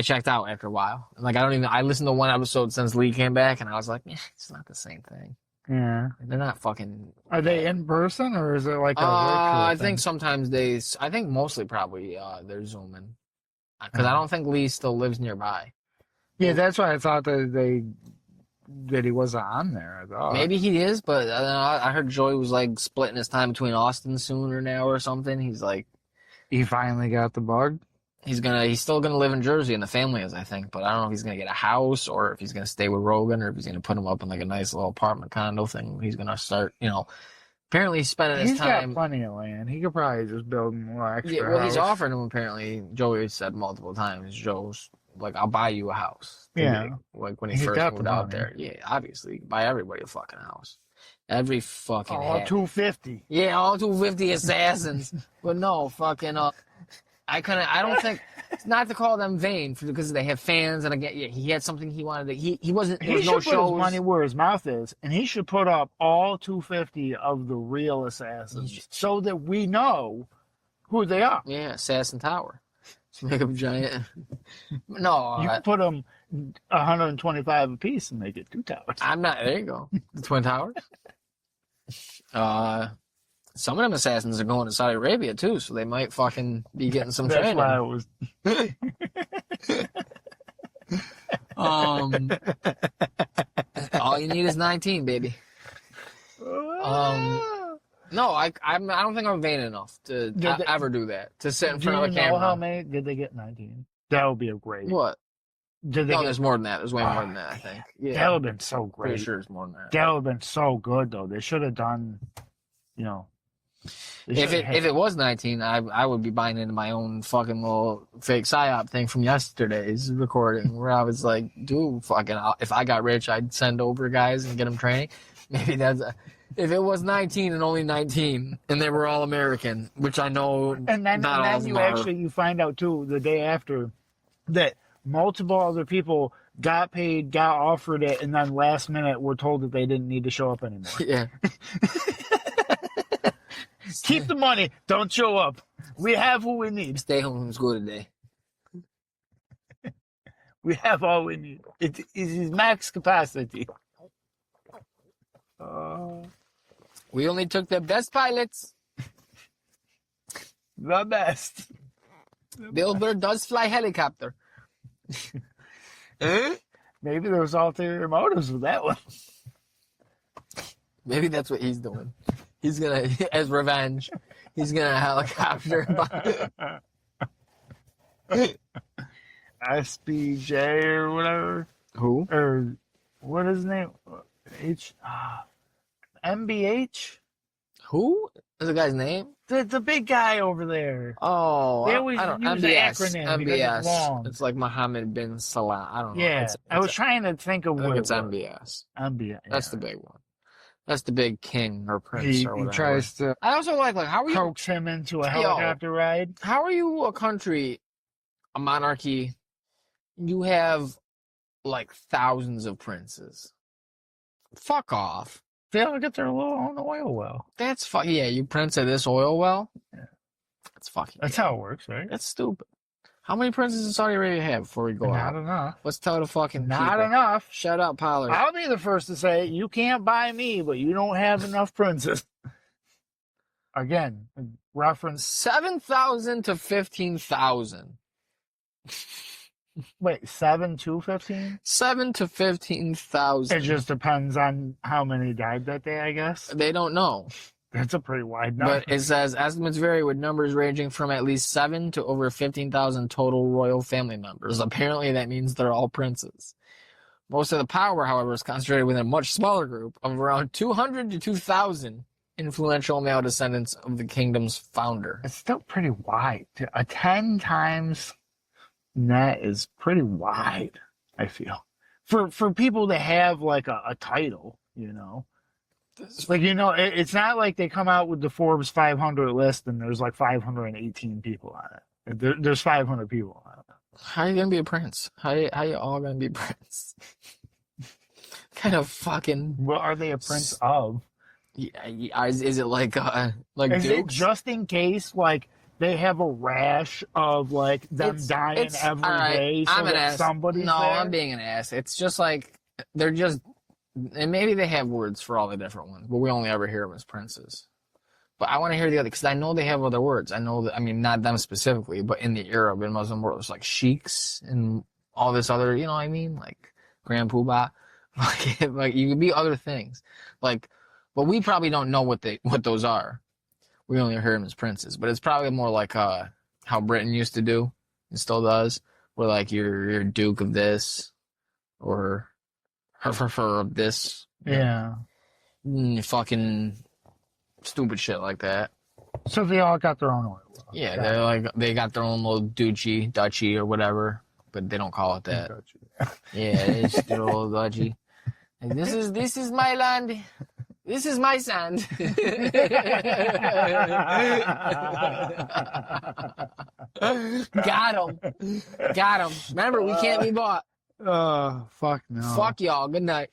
checked out after a while. Like I listened to one episode since Lee came back, and I was like, it's not the same thing. Yeah, they're not fucking. Are they in person or is it like a virtual I thing? think sometimes I think mostly probably they're zooming, because I don't think Lee still lives nearby. Yeah, that's why I thought that he wasn't on there. I thought maybe he is, but I heard Joey was like splitting his time between Austin sooner now or something. He's like, he finally got the bug. He's still gonna live in Jersey, and the family is, I think, but I don't know if he's gonna get a house or if he's gonna stay with Rogan or if he's gonna put him up in like a nice little apartment condo thing. He's gonna start, apparently he's spending his time. He's got plenty of land. He could probably just build more extra. Yeah, well, house. he's offered him apparently. Joey said multiple times. Joe's like, I'll buy you a house. Yeah, like when he first moved out there. Yeah, obviously, buy everybody a fucking house. Every fucking all 250. Yeah, all 250 assassins. But no, fucking I don't think, not to call them vain because they have fans, and again, he had something he wanted to, he wasn't, there was no shows. He should put his money where his mouth is, and he should put up all 250 of the real assassins so that we know who they are. Yeah, Assassin Tower. Let's make up a giant. No. You can put them 125 apiece and make it 2 towers. There you go. The Twin Towers. Some of them assassins are going to Saudi Arabia too, so they might fucking be getting some training. That's why it was. All you need is 19, baby. No, I don't think I'm vain enough to ever do that. To sit in front of a camera. Do you know how many did they get 19? That would be a great. What? There's more than that. There's way more than that, I think. Yeah. That would have been so great. Pretty sure it's more than that. That would have been so good, though. They should have done, If it was 19, I would be buying into my own fucking little fake psyop thing from yesterday's recording where I was like, dude, fucking, if I got rich, I'd send over guys and get them training. Maybe if it was 19 and only 19 and they were all American, which I know and then you find out too the day after that multiple other people got paid, got offered it, and then last minute were told that they didn't need to show up anymore. Yeah. Keep the money. Don't show up. We have what we need. Stay home from school today. We have all we need. It is max capacity. We only took the best pilots. The best. Bill Burr does fly helicopter. Maybe there was ulterior motives with that one. Maybe that's what he's doing. He's gonna, as revenge, he's gonna helicopter. SBJ or whatever. Who? Or what is his name? MBH? Who is the guy's name? The big guy over there. Oh, they always use the acronym because it's long. It's like Mohammed bin Salah. I don't know. Yeah, I was trying to think of what it's MBS. MBS. That's the big one. That's the big king or prince or whatever. He tries to I also like how are you coax him into a helicopter ride. How are you a country, a monarchy? You have like thousands of princes. Fuck off. They all get their little own oil well. That's yeah, you prince at this oil well? Yeah. That's fucking That's how it works, right? That's stupid. How many princes does Saudi Arabia have before we go out? Not enough. Let's tell the fucking Not people. enough. Shut up, Pollard. I'll be the first to say, you can't buy me, but you don't have enough princes. Again, reference. 7,000 to 15,000. Wait, 7 to 15? 7 to 15,000. It just depends on how many died that day, I guess. They don't know. That's a pretty wide number. But it says estimates vary with numbers ranging from at least 7 to over 15,000 total royal family members. Apparently that means they're all princes. Most of the power, however, is concentrated within a much smaller group of around 200 to 2,000 influential male descendants of the kingdom's founder. It's still pretty wide. A 10 times net is pretty wide, I feel. For people to have like a title, you know. Like, you know, it's not like they come out with the Forbes 500 list and there's like 518 people on it. There's 500 people on it. How are you going to be a prince? How you all going to be prince? Kind of fucking... What are they a prince of? Yeah, is it like is Dukes? It just in case, like, they have a rash of, like, them dying every day so I'm an that ass. somebody's No, there? I'm being an ass. It's just like, they're just... And maybe they have words for all the different ones, but we only ever hear them as princes. But I want to hear the other, because I know they have other words. I know that, I mean, not them specifically, but in the Arab and Muslim world, there's like sheiks and all this other, you know what I mean? Like Grand Poobah. Like you could be other things. Like, but we probably don't know what those are. We only hear them as princes. But it's probably more like how Britain used to do and still does, where like you're Duke of this or her of this. Yeah. Fucking stupid shit like that. So they all got their own oil. Yeah, they got their own little duchy or whatever, but they don't call it that. Yeah, it's their little duchy. Like, this is my land. This is my sand. Got him. Remember, we can't be bought. Oh, fuck no. Fuck y'all. Good night.